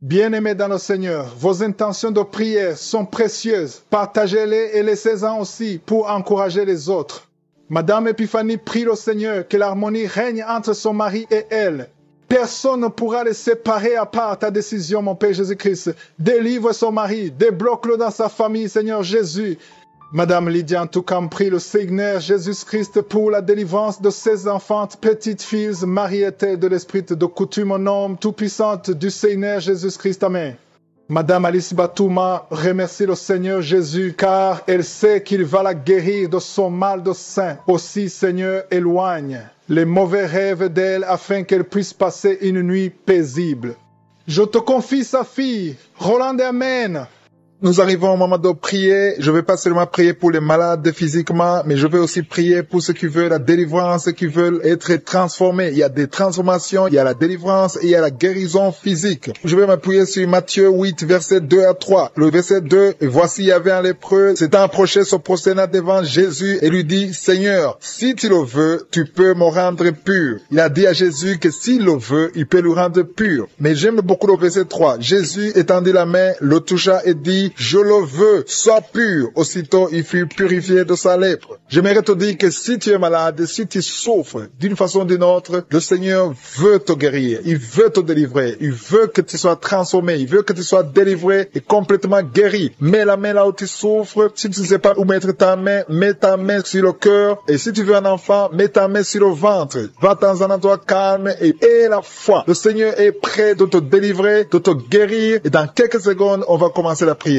Bien-aimés dans le Seigneur, vos intentions de prière sont précieuses. Partagez-les et laissez-en aussi pour encourager les autres. Madame Epiphanie prie le Seigneur que l'harmonie règne entre son mari et elle. Personne ne pourra les séparer à part ta décision, mon Père Jésus-Christ. Délivre son mari, débloque-le dans sa famille, Seigneur Jésus. Madame Lydia Antoucam prie le Seigneur Jésus-Christ pour la délivrance de ses enfantes, petites filles, mariées de l'esprit de coutume au nom tout-puissante du Seigneur Jésus-Christ. Amen. Madame Alice Batouma remercie le Seigneur Jésus car elle sait qu'il va la guérir de son mal de sein. Aussi, Seigneur, éloigne les mauvais rêves d'elle afin qu'elle puisse passer une nuit paisible. Je te confie sa fille, Roland Amen. Nous arrivons au moment de prier. Je ne vais pas seulement prier pour les malades physiquement, mais je vais aussi prier pour ceux qui veulent la délivrance, qui veulent être transformés. Il y a des transformations, il y a la délivrance et il y a la guérison physique. Je vais m'appuyer sur Matthieu 8, verset 2 à 3. Le verset 2, voici il y avait un lépreux, s'étant approché, se prosterna devant Jésus et lui dit, Seigneur, si tu le veux, tu peux me rendre pur. Il a dit à Jésus que s'il le veut, il peut le rendre pur. Mais j'aime beaucoup le verset 3. Jésus étendit la main, le toucha et dit, je le veux, sois pur. Aussitôt, il fut purifié de sa lèpre. J'aimerais te dire que si tu es malade, si tu souffres d'une façon ou d'une autre, le Seigneur veut te guérir. Il veut te délivrer. Il veut que tu sois transformé. Il veut que tu sois délivré et complètement guéri. Mets la main là où tu souffres. Si tu ne sais pas où mettre ta main, mets ta main sur le cœur. Et si tu veux un enfant, mets ta main sur le ventre. Va dans un endroit calme et aie la foi. Le Seigneur est prêt de te délivrer, de te guérir. Et dans quelques secondes, on va commencer la prière.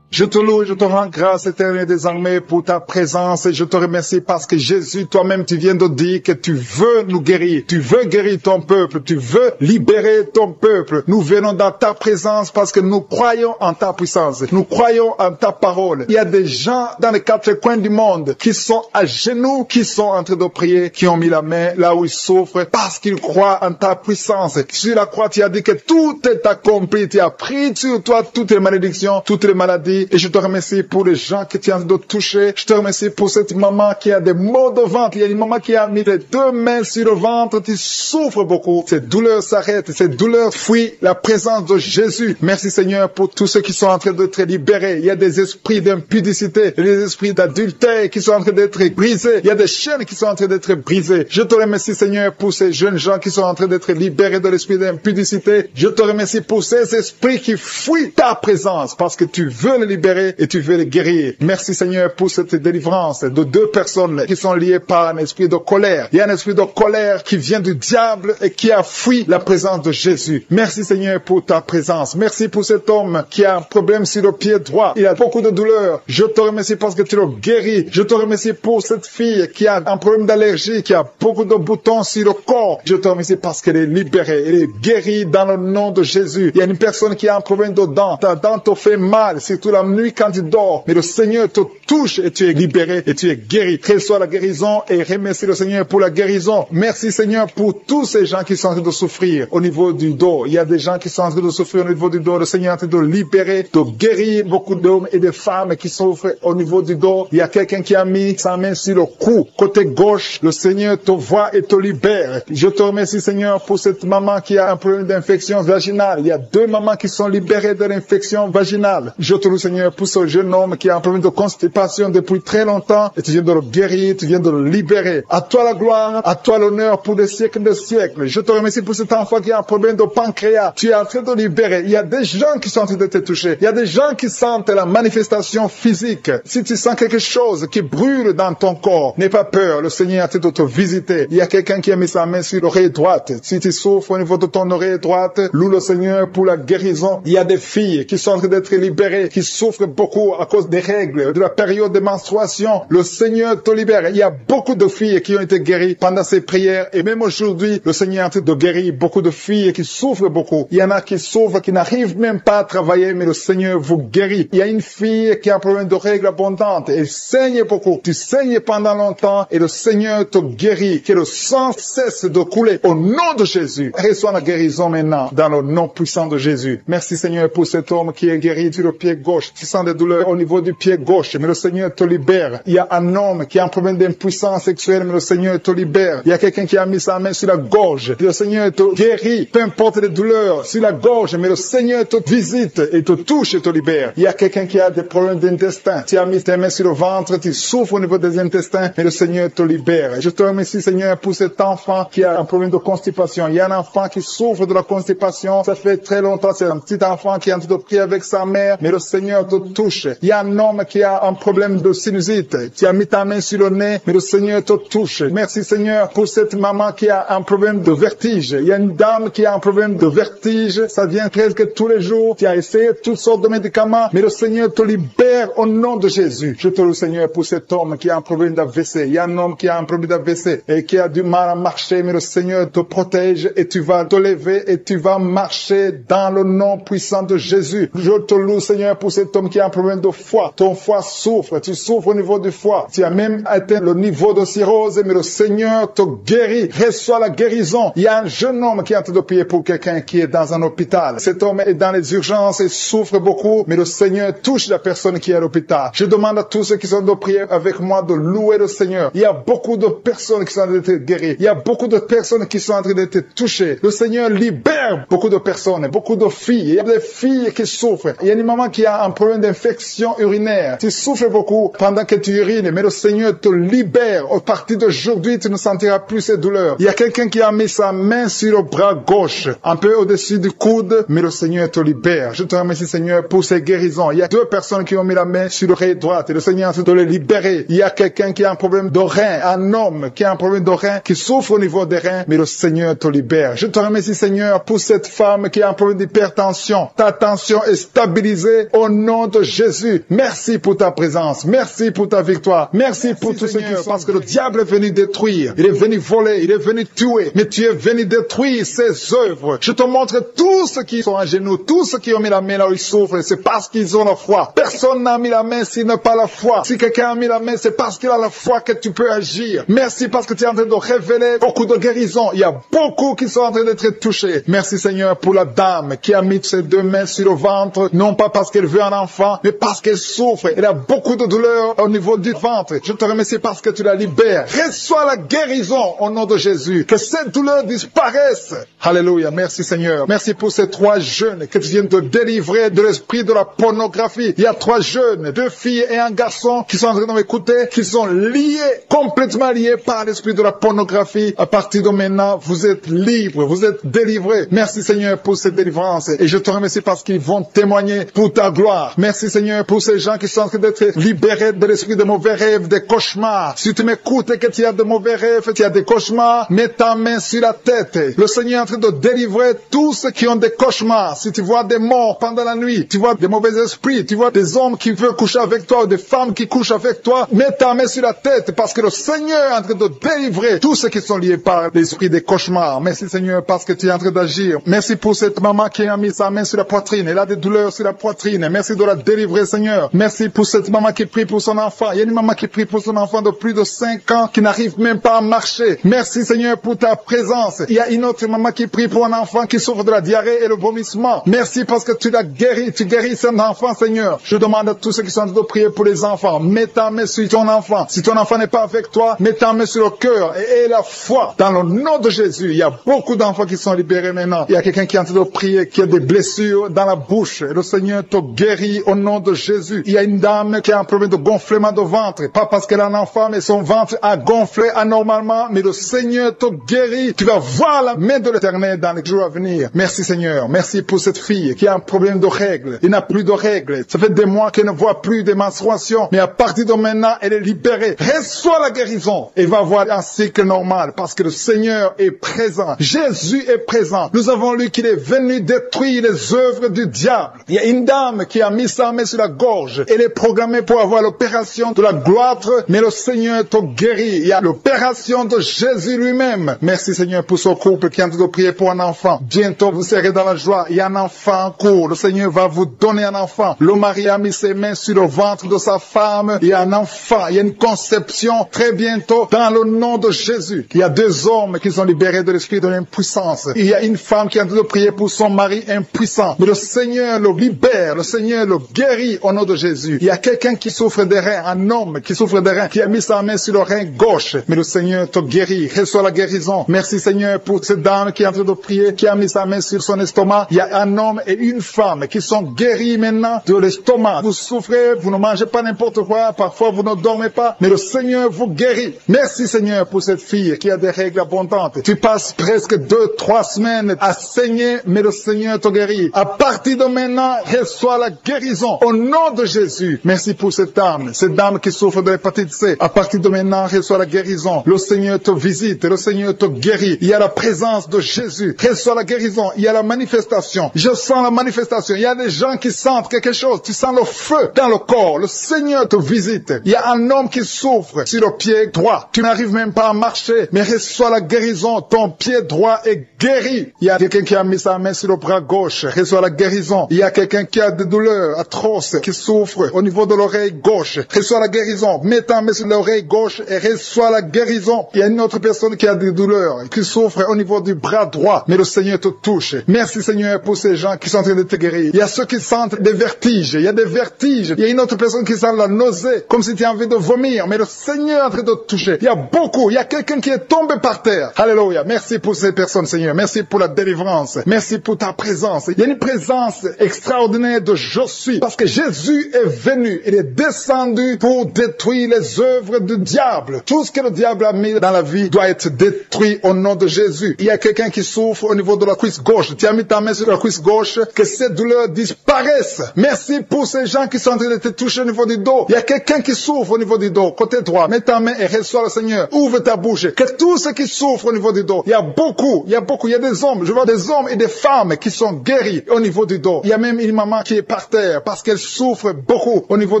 Je te loue et je te rends grâce éternelle désormais pour ta présence et je te remercie parce que Jésus, toi-même, tu viens de dire que tu veux nous guérir. Tu veux guérir ton peuple. Tu veux libérer ton peuple. Nous venons dans ta présence parce que nous croyons en ta puissance. Nous croyons en ta parole. Il y a des gens dans les quatre coins du monde qui sont à genoux, qui sont en train de prier, qui ont mis la main là où ils souffrent parce qu'ils croient en ta puissance. Sur la croix, tu as dit que tout est accompli. Tu as pris sur toi toutes les malédictions, toutes les maladies. Et je te remercie pour les gens que tu as de toucher. Je te remercie pour cette maman qui a des maux de ventre. Il y a une maman qui a mis les deux mains sur le ventre. Tu souffres beaucoup. Ces douleurs s'arrêtent. Ces douleurs fuient la présence de Jésus. Merci Seigneur pour tous ceux qui sont en train d'être libérés. Il y a des esprits d'impudicité, des esprits d'adultère qui sont en train d'être brisés. Il y a des chaînes qui sont en train d'être brisées. Je te remercie Seigneur pour ces jeunes gens qui sont en train d'être libérés de l'esprit d'impudicité. Je te remercie pour ces esprits qui fuient ta présence parce que tu veux les libérer et tu veux les guérir. Merci Seigneur pour cette délivrance de deux personnes qui sont liées par un esprit de colère. Il y a un esprit de colère qui vient du diable et qui a fui la présence de Jésus. Merci Seigneur pour ta présence. Merci pour cet homme qui a un problème sur le pied droit. Il a beaucoup de douleur. Je te remercie parce que tu le guéris. Je te remercie pour cette fille qui a un problème d'allergie, qui a beaucoup de boutons sur le corps. Je te remercie parce qu'elle est libérée. Elle est guérie dans le nom de Jésus. Il y a une personne qui a un problème de dents. Ta dent te fait mal, surtout la nuit quand tu dors, mais le Seigneur te touche et tu es libéré et tu es guéri. Reçois la guérison et remercie le Seigneur pour la guérison. Merci Seigneur pour tous ces gens qui sont en train de souffrir au niveau du dos. Il y a des gens qui sont en train de souffrir au niveau du dos. Le Seigneur est en train de libérer, de guérir beaucoup d'hommes et de femmes qui souffrent au niveau du dos. Il y a quelqu'un qui a mis sa main sur le cou, côté gauche. Le Seigneur te voit et te libère. Je te remercie Seigneur pour cette maman qui a un problème d'infection vaginale. Il y a deux mamans qui sont libérées de l'infection vaginale. Je te loue Seigneur pour ce jeune homme qui a un problème de constipation depuis très longtemps et tu viens de le guérir, tu viens de le libérer. À toi la gloire, à toi l'honneur pour des siècles de siècles. Je te remercie pour cet enfant qui a un problème de pancréas. Tu es en train de libérer. Il y a des gens qui sont en train de te toucher. Il y a des gens qui sentent la manifestation physique. Si tu sens quelque chose qui brûle dans ton corps, n'aie pas peur. Le Seigneur est en train de te visiter. Il y a quelqu'un qui a mis sa main sur l'oreille droite. Si tu souffres au niveau de ton oreille droite, loue le Seigneur pour la guérison. Il y a des filles qui sont en train d'être libérées, qui souffrent beaucoup à cause des règles, de la période de menstruation. Le Seigneur te libère. Il y a beaucoup de filles qui ont été guéries pendant ces prières et même aujourd'hui, le Seigneur est en train de guérir beaucoup de filles qui souffrent beaucoup. Il y en a qui souffrent, qui n'arrivent même pas à travailler, mais le Seigneur vous guérit. Il y a une fille qui a un problème de règles abondantes. Elle saigne beaucoup. Tu saignes pendant longtemps et le Seigneur te guérit. Que le sang cesse de couler au nom de Jésus. Reçois la guérison maintenant dans le nom puissant de Jésus. Merci Seigneur pour cet homme qui est guéri sur le pied gauche. gauche. Tu sens des douleurs au niveau du pied gauche, mais le Seigneur te libère. Il y a un homme qui a un problème d'impuissance sexuelle, mais le Seigneur te libère. Il y a quelqu'un qui a mis sa main sur la gorge. Le Seigneur te guérit. Peu importe les douleurs sur la gorge, mais le Seigneur te visite et te touche et te libère. Il y a quelqu'un qui a des problèmes d'intestin. Tu as mis tes mains sur le ventre, tu souffres au niveau des intestins, mais le Seigneur te libère. Je te remercie, Seigneur, pour cet enfant qui a un problème de constipation. Il y a un enfant qui souffre de la constipation. Ça fait très longtemps. C'est un petit enfant qui est en train de prier avec sa mère, mais le Seigneur te touche. Il y a un homme qui a un problème de sinusite. Tu as mis ta main sur le nez, mais le Seigneur te touche. Merci, Seigneur, pour cette maman qui a un problème de vertige. Il y a une dame qui a un problème de vertige. Ça vient presque tous les jours. Tu as essayé toutes sortes de médicaments, mais le Seigneur te libère au nom de Jésus. Je te loue, Seigneur, pour cet homme qui a un problème d'AVC. Il y a un homme qui a un problème d'AVC et qui a du mal à marcher, mais le Seigneur te protège et tu vas te lever et tu vas marcher dans le nom puissant de Jésus. Je te loue, Seigneur, pour cet homme qui a un problème de foie. Ton foie souffre. Tu souffres au niveau du foie. Tu as même atteint le niveau de cirrhose, mais le Seigneur te guérit. Reçois la guérison. Il y a un jeune homme qui est en train de prier pour quelqu'un qui est dans un hôpital. Cet homme est dans les urgences et souffre beaucoup, mais le Seigneur touche la personne qui est à l'hôpital. Je demande à tous ceux qui sont de prier avec moi de louer le Seigneur. Il y a beaucoup de personnes qui sont en train d'être guéries. Il y a beaucoup de personnes qui sont en train d'être touchées. Le Seigneur libère beaucoup de personnes, beaucoup de filles. Il y a des filles qui souffrent. Il y a une maman qui a un problème d'infection urinaire. Tu souffres beaucoup pendant que tu urines, mais le Seigneur te libère. À partir d'aujourd'hui, tu ne sentiras plus ces douleurs. Il y a quelqu'un qui a mis sa main sur le bras gauche, un peu au-dessus du coude, mais le Seigneur te libère. Je te remercie, Seigneur, pour ces guérisons. Il y a 2 personnes qui ont mis la main sur l'oreille droite et le Seigneur te les libérer. Il y a quelqu'un qui a un problème de rein, un homme qui a un problème de rein, qui souffre au niveau des reins, mais le Seigneur te libère. Je te remercie, Seigneur, pour cette femme qui a un problème d'hypertension. Ta tension est stabilisée au nom de Jésus. Merci pour ta présence. Merci pour ta victoire. Merci pour tout ce qui est, parce que le diable est venu détruire. Il est venu voler. Il est venu tuer. Mais tu es venu détruire ses œuvres. Je te montre tous ceux qui sont à genoux, tous ceux qui ont mis la main là où ils souffrent. C'est parce qu'ils ont la foi. Personne n'a mis la main s'il n'a pas la foi. Si quelqu'un a mis la main, c'est parce qu'il a la foi que tu peux agir. Merci parce que tu es en train de révéler beaucoup de guérisons. Il y a beaucoup qui sont en train d'être touchés. Merci, Seigneur, pour la dame qui a mis ses 2 mains sur le ventre, non pas parce qu'elle veut un enfant, mais parce qu'elle souffre. Elle a beaucoup de douleurs au niveau du ventre. Je te remercie parce que tu la libères. Reçois la guérison au nom de Jésus. Que cette douleur disparaisse. Alléluia. Merci, Seigneur. Merci pour ces 3 jeunes que tu viens de délivrer de l'esprit de la pornographie. Il y a 3 jeunes, 2 filles et un garçon qui sont en train de m'écouter, qui sont liés, complètement liés par l'esprit de la pornographie. À partir de maintenant, vous êtes libres, vous êtes délivrés. Merci, Seigneur, pour cette délivrance. Et je te remercie parce qu'ils vont témoigner pour ta gloire. Merci, Seigneur, pour ces gens qui sont en train d'être libérés de l'esprit de mauvais rêves, des cauchemars. Si tu m'écoutes et que tu as de mauvais rêves, tu as des cauchemars, mets ta main sur la tête. Le Seigneur est en train de délivrer tous ceux qui ont des cauchemars. Si tu vois des morts pendant la nuit, tu vois des mauvais esprits, tu vois des hommes qui veulent coucher avec toi ou des femmes qui couchent avec toi, mets ta main sur la tête parce que le Seigneur est en train de délivrer tous ceux qui sont liés par l'esprit des cauchemars. Merci, Seigneur, parce que tu es en train d'agir. Merci pour cette maman qui a mis sa main sur la poitrine. Elle a des douleurs sur la poitrine. Merci de la délivrer, Seigneur. Merci pour cette maman qui prie pour son enfant. Il y a une maman qui prie pour son enfant de plus de 5 ans qui n'arrive même pas à marcher. Merci, Seigneur, pour ta présence. Il y a une autre maman qui prie pour un enfant qui souffre de la diarrhée et le vomissement. Merci parce que tu l'as guéri. Tu guéris cet enfant, Seigneur. Je demande à tous ceux qui sont en train de prier pour les enfants. Mets ta main sur ton enfant. Si ton enfant n'est pas avec toi, mets ta main sur le cœur et aie la foi. Dans le nom de Jésus, il y a beaucoup d'enfants qui sont libérés maintenant. Il y a quelqu'un qui est en train de prier, qui a des blessures dans la bouche. Et le Seigneur te guérit au nom de Jésus. Il y a une dame qui a un problème de gonflement de ventre. Pas parce qu'elle a un enfant, mais son ventre a gonflé anormalement. Mais le Seigneur te guérit. Tu vas voir la main de l'Éternel dans les jours à venir. Merci, Seigneur. Merci pour cette fille qui a un problème de règles. Il n'a plus de règles. Ça fait des mois qu'elle ne voit plus de menstruation. Mais à partir de maintenant, elle est libérée. Reçois la guérison et va avoir un cycle normal parce que le Seigneur est présent. Jésus est présent. Nous avons lu qu'il est venu détruire les œuvres du diable. Il y a une dame qui a mis sa main sur la gorge. Elle est programmée pour avoir l'opération de la gloître, mais le Seigneur te guérit. Il y a l'opération de Jésus lui-même. Merci, Seigneur, pour ce couple qui est en train de prier pour un enfant. Bientôt, vous serez dans la joie. Il y a un enfant en cours. Le Seigneur va vous donner un enfant. Le mari a mis ses mains sur le ventre de sa femme. Il y a un enfant. Il y a une conception très bientôt dans le nom de Jésus. Il y a 2 hommes qui sont libérés de l'esprit de l'impuissance. Il y a une femme qui est en train de prier pour son mari impuissant. Mais le Seigneur le libère. Le Seigneur Seigneur le guérit au nom de Jésus. Il y a quelqu'un qui souffre des reins, un homme qui souffre des reins, qui a mis sa main sur le rein gauche. Mais le Seigneur te guérit. Reçois la guérison. Merci Seigneur pour cette dame qui est en train de prier, qui a mis sa main sur son estomac. Il y a un homme et une femme qui sont guéris maintenant de l'estomac. Vous souffrez, vous ne mangez pas n'importe quoi, parfois vous ne dormez pas, mais le Seigneur vous guérit. Merci Seigneur pour cette fille qui a des règles abondantes. Tu passes presque 2-3 semaines à saigner, mais le Seigneur te guérit. À partir de maintenant, reçois la guérison au nom de Jésus. Merci pour cette dame qui souffre de l'hépatite C. À partir de maintenant, reçois la guérison. Le Seigneur te visite, le Seigneur te guérit. Il y a la présence de Jésus. Reçois la guérison. Il y a la manifestation. Je sens la manifestation. Il y a des gens qui sentent quelque chose. Tu sens le feu dans le corps. Le Seigneur te visite. Il y a un homme qui souffre sur le pied droit. Tu n'arrives même pas à marcher, mais reçois la guérison. Ton pied droit est guéri. Il y a quelqu'un qui a mis sa main sur le bras gauche. Reçois la guérison. Il y a quelqu'un qui a des douleurs atroces, qui souffre au niveau de l'oreille gauche. Reçois la guérison. Mets ta main sur l'oreille gauche et reçois la guérison. Il y a une autre personne qui a des douleurs, qui souffre au niveau du bras droit, mais le Seigneur te touche. Merci Seigneur pour ces gens qui sont en train de te guérir. Il y a ceux qui sentent des vertiges. Il y a des vertiges. Il y a une autre personne qui sent la nausée, comme si tu as envie de vomir, mais le Seigneur est en train de te toucher. Il y a beaucoup. Il y a quelqu'un qui est tombé par terre. Alléluia. Merci pour ces personnes, Seigneur. Merci pour la délivrance. Merci pour ta présence. Il y a une présence extraordinaire de je suis, parce que Jésus est venu. Il est descendu pour détruire les œuvres du diable. Tout ce que le diable a mis dans la vie doit être détruit au nom de Jésus. Il y a quelqu'un qui souffre au niveau de la cuisse gauche. Tu as mis ta main sur la cuisse gauche, que ces douleurs disparaissent. Merci pour ces gens qui sont en train de te toucher au niveau du dos. Il y a quelqu'un qui souffre au niveau du dos, côté droit. Mets ta main et reçois le Seigneur. Ouvre ta bouche. Que tous ceux qui souffrent au niveau du dos, il y a beaucoup, il y a des hommes. Je vois des hommes et des femmes qui sont guéris au niveau du dos. Il y a même une maman qui est par terre parce qu'elle souffre beaucoup au niveau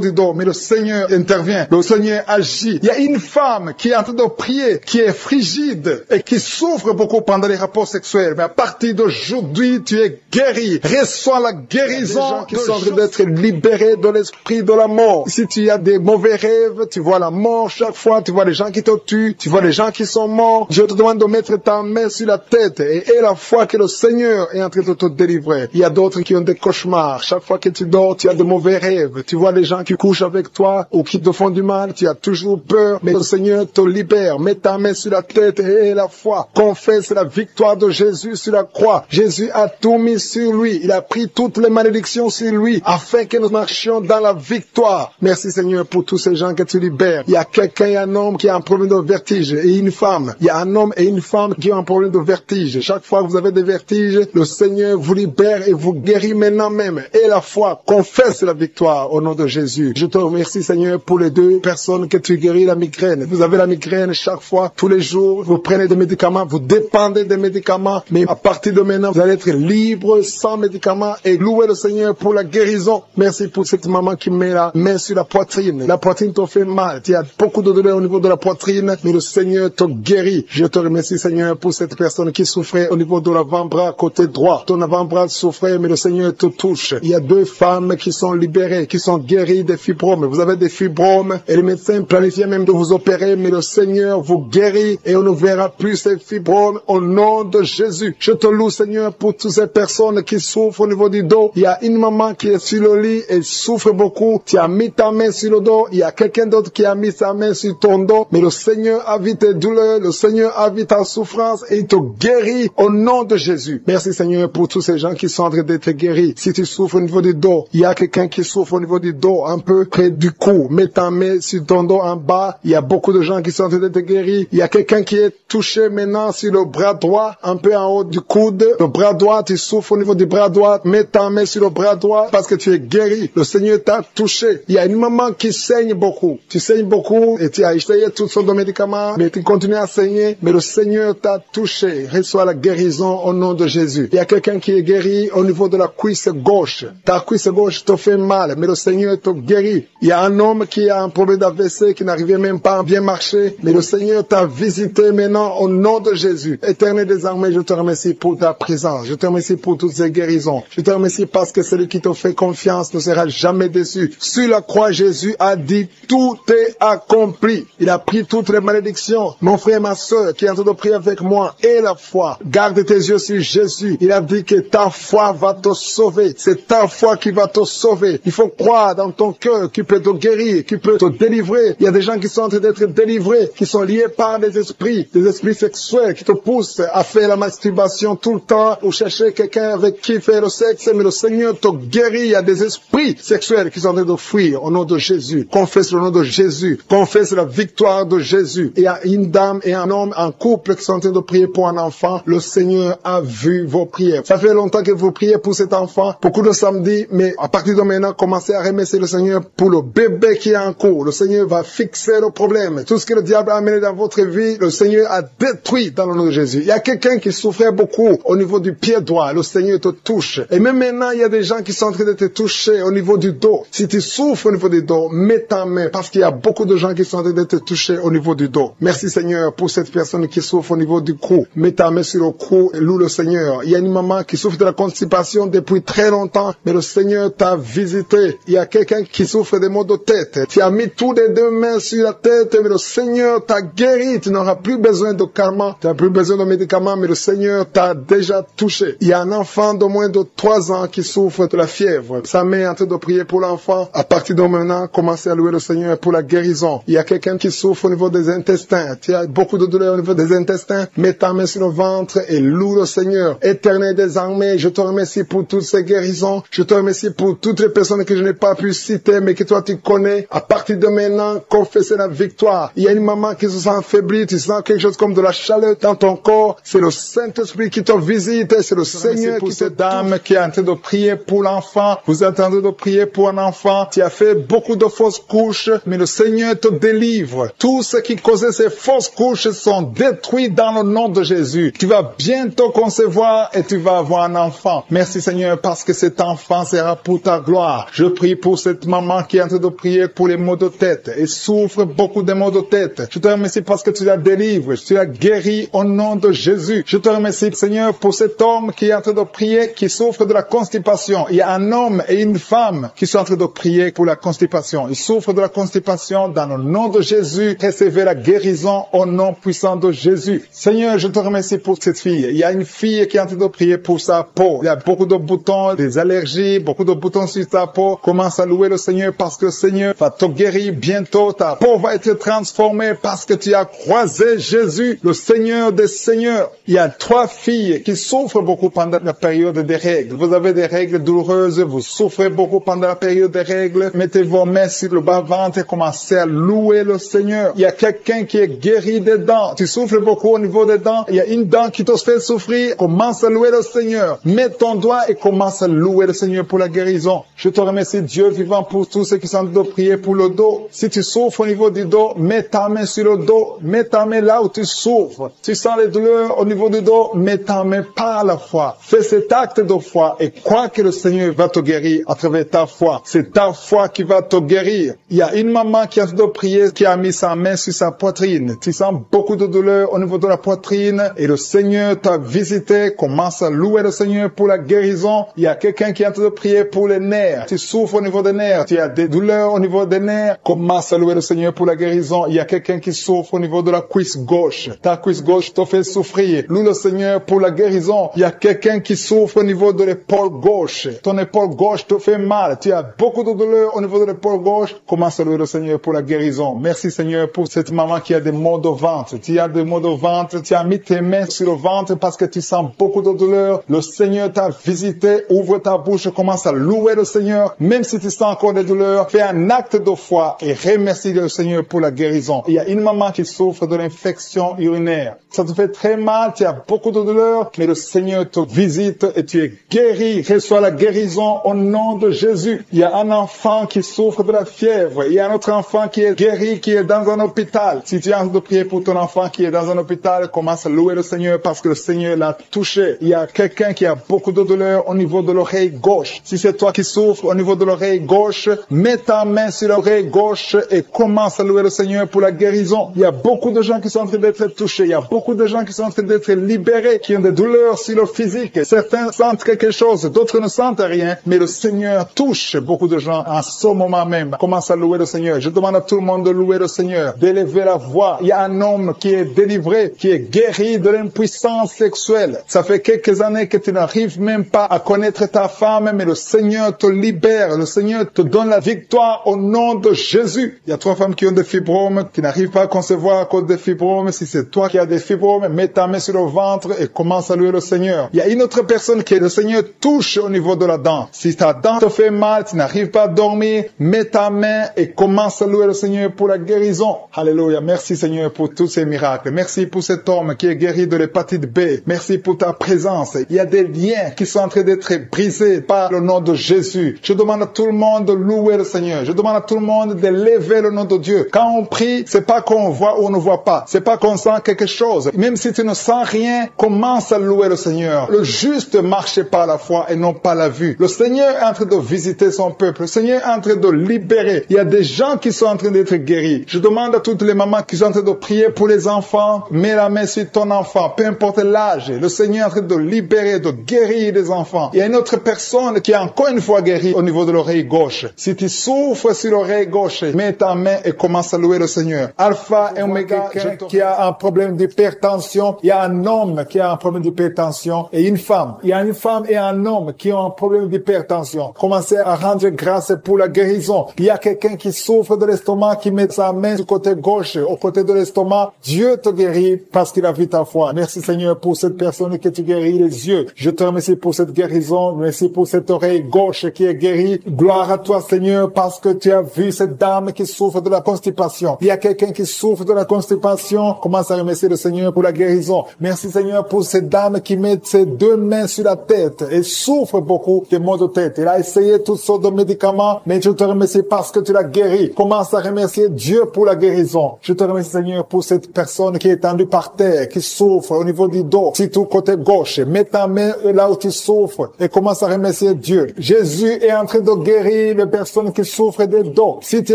du dos. Mais le Seigneur intervient. Le Seigneur agit. Il y a une femme qui est en train de prier, qui est frigide et qui souffre beaucoup pendant les rapports sexuels. Mais à partir d'aujourd'hui, tu es guéri. Reçois la guérison qui sont en train d'être libérés de l'esprit de la mort. Si tu as des mauvais rêves, tu vois la mort chaque fois, tu vois les gens qui te tuent, tu vois les gens qui sont morts. Je te demande de mettre ta main sur la tête et la foi que le Seigneur est en train de te délivrer. Il y a d'autres qui ont des cauchemars. Chaque fois que tu dors, tu as de mauvais rêves. Tu vois les gens qui couchent avec toi ou qui te font du mal. Tu as toujours peur, mais le Seigneur te libère. Mets ta main sur la tête et la foi. Confesse la victoire de Jésus sur la croix. Jésus a tout mis sur lui. Il a pris toutes les malédictions sur lui afin que nous marchions dans la victoire. Merci Seigneur pour tous ces gens que tu libères. Il y a quelqu'un, un homme qui a un problème de vertige et une femme. Il y a un homme et une femme qui ont un problème de vertige. Chaque fois que vous avez des vertiges, le Seigneur vous libère et vous guérit maintenant même. Et la foi confesse la victoire au nom de Jésus. Je te remercie Seigneur pour les deux personnes que tu guéris la migraine. Vous avez la migraine chaque fois, tous les jours, vous prenez des médicaments, vous dépendez des médicaments, mais à partir de maintenant, vous allez être libre sans médicaments et louer le Seigneur pour la guérison. Merci pour cette maman qui met la main sur la poitrine. La poitrine te fait mal. Tu as beaucoup de douleur au niveau de la poitrine, mais le Seigneur te guérit. Je te remercie Seigneur pour cette personne qui souffrait au niveau de l'avant-bras côté droit. Ton avant-bras souffrait, mais le Seigneur te touche. Il y a deux femmes qui sont libérées, qui sont guéries des fibromes. Vous avez des fibromes et les médecins planifiaient même de vous opérer, mais le Seigneur vous guérit et on ne verra plus ces fibromes au nom de Jésus. Je te loue Seigneur pour toutes ces personnes qui souffrent au niveau du dos. Il y a une maman qui est sur le lit et souffre beaucoup. Tu as mis ta main sur le dos. Il y a quelqu'un d'autre qui a mis sa main sur ton dos. Mais le Seigneur a vu tes douleurs. Le Seigneur a vu ta souffrance et il te guérit au nom de Jésus. Merci Seigneur pour tous ces gens qui sont en train d'être guéris. Si tu souffres au niveau du dos, il y a quelqu'un qui souffre au niveau du dos, un peu près du cou. Mets ta main sur ton dos en bas. Il y a beaucoup de gens qui sont en train d'être guéris. Il y a quelqu'un qui est touché maintenant sur le bras droit, un peu en haut du coude. Le bras droit, tu souffres au niveau du bras droit. Mets ta main sur le bras droit parce que tu es guéri. Le Seigneur t'a touché. Il y a une maman qui saigne beaucoup. Tu saignes beaucoup et tu as essayé toutes sortes de médicaments, mais tu continues à saigner. Mais le Seigneur t'a touché. Reçois la guérison au nom de Jésus. Il y a quelqu'un qui est guéri au niveau de la cuisse gauche. Ta cuisse gauche te fait mal, mais le Seigneur te guérit. Il y a un homme qui a un problème d'AVC, qui n'arrivait même pas à bien marcher, mais le Seigneur t'a visité maintenant au nom de Jésus. Éternel des armées, je te remercie pour ta présence. Je te remercie pour toutes ces guérisons. Je te remercie parce que celui qui te fait confiance ne sera jamais déçu. Sur la croix, Jésus a dit, tout est accompli. Il a pris toutes les malédictions. Mon frère, ma soeur, qui est en train de prier avec moi, et la foi. Garde tes yeux sur Jésus. Il a dit que ta foi va te sauver. C'est ta foi qui va te sauver. Il faut croire dans ton cœur qu'il peut te guérir, qu'il peut te délivrer. Il y a des gens qui sont en train d'être délivrés, qui sont liés par des esprits sexuels qui te poussent à faire la masturbation tout le temps ou chercher quelqu'un avec qui faire le sexe, mais le Seigneur te guérit. Il y a des esprits sexuels qui sont en train de fuir au nom de Jésus. Confesse le nom de Jésus. Confesse la victoire de Jésus. Il y a une dame et un homme en couple qui sont en train de prier pour un enfant. Le Seigneur a vu vos prières. Ça fait longtemps que vous priez pour cet enfant. Beaucoup de samedis, mais à partir de maintenant, commencez à remercier le Seigneur pour le bébé qui est en cours. Le Seigneur va fixer le problème. Tout ce que le diable a amené dans votre vie, le Seigneur a détruit dans le nom de Jésus. Il y a quelqu'un qui souffrait beaucoup au niveau du pied droit. Le Seigneur te touche. Et même maintenant, il y a des gens qui sont en train de te toucher au niveau du dos. Si tu souffres au niveau du dos, mets ta main parce qu'il y a beaucoup de gens qui sont en train de te toucher au niveau du dos. Merci Seigneur pour cette personne qui souffre au niveau du cou. Mets ta main sur le cou et loue le Seigneur. Il y a une maman qui souffre de la constipation depuis très longtemps, mais le Seigneur t'a visité. Il y a quelqu'un qui souffre des maux de tête. Tu as mis tous les deux mains sur la tête, mais le Seigneur t'a guéri. Tu n'auras plus besoin de calmants, tu n'as plus besoin de médicaments, mais le Seigneur t'a déjà touché. Il y a un enfant de moins de 3 ans qui souffre de la fièvre. Sa mère est en train de prier pour l'enfant. À partir de maintenant, commencez à louer le Seigneur pour la guérison. Il y a quelqu'un qui souffre au niveau des intestins. Tu as beaucoup de douleurs au niveau des intestins. Mets ta main sur le ventre et loue le Seigneur. Éternel des armées, je te remercie pour toutes ces guérisons. Je te remercie pour toutes les personnes que je n'ai pas pu citer, mais que toi tu connais. À partir de maintenant, confessez la victoire. Il y a une maman qui se sent affaiblie. Tu sens quelque chose comme de la chaleur dans ton corps. C'est le Saint-Esprit qui te visite. C'est le Seigneur qui te dame qui est en train de prier pour l'enfant. Vous êtes en train de prier pour un enfant. Tu as fait beaucoup de fausses couches, mais le Seigneur te délivre. Tout ce qui causait ces fausses couches sont détruits dans le nom de Jésus. Tu vas bientôt concevoir et tu vas avoir un enfant. Merci Seigneur parce que cet enfant sera pour ta gloire. Je prie pour cette maman qui est en train de prier pour les maux de tête et souffre beaucoup de maux de tête. Je te remercie parce que tu la délivres. Tu la guéris au nom de Jésus. Je te remercie Seigneur pour cet homme qui est en train de prier, qui souffre de la constipation. Il y a un homme et une femme qui sont en train de prier pour la constipation. Ils souffrent de la constipation dans le nom de Jésus. Recevez la guérison au nom puissant de Jésus. Seigneur, je te remercie pour cette fille. Il y a une fille qui est en train de prier pour sa peau. Il y a beaucoup de boutons, des allergies, beaucoup de boutons sur sa peau. Commence à louer le Seigneur parce que le Seigneur va te guérir bientôt. Ta peau va être transformée parce que tu as croisé Jésus, le Seigneur des Seigneurs. Il y a 3 filles qui souffrent beaucoup pendant la période des règles. Vous avez des règles douloureuses, vous souffrez beaucoup pendant la période des règles. Mettez vos mains sur le bas-ventre et commencez à louer le Seigneur. Il y a quelqu'un qui est guéri des dents. Tu souffres beaucoup au niveau des dents. Il y a une dent qui te fait souffrir. Commence à louer le Seigneur. Mets ton doigt et commence à louer le Seigneur pour la guérison. Je te remercie Dieu vivant pour tous ceux qui sont en train de prier pour le dos. Si tu souffres au niveau du dos, mets ta main sur le dos. Mets ta main là où tu souffres. Tu sens les douleurs au niveau du dos, mets ta main par la foi. Fais cet acte de foi et crois que le Seigneur va te guérir à travers ta foi. C'est ta foi qui va te guérir. Il y a une maman qui a fait de prier, qui a mis sa main sur sa poitrine. Tu sens beaucoup de douleur au niveau de la poitrine et le Seigneur t'a visité. Commence à louer le Seigneur pour la guérison. Il y a quelqu'un qui est en train de prier pour les nerfs. Tu souffres au niveau des nerfs. Tu as des douleurs au niveau des nerfs. Commence à louer le Seigneur pour la guérison. Il y a quelqu'un qui souffre au niveau de la cuisse gauche. Ta cuisse gauche te fait souffrir. Loue le Seigneur pour la guérison. Il y a quelqu'un qui souffre au niveau de l'épaule gauche. Ton épaule gauche te fait mal. Tu as beaucoup de douleur au niveau de l'épaule gauche. Commence à louer le Seigneur pour la guérison. Merci Seigneur pour cette maman qui a des maux de ventre. Tu as des maux de ventre. Tu as mis tes mains sur le ventre parce que tu sens beaucoup de douleur. Le Seigneur t'a visité. Ouvre ta bouche. Commence à louer le Seigneur. Même si tu sens encore des douleurs, fais un acte de foi et remercie le Seigneur pour la guérison. Il y a une maman qui souffre de l'infection urinaire. Ça te fait très mal. Tu as beaucoup de douleur, mais le Seigneur te visite et tu es guéri. Reçois la guérison au nom de Jésus. Il y a un enfant qui souffre de la fièvre. Il y a un autre enfant qui est guéri, qui est dans un hôpital. Si tu as envie de prier pour ton enfant qui est dans un hôpital, commence à louer le Seigneur parce que le Seigneur l'a touché. Il y a quelqu'un qui a beaucoup de douleur au niveau de l'oreille gauche. Si c'est toi qui souffres au niveau de l'oreille gauche, mets ta main sur l'oreille gauche et commence à louer le Seigneur pour la guérison. Il y a beaucoup de gens qui sont en train d'être touchés. Il y a beaucoup de gens qui sont en train d'être libérés, qui ont des douleurs sur le physique. Certains sentent quelque chose, d'autres ne sentent rien, mais le Seigneur touche beaucoup de gens en ce moment même. Commence à louer le Seigneur. Je demande à tout le monde de louer le Seigneur, d'élever la voix. Il y a un homme qui est délivré, qui est guéri de l'impuissance sexuelle. Ça fait quelques années que tu n'arrives même pas à connaître ta femme, mais le Seigneur te libère, le Seigneur te donne la victoire au nom de Jésus. Il y a 3 femmes qui ont des fibromes, qui n'arrivent pas à concevoir à cause des fibromes. Si c'est toi qui as des fibromes, mets ta main sur le ventre et commence à louer le Seigneur. Il y a une autre personne qui le Seigneur touche au niveau de la dent. Si ta dent te fait mal, tu n'arrives pas à dormir, mets ta main et commence à louer le Seigneur pour la guérison. Alléluia. Merci Seigneur pour tous ces miracles. Merci pour cet homme qui est guéri de l'hépatite B. Merci pour ta présence. Il y a des liens qui sont en train d'être brisés par le nom de Jésus. Je demande à tout le monde de louer le Seigneur. Je demande à tout le monde de lever le nom de Dieu. Quand on prie, c'est pas qu'on voit ou on ne voit pas. C'est pas qu'on sent quelque chose. Même si tu ne sens rien, commence à louer le Seigneur. Le juste marche par la foi et non pas la vue. Le Seigneur est en train de visiter son peuple. Le Seigneur est en train de libérer. Il y a des gens qui sont en train d'être guéris. Je demande à toutes les mamans qui sont en train de prier pour les enfants, mets la main sur ton enfant, peu importe l'âge. Le Seigneur est en train de libérer, de guérir les enfants. Il y a une autre personne qui est encore une fois guérie au niveau de l'oreille gauche. Si tu souffres sur l'oreille gauche, mets ta main et commence à louer le Seigneur. Alpha et Oméga, qui a un problème d'hypertension. Il y a un homme qui a un problème d'hypertension et une femme. Il y a une femme et un homme qui ont un problème d'hypertension. Commencez à rendre grâce pour la guérison. Il y a quelqu'un qui souffre de l'estomac, qui met sa main du côté gauche, au côté de l'estomac. Dieu te guérit parce qu'il a vu ta foi. Merci Seigneur pour cette personne que tu guéris les yeux. Je te remercie pour cette guérison. Merci pour cette oreille gauche qui est guérie. Gloire à toi Seigneur parce que tu as vu cette dame qui souffre de la constipation. Il y a quelqu'un qui souffre de la constipation. Commence à remercier le Seigneur pour la guérison. Merci Seigneur pour cette dame qui met ses 2 mains sur la tête et souffre beaucoup de maux de tête. Elle a essayé toutes sortes de médicaments, mais je te remercie parce que tu l'as guéri. Commence à remercier Dieu pour la guérison. Je te remercie Seigneur pour cette personne qui est étendue par terre, qui souffre au niveau du dos, surtout côté gauche. Mets ta main là où tu souffres et commence à remercier Dieu. Jésus est en train de guérir les personnes qui souffrent des dos. Si tu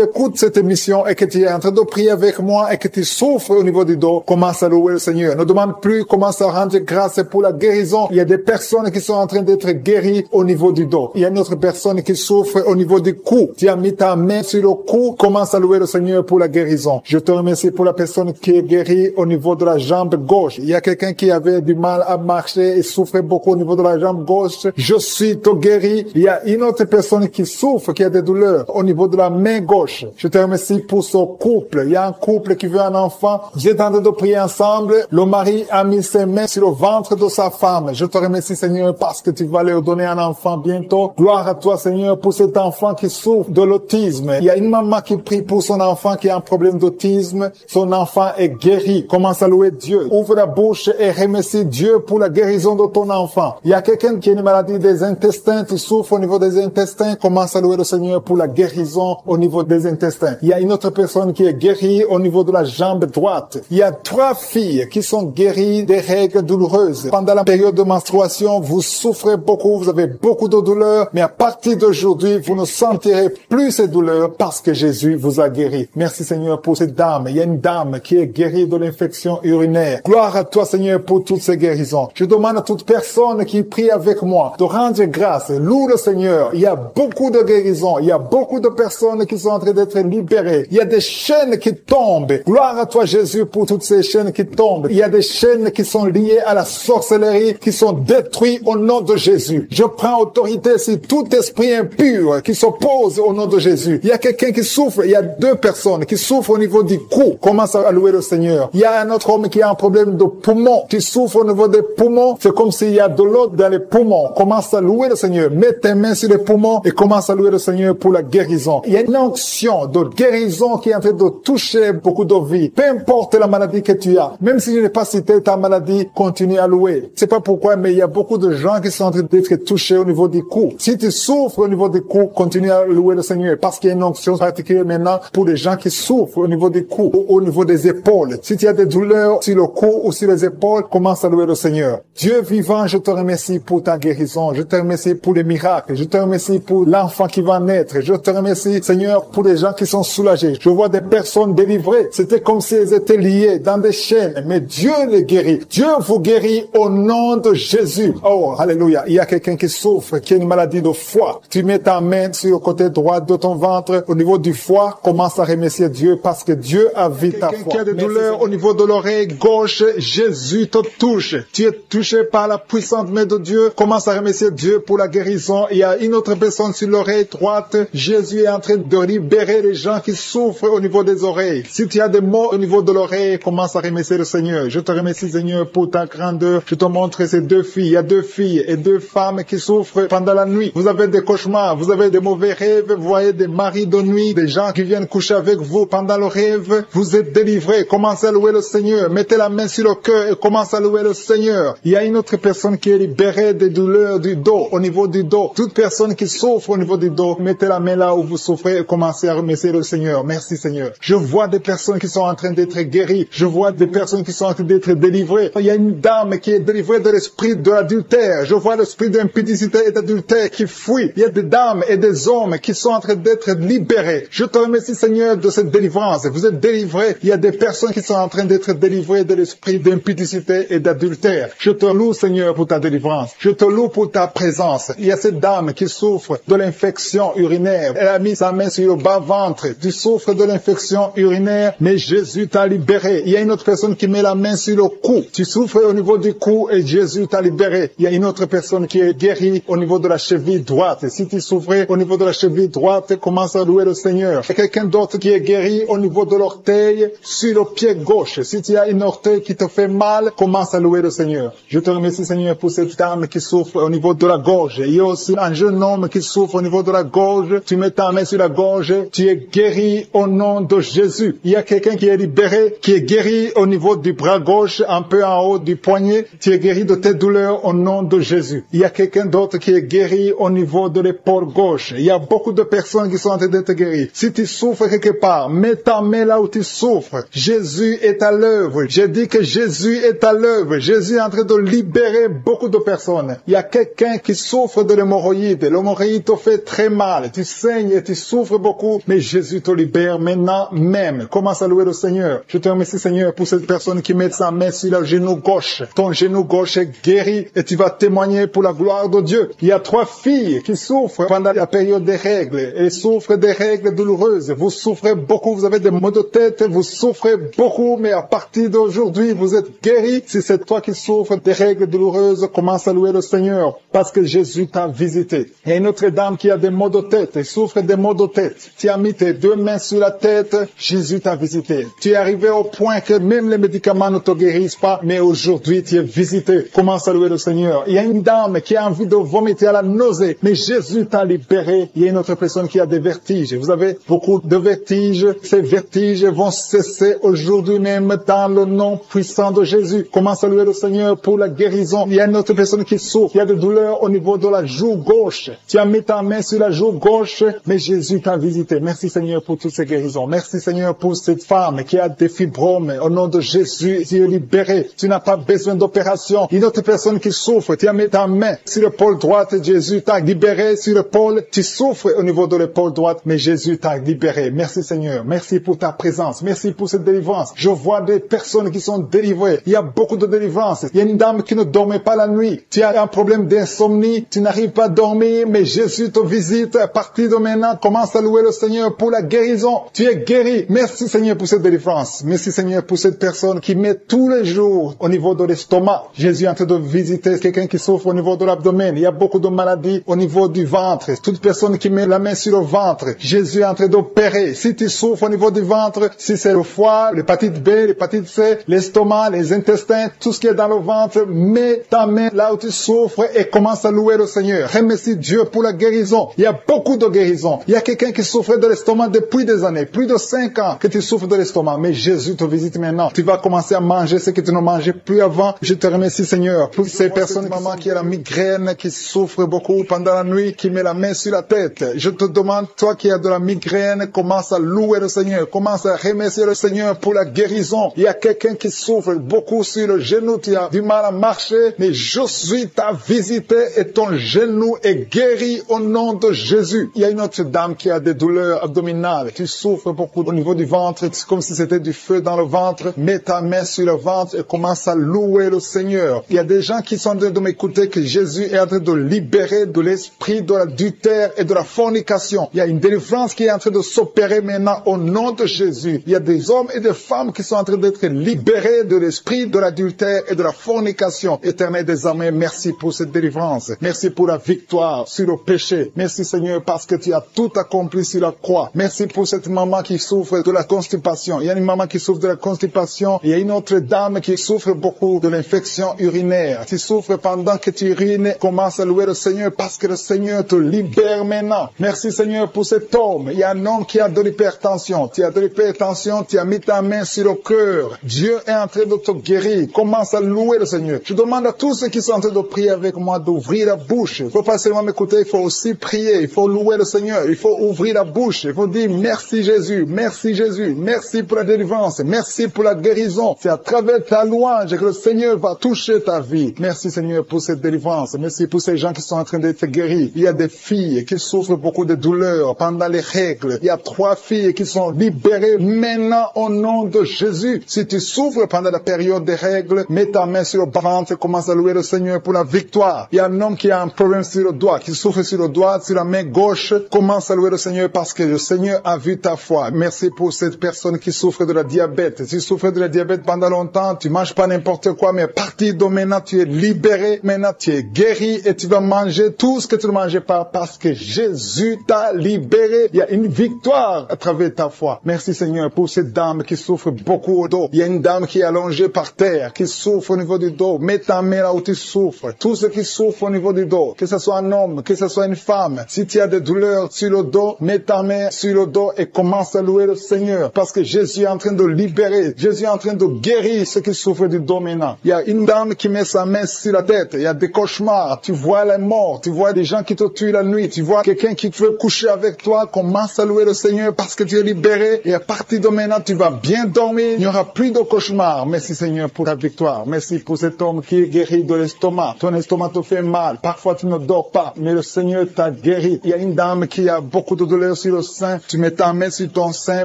écoutes cette émission et que tu es en train de prier avec moi et que tu souffres au niveau du dos, commence à louer le Seigneur. Ne demande plus, commence à rendre grâce pour la guérison. Il y a des personnes qui sont en train d'être guéries au niveau du dos. Il y a une autre personne qui souffre au niveau du cou. Tu as mis ta main sur le cou, commence à louer le Seigneur pour la guérison. Je te remercie pour la personne qui est guérie au niveau de la jambe gauche. Il y a quelqu'un qui avait du mal à marcher et souffrait beaucoup au niveau de la jambe gauche. Je suis tout guéri. Il y a une autre personne qui souffre, qui a des douleurs au niveau de la main gauche. Je te remercie pour ce couple. Il y a un couple qui veut un enfant. Vous êtes en train de prier ensemble. Le mari a mis ses mains sur le ventre de sa femme. Je te remercie Seigneur parce que tu vas leur donner un enfant bientôt. Gloire à toi Seigneur pour cet enfant qui souffre de l'autisme. Il y a une maman qui prie pour son enfant qui a un problème d'autisme. Son enfant est guéri. Commence à louer Dieu. Ouvre la bouche et remercie Dieu pour la guérison de ton enfant. Il y a quelqu'un qui a une maladie des intestins, qui souffre au niveau des intestins. Commence à louer le Seigneur pour la guérison au niveau des intestins. Il y a une autre personne qui est guérie au niveau de la jambe droite. Il y a 3 filles qui sont guéries des règles douloureuses. Pendant la période de menstruation, vous souffrez beaucoup, vous avez beaucoup de douleurs, mais à partir d'aujourd'hui, vous ne sentirez plus ces douleurs parce que Jésus vous a guéri. Merci Seigneur pour cette dame. Il y a une dame qui est guérie de l'infection urinaire. Gloire à toi Seigneur pour toutes ces guérisons. Je demande à toute personne qui prie avec moi de rendre grâce. Loue le Seigneur. Il y a beaucoup de guérisons. Il y a beaucoup de personnes qui sont en train d'être libérées. Il y a des chaînes qui tombent. Gloire à toi Jésus pour toutes ces chaînes qui tombent. Il y a des chaînes qui sont liées à la sorcellerie qui sont détruites au nom de Jésus. Je prends autorité sur tout esprit impur qui s'oppose au nom de Jésus. Il y a quelqu'un qui souffre. Il y a 2 personnes qui souffrent au niveau du cou. Commence à louer le Seigneur. Il y a un autre homme qui a un problème de poumon. Tu souffres au niveau des poumons. C'est comme s'il y a de l'eau dans les poumons. Commence à louer le Seigneur. Mets tes mains sur les poumons et commence à louer le Seigneur pour la guérison. Il y a une onction de guérison qui est en train de toucher beaucoup de vies. Peu importe la maladie que tu as. Même si je n'ai pas cité ta maladie, continue à louer. C'est pas pourquoi, mais il y a beaucoup de gens qui sont en train d'être touchés au niveau du cou. Si tu souffres au niveau du cou, continue à louer le Seigneur parce qu'il y a une onction particulière maintenant pour les gens qui souffrent au niveau du cou ou au niveau des épaules. Si tu as des douleurs sur le cou ou sur les épaules, commence à louer le Seigneur. Dieu vivant, je te remercie pour ta guérison. Je te remercie pour les miracles. Je te remercie pour l'enfant qui va naître. Je te remercie, Seigneur, pour les gens qui sont soulagés. Je vois des personnes délivrées. C'était comme si elles étaient liées dans des chaînes. Mais Dieu les guérit. Dieu vous guérit au nom de Jésus. Oh, alléluia. Il y a quelqu'un qui souffre, qui a une maladie de foie. Tu mets ta main sur le côté droit de ton ventre. Au niveau du foie, commence à remercier Dieu parce que Dieu a vu ta foi. Qui a des douleurs au niveau de l'oreille gauche, Jésus te touche. Tu es touché par la puissante main de Dieu. Commence à remercier Dieu pour la guérison. guérison. Il y a une autre personne sur l'oreille droite. Jésus est en train de libérer les gens qui souffrent au niveau des oreilles. Si tu as des maux au niveau de l'oreille, commence à remercier le Seigneur. Je te remercie, Seigneur, pour ta grandeur. Je te montre ces deux filles. Il y a deux filles et deux femmes qui souffrent pendant la nuit. Vous avez des cauchemars, vous avez des mauvais rêves, vous voyez des maris de nuit, des gens qui viennent coucher avec vous pendant le rêve. Vous êtes délivrés. Commencez à louer le Seigneur. Mettez la main sur le cœur et commencez à louer le Seigneur. Il y a une autre personne qui est libérée des douleurs du dos, au niveau du dos. Toute personne qui souffre au niveau du dos, mettez la main là où vous souffrez et commencez à remercier le Seigneur. Merci Seigneur. Je vois des personnes qui sont en train d'être guéries. Je vois des personnes qui sont en train d'être délivrées. Il y a une dame qui est délivrée de l'esprit de l'adultère. Je vois l'esprit d'impudicité et d'adultère qui fuit. Il y a des dames et des hommes qui sont en train d'être libérés. Je te remercie Seigneur de cette délivrance. Vous êtes délivrés. Il y a des personnes qui sont en train d'être délivrées de l'esprit d'impudicité et d'adultère. Je te loue Seigneur pour ta délivrance. Je te loue pour ta présence. Il y a cette dame qui souffre de l'infection urinaire. Elle a mis sa main sur le bas-ventre. Tu souffres de l'infection urinaire, mais Jésus t'a libéré. Il y a une autre personne qui met la main sur le cou. Tu souffres au niveau du cou et Jésus t'a libéré. Il y a une autre personne qui est guérie au niveau de la cheville droite. Si tu souffrais au niveau de la cheville droite, commence à louer le Seigneur. Il y a quelqu'un d'autre qui est guéri au niveau de l'orteil sur le pied gauche. Si tu as une orteil qui te fait mal, commence à louer le Seigneur. Je te remercie Seigneur pour cette dame qui souffre au niveau de la gorge. Il y a aussi un jeune homme qui souffre au niveau de la gorge. Tu mets ta main sur la gorge, tu es guéri au nom de Jésus. Il y a quelqu'un qui est libéré, qui est guéri au niveau du bras gauche, un peu en haut du poignet. Tu es guéri de tes douleurs au nom de Jésus. Il y a quelqu'un d'autre qui est guéri au niveau de l'épaule gauche. Il y a beaucoup de personnes qui sont en train d'être guéries. Si tu souffres quelque part, mets ta main là où tu souffres. Jésus est à l'œuvre. J'ai dit que Jésus est à l'œuvre. Jésus est en train de libérer beaucoup de personnes. Il y a quelqu'un qui souffre de l'hémorroïde. L'hémorroïde te fait très mal. Tu saignes et tu souffres beaucoup, mais Jésus te libère maintenant même. Commence à louer le Seigneur. Je te remercie Seigneur pour cette personne qui met sa main sur le genou gauche. Ton genou gauche est guéri et tu vas témoigner pour la gloire de Dieu. Il y a 3 filles qui souffrent pendant la période des règles. Elles souffrent des règles douloureuses. Vous souffrez beaucoup, vous avez des maux de tête, vous souffrez beaucoup, mais à partir d'aujourd'hui, vous êtes guéris. Si c'est toi qui souffres des règles douloureuses, commence à louer le Seigneur parce que Jésus t'a visité. Il y a une autre dame qui a des maux de tête, elle souffre des maux de tête. Tu as mis tes 2 mains sur la tête, Jésus t'a visité. Tu es arrivé au point que même les médicaments ne te guérissent pas, mais aujourd'hui tu es visité. Commence à louer le Seigneur. Il y a une dame qui a envie de vomiter à la nausée, mais Jésus t'a libéré. Il y a une autre personne qui a des vertiges. Vous avez beaucoup de vertiges. Ces vertiges vont cesser aujourd'hui même dans le nom puissant de Jésus. Commence à louer le Seigneur pour la guérison. Il y a une autre personne qui souffre. Il y a des douleurs au niveau de la joue gauche. Tu as mis ta main sur la joue gauche, mais Jésus t'a visité. Merci Seigneur pour toutes ces guérisons. Merci Seigneur pour cette femme qui a des fibromes. Au nom de Jésus, tu es libéré. Tu n'as pas besoin d'opération. Une autre personne qui souffre, tu as mis ta main sur l'épaule droite. Jésus t'a libéré sur l'épaule. Tu souffres au niveau de l'épaule droite, mais Jésus t'a libéré. Merci Seigneur. Merci pour ta présence. Merci pour cette délivrance. Je vois des personnes qui sont délivrées. Il y a beaucoup de délivrance. Il y a une dame qui ne dormait pas la nuit. Tu as un problème d'insomnie. Tu n'arrives pas à dormir, mais Jésus te visite. À partir de maintenant, commence à louer le Seigneur pour la guérison. Tu es guéri. Merci Seigneur pour cette délivrance. Merci Seigneur pour cette personne qui met tous les jours au niveau de l'estomac. Jésus est en train de visiter quelqu'un qui souffre au niveau de l'abdomen. Il y a beaucoup de maladies au niveau du ventre. Toute personne qui met la main sur le ventre, Jésus est en train d'opérer. Si tu souffres au niveau du ventre, si c'est le foie, l'hépatite B, l'hépatite C, l'estomac, les intestins, tout ce qui est dans le ventre, mets ta main là où tu souffres et commence à louer le Seigneur. Remercie Dieu pour la guérison. Il y a beaucoup de guérisons. Il y a quelqu'un qui souffre de l'estomac depuis des années, plus de 5 ans que tu souffres de l'estomac, mais Jésus te visite maintenant. Tu vas commencer à manger ce que tu ne mangeais plus avant. Je te remercie Seigneur pour ces personnes, maman, qui a la migraine, qui souffre beaucoup pendant la nuit, qui met la main sur la tête. Je te demande, toi qui as de la migraine, commence à louer le Seigneur, commence à remercier le Seigneur pour la guérison. Il y a quelqu'un qui souffre beaucoup sur le genou, tu as du mal à marcher, mais je suis ta visité et ton genou est guéri au nom de Jésus. Il y a une autre dame qui a des douleurs abdominales, tu souffres beaucoup au niveau du ventre, c'est comme si c'était du feu dans le ventre. Mets ta main sur le ventre et commence à louer le Seigneur. Il y a des gens qui sont en train de m'écouter que Jésus est en train de libérer de l'esprit de l'adultère et de la fornication. Il y a une délivrance qui est en train de s'opérer maintenant au nom de Jésus. Il y a des hommes et des femmes qui sont en train d'être libérés de l'esprit de l'adultère et de la fornication. Éternel des armées, merci pour cette délivrance. Merci pour la victoire sur le péché. Merci Seigneur parce que tu as tout accompli sur la croix. Merci pour cette maman qui souffre de la constipation. Il y a une maman qui souffre de la constipation. Il y a une autre dame qui souffre beaucoup de l'infection urinaire. Tu souffres pendant que tu urines. Commence à louer le Seigneur parce que le Seigneur te libère maintenant. Merci Seigneur pour cet homme. Il y a un homme qui a de l'hypertension. Tu as de l'hypertension. Tu as mis ta main sur le cœur. Dieu est en train de te guérir. Commence à louer le Seigneur. Je demande à tous ceux qui sont en train de prier avec moi d'ouvrir la bouche. Il ne faut pas seulement m'écouter, il faut aussi prier. Il faut louer le Seigneur. Il faut ouvrir la bouche. Il faut dire merci Jésus, merci Jésus, merci pour la délivrance, merci pour la guérison. C'est à travers ta louange que le Seigneur va toucher ta vie. Merci Seigneur pour cette délivrance. Merci pour ces gens qui sont en train d'être guéris. Il y a des filles qui souffrent beaucoup de douleurs pendant les règles. Il y a 3 filles qui sont libérées maintenant au nom de Jésus. Si tu souffres pendant la période des règles, mets ta main sur le ventre et commence à louer le Seigneur pour la victoire. Il y a un homme qui a un problème sur le doigt, qui souffre sur le doigt, sur la main gauche. Commence à louer le Seigneur parce que le Seigneur a vu ta foi. Merci pour cette personne qui souffre de la diabète. Si tu souffres de la diabète pendant longtemps, tu manges pas n'importe quoi, mais à partir de maintenant, tu es libéré. Maintenant, tu es guéri et tu vas manger tout ce que tu ne mangeais pas parce que Jésus t'a libéré. Il y a une victoire à travers ta foi. Merci Seigneur pour cette dame qui souffre beaucoup au dos. Il y a une dame qui est allongée par terre, qui souffre au niveau du dos. Mets ta main là où tu souffres. Tous ceux qui souffrent au niveau du dos, que ce soit un homme, que ce soit une femme, si tu as des douleurs sur le dos, mets ta main sur le dos et commence à louer le Seigneur parce que Jésus est en train de libérer. Jésus est en train de guérir ceux qui souffrent du dos maintenant. Il y a une dame qui met sa main sur la tête. Il y a des cauchemars. Tu vois les morts. Tu vois des gens qui te tuent la nuit. Tu vois quelqu'un qui veut coucher avec toi. Commence à louer le Seigneur parce que tu es libéré. Et à partir de maintenant, tu vas bien dormir. Il n'y aura plus de cauchemars. Merci Seigneur pour la victoire. Merci pour cet homme qui est guéri de l'estomac. Ton estomac te fait mal. Parfois, tu ne dors pas. Mais le Seigneur t'a guéri. Il y a une dame qui a beaucoup de douleurs sur le sein. Tu mets ta main sur ton sein.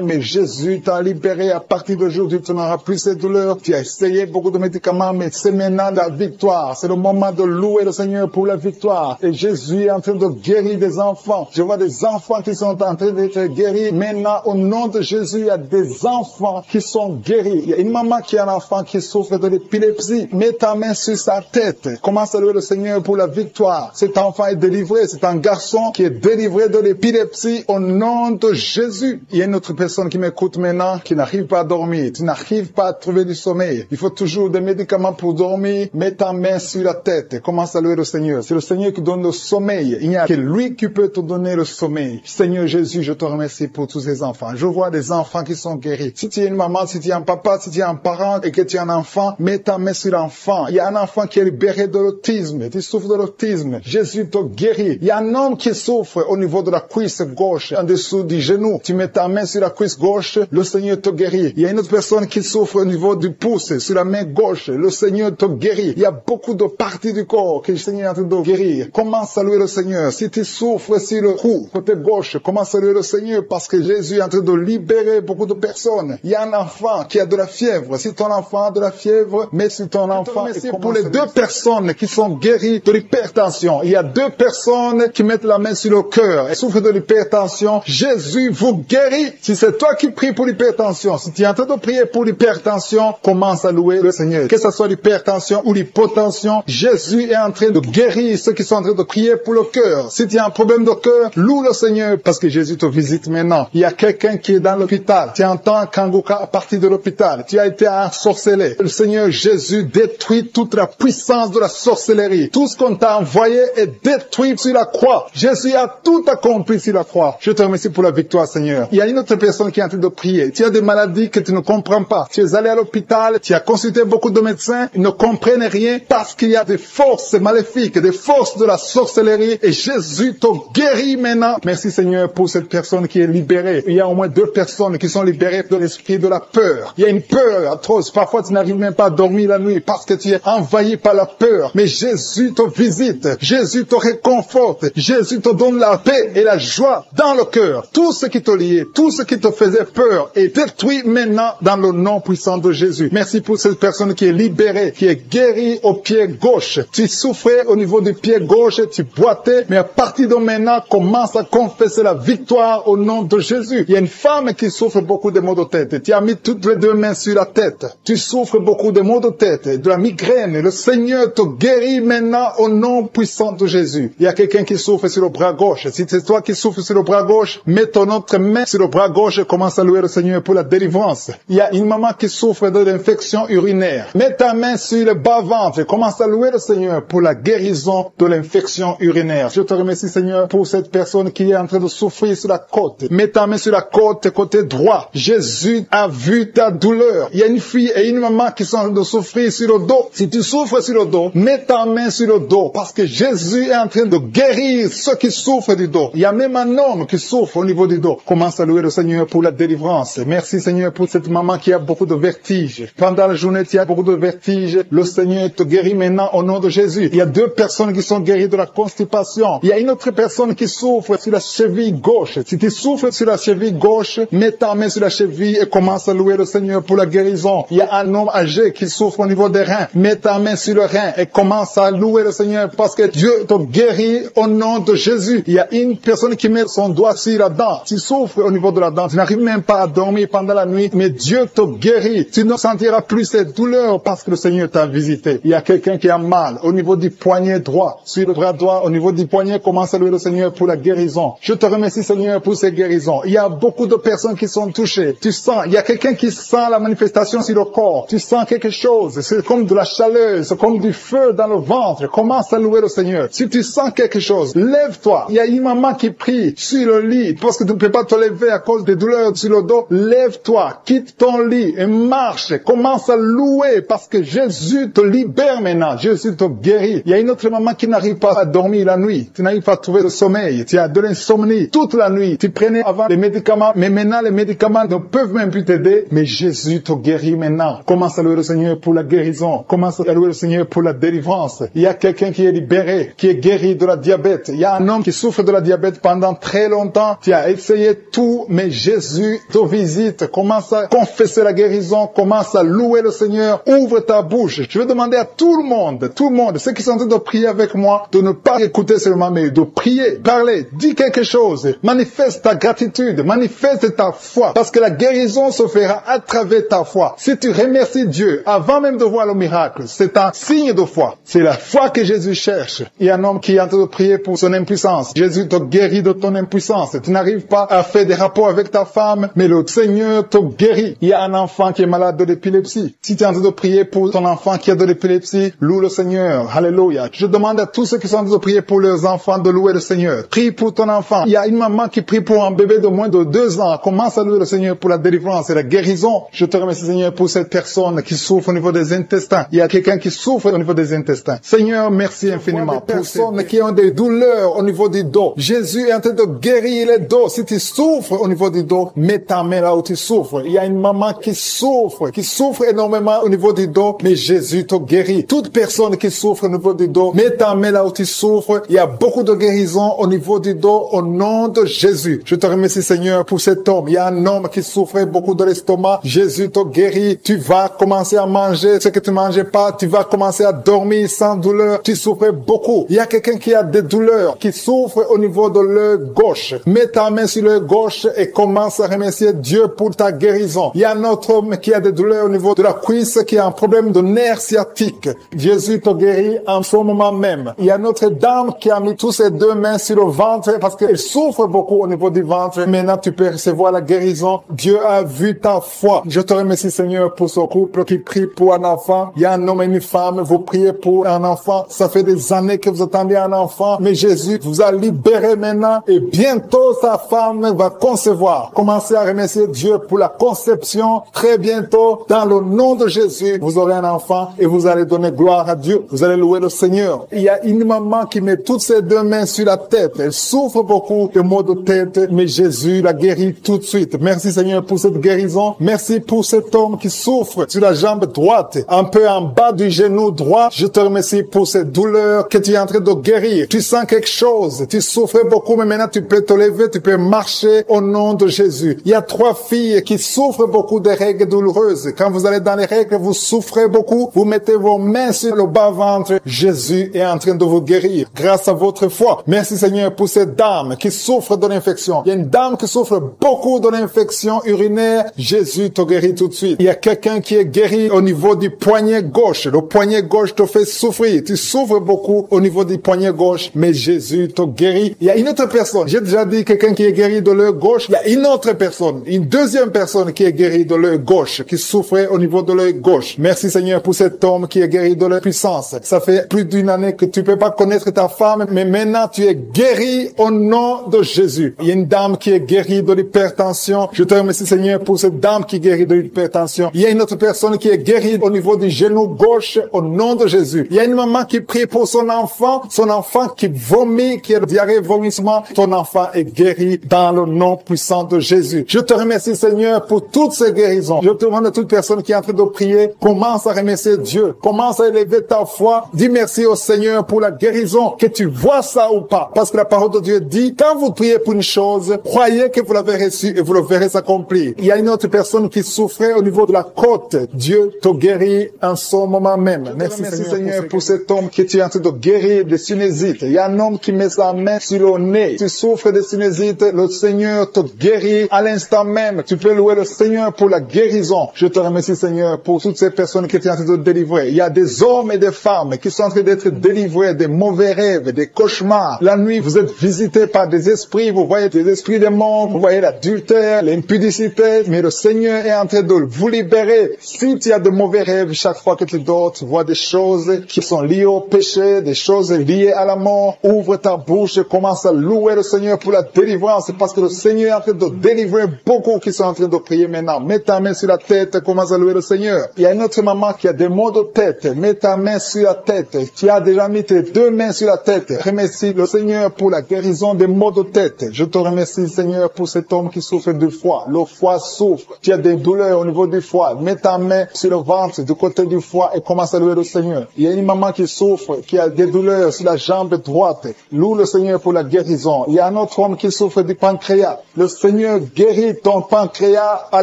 Mais Jésus t'a libéré. À partir d'aujourd'hui, tu n'auras plus ces douleurs. Tu as essayé beaucoup de médicaments. Mais c'est maintenant la victoire. C'est le moment de louer le Seigneur pour la victoire. Et Jésus est en train de guérir des enfants. Je vois des enfants qui sont en train d'être guéris. Maintenant, au nom de Jésus, il y a des enfants qui sont guéris. Il y a une maman qui a un enfant qui souffre de l'épilepsie. Mets ta main sur sa tête. Commence à louer le Seigneur pour la victoire. Cet enfant est délivré. C'est un garçon qui est délivré de l'épilepsie au nom de Jésus. Il y a une autre personne qui m'écoute maintenant qui n'arrive pas à dormir. Tu n'arrives pas à trouver du sommeil. Il faut toujours des médicaments pour dormir. Mets ta main sur la tête. Commence à louer le Seigneur. C'est le Seigneur qui donne le sommeil. Il n'y a que lui qui peut te donner le sommeil. Seigneur Jésus, je te remercie pour tous ces enfants. Je vois des enfants qui sont guéris. Si tu es une maman, si tu es un papa, si tu es un parent et que tu es un enfant, mets ta main sur l'enfant. Il y a un enfant qui est libéré de l'autisme. Tu souffres de l'autisme. Jésus te guérit. Il y a un homme qui souffre au niveau de la cuisse gauche, en dessous du genou. Tu mets ta main sur la cuisse gauche, le Seigneur te guérit. Il y a une autre personne qui souffre au niveau du pouce, sur la main gauche, le Seigneur te guérit. Il y a beaucoup de parties du corps que le Seigneur est en train de guérir. Commence à louer le Seigneur. Si tu souffres sur le cou, côté gauche, commence à louer le Seigneur parce que Jésus est en train de libérer beaucoup de personnes. Il y a un enfant qui a de la fièvre. Si ton enfant a de la fièvre, mets sur ton enfant. Et pour les 2 personnes qui sont guéries de l'hypertension, il y a 2 personnes qui mettent la main sur le cœur et souffrent de l'hypertension. Jésus vous guérit. Si c'est toi qui pries pour l'hypertension, si tu es en train de prier pour l'hypertension, commence à louer le Seigneur. Que ce soit l'hypertension ou l'hypotension, Jésus est en train de guérir ceux qui sont en train de prier pour le cœur. Si tu as un problème de cœur, loue le Seigneur parce que Jésus te visite maintenant. Il y a quelqu'un qui est dans l'hôpital. Tu entends Kanguka à partir de l'hôpital. Tu as été ensorcelé. Le Seigneur Jésus détruit toute la puissance de la sorcellerie. Tout ce qu'on t'a envoyé est détruit sur la croix. Jésus a tout accompli sur la croix. Je te remercie pour la victoire, Seigneur. Il y a une autre personne qui est en train de prier. Tu as des maladies que tu ne comprends pas. Tu es allé à l'hôpital, tu as consulté beaucoup de médecins, ils ne comprennent rien parce qu'il y a des forces maléfiques, des forces de la sorcellerie et Jésus te guérit maintenant. Merci Seigneur pour cette personne qui est libérée. Il y a au moins 2 personnes qui sont libérées de l'esprit de la peur. Il y a une peur atroce. Parfois tu n'arrives même pas à dormir la nuit parce que tu es envahi par la peur. Mais Jésus te visite. Jésus te réconforte. Jésus te donne la paix et la joie dans le cœur. Tout ce qui te liait, tout ce qui te faisait peur est détruit maintenant dans le nom puissant de Jésus. Merci pour cette personne qui est libérée, qui est guérie au pied gauche. Tu souffrais au niveau du pied gauche, tu boitais, mais à partir de maintenant, commence à confesser la victoire au nom de Jésus. Il y a une femme qui souffre beaucoup de maux de tête. Tu as mis toutes les 2 mains sur la tête. Tu souffres beaucoup de maux de tête, de la migraine. Le Seigneur te guérit maintenant au nom puissant puissante de Jésus. Il y a quelqu'un qui souffre sur le bras gauche. Si c'est toi qui souffres sur le bras gauche, mets ton autre main sur le bras gauche et commence à louer le Seigneur pour la délivrance. Il y a une maman qui souffre de l'infection urinaire. Mets ta main sur le bas-ventre et commence à louer le Seigneur pour la guérison de l'infection urinaire. Je te remercie, Seigneur, pour cette personne qui est en train de souffrir sur la côte. Mets ta main sur la côte, côté droit. Jésus a vu ta douleur. Il y a une fille et une maman qui sont en train de souffrir sur le dos. Si tu souffres sur le dos, mets ta main sur le dos parce que Jésus est en train de guérir ceux qui souffrent du dos. Il y a même un homme qui souffre au niveau du dos. Commence à louer le Seigneur pour la délivrance. Merci, Seigneur, pour cette maman qui a beaucoup de vertiges. Pendant la journée, tu as beaucoup de vertiges. Le Seigneur te guérit maintenant au nom de Jésus. Il y a 2 personnes qui sont guéries de la constipation. Il y a une autre personne qui souffre sur la cheville gauche. Si tu souffres sur la cheville gauche, mets ta main sur la cheville et commence à louer le Seigneur pour la guérison. Il y a un homme âgé qui souffre au niveau des reins. Mets ta main sur le rein et commence à louer le Seigneur parce que Dieu te guérit au nom de Jésus. Il y a une personne qui met son doigt sur la dent. Tu souffres au niveau de la dent. Tu n'arrives même pas à dormir pendant la nuit, mais Dieu te guérit. Tu ne sentiras plus cette douleur parce que le Seigneur t'a visité. Il y a quelqu'un qui a mal au niveau du poignet droit, sur le bras droit, au niveau du poignet, commence à louer le Seigneur pour la guérison. Je te remercie, Seigneur, pour ces guérisons. Il y a beaucoup de personnes qui sont touchées. Tu sens, il y a quelqu'un qui sent la manifestation sur le corps. Tu sens quelque chose. C'est comme de la chaleur, c'est comme du feu dans le ventre. Commence à louer le Seigneur. Si tu sens quelque chose, lève-toi. Il y a une maman qui prie sur le lit parce que tu ne peux pas te lever à cause des douleurs sur le dos. Lève-toi, quitte ton lit et marche. Commence à louer parce que Jésus te libère maintenant. Jésus te guérit. Il y a une autre maman qui n'arrive pas à dormir la nuit. Tu n'arrives pas à trouver le sommeil. Tu as de l'insomnie toute la nuit. Tu prenais avant les médicaments, mais maintenant les médicaments ne peuvent même plus t'aider. Mais Jésus te guérit maintenant. Commence à louer le Seigneur pour la guérison. Commence à louer le Seigneur pour la délivrance. Il y a quelqu'un qui est libéré, qui est guéri de la diabète. Il y a un homme qui souffre de la diabète pendant très longtemps. Tu as essayé tout, mais Jésus te visite. Commence à confesser la guérison. Commence à louer le Seigneur. Ouvre ta bouche. Je vais demander à tout le monde, ceux qui sont en train de prier avec moi, de ne pas écouter seulement, mais de prier, parler, dis quelque chose. Manifeste ta gratitude, manifeste ta foi, parce que la guérison se fera à travers ta foi. Si tu remercies Dieu avant même de voir le miracle, c'est un signe de foi. C'est la foi que Jésus cherche. Il y a un homme qui est en train de prier pour son impuissance. Jésus te guérit de ton impuissance. Tu n'arrives pas à faire des rapports avec ta femme, mais le Seigneur te guérit. Il y a un enfant qui est malade de l'épilepsie. Si tu es en train de prier pour ton enfant qui a de l'épilepsie, loue le Seigneur. Alléluia. Je demande à tous ceux qui sont en train de prier pour leurs enfants de louer le Seigneur. Prie pour ton enfant. Il y a une maman qui prie pour un bébé de moins de 2 ans. Commence à louer le Seigneur pour la délivrance et la guérison. Je te remercie, Seigneur, pour cette personne qui souffre au niveau des intestins. Il y a quelqu'un qui souffre au niveau des intestins. Seigneur, merci infiniment. Pour personnes qui ont des douleurs au niveau du dos. Jésus est en train de guérir les dos. Si tu souffres au niveau du dos, mets ta main là où tu souffres. Il y a une maman qui souffre énormément au niveau du dos, mais Jésus te guérit. Toute personne qui souffre au niveau du dos, mets ta main là où tu souffres. Il y a beaucoup de guérison au niveau du dos au nom de Jésus. Je te remercie, Seigneur, pour cet homme. Il y a un homme qui souffrait beaucoup de l'estomac. Jésus te guérit. Tu vas commencer à manger ce que tu mangeais pas. Tu vas commencer à dormir sans douleur. Tu souffrais beaucoup. Il y a quelqu'un qui a des douleurs, qui souffre au niveau de l'œil gauche. Mets ta main sur l'œil gauche et commence à remercier Dieu pour ta guérison. Il y a un autre homme qui a des douleurs au niveau de la cuisse, qui a un problème de nerf sciatique. Jésus te guérit en ce moment même. Il y a notre dame qui a mis tous ses 2 mains sur le ventre parce qu'elle souffre beaucoup au niveau du ventre. Maintenant, tu peux recevoir la guérison. Dieu a vu ta foi. Je te remercie, Seigneur, pour ce couple qui prie pour un enfant. Il y a un homme et une femme. Vous priez pour un enfant. Ça fait des années que vous attendez un enfant. Mais Jésus vous a libéré maintenant et bientôt sa femme va concevoir. Commencez à remercier Dieu pour la conception. Très bientôt, dans le nom de Jésus, vous aurez un enfant et vous allez donner gloire à Dieu. Vous allez louer le Seigneur. Il y a une maman qui met toutes ses 2 mains sur la tête. Elle souffre beaucoup de maux de tête, mais Jésus la guérit tout de suite. Merci, Seigneur, pour cette guérison. Merci pour cet homme qui souffre sur la jambe droite, un peu en bas du genou droit. Je te remercie pour cette douleur que tu es en train de guérir. Tu sens quelque chose. Tu souffrais beaucoup, mais maintenant tu peux te lever, tu peux marcher au nom de Jésus. Il y a 3 filles qui souffrent beaucoup des règles douloureuses. Quand vous allez dans les règles, vous souffrez beaucoup. Vous mettez vos mains sur le bas-ventre. Jésus est en train de vous guérir grâce à votre foi. Merci, Seigneur, pour cette dame qui souffre de l'infection. Il y a une dame qui souffre beaucoup de l'infection urinaire. Jésus te guérit tout de suite. Il y a quelqu'un qui est guéri au niveau du poignet gauche. Le poignet gauche te fait souffrir. Tu souffres beaucoup beaucoup au niveau du poignet gauche, mais Jésus te guérit. Il y a une autre personne. J'ai déjà dit quelqu'un qui est guéri de l'œil gauche. Il y a une autre personne, une deuxième personne qui est guérie de l'œil gauche, qui souffrait au niveau de l'œil gauche. Merci Seigneur pour cet homme qui est guéri de la puissance. Ça fait plus d'une année que tu peux pas connaître ta femme, mais maintenant tu es guéri au nom de Jésus. Il y a une dame qui est guérie de l'hypertension. Je te remercie Seigneur pour cette dame qui est guérie de l'hypertension. Il y a une autre personne qui est guérie au niveau du genou gauche au nom de Jésus. Il y a une maman qui prie pour son enfant qui vomit, qui a diarrhée, vomissement. Ton enfant est guéri dans le nom puissant de Jésus. Je te remercie Seigneur pour toutes ces guérisons. Je te demande à toute personne qui est en train de prier, commence à remercier Dieu. Commence à élever ta foi. Dis merci au Seigneur pour la guérison, que tu vois ça ou pas. Parce que la parole de Dieu dit, quand vous priez pour une chose, croyez que vous l'avez reçue et vous le verrez s'accomplir. Il y a une autre personne qui souffrait au niveau de la côte. Dieu te guérit en ce moment même. Merci Seigneur pour cet homme qui est en train de guérir des sinusite. Il y a un homme qui met sa main sur le nez. Tu souffres de sinusite, le Seigneur te guérit à l'instant même. Tu peux louer le Seigneur pour la guérison. Je te remercie Seigneur pour toutes ces personnes qui étaient en train de délivrer. Il y a des hommes et des femmes qui sont en train d'être délivrés des mauvais rêves, des cauchemars. La nuit, vous êtes visités par des esprits. Vous voyez des esprits démons. Vous voyez l'adultère, l'impudicité. Mais le Seigneur est en train de vous libérer. Si tu as de mauvais rêves, chaque fois que tu dors, tu vois des choses qui sont liées au péché, des choses liées à la mort. Ouvre ta bouche et commence à louer le Seigneur pour la délivrance. Parce que le Seigneur est en train de délivrer beaucoup qui sont en train de prier maintenant. Mets ta main sur la tête, commence à louer le Seigneur. Il y a une autre maman qui a des maux de tête. Mets ta main sur la tête. Tu as déjà mis tes deux mains sur la tête. Remercie le Seigneur pour la guérison des maux de tête. Je te remercie Seigneur pour cet homme qui souffre du foie. Le foie souffre. Tu as des douleurs au niveau du foie. Mets ta main sur le ventre du côté du foie et commence à louer le Seigneur. Il y a une maman qui souffre, qui a des douleurs sur la jambe droite. Loue le Seigneur pour la guérison. Il y a un autre homme qui souffre du pancréas. Le Seigneur guérit ton pancréas à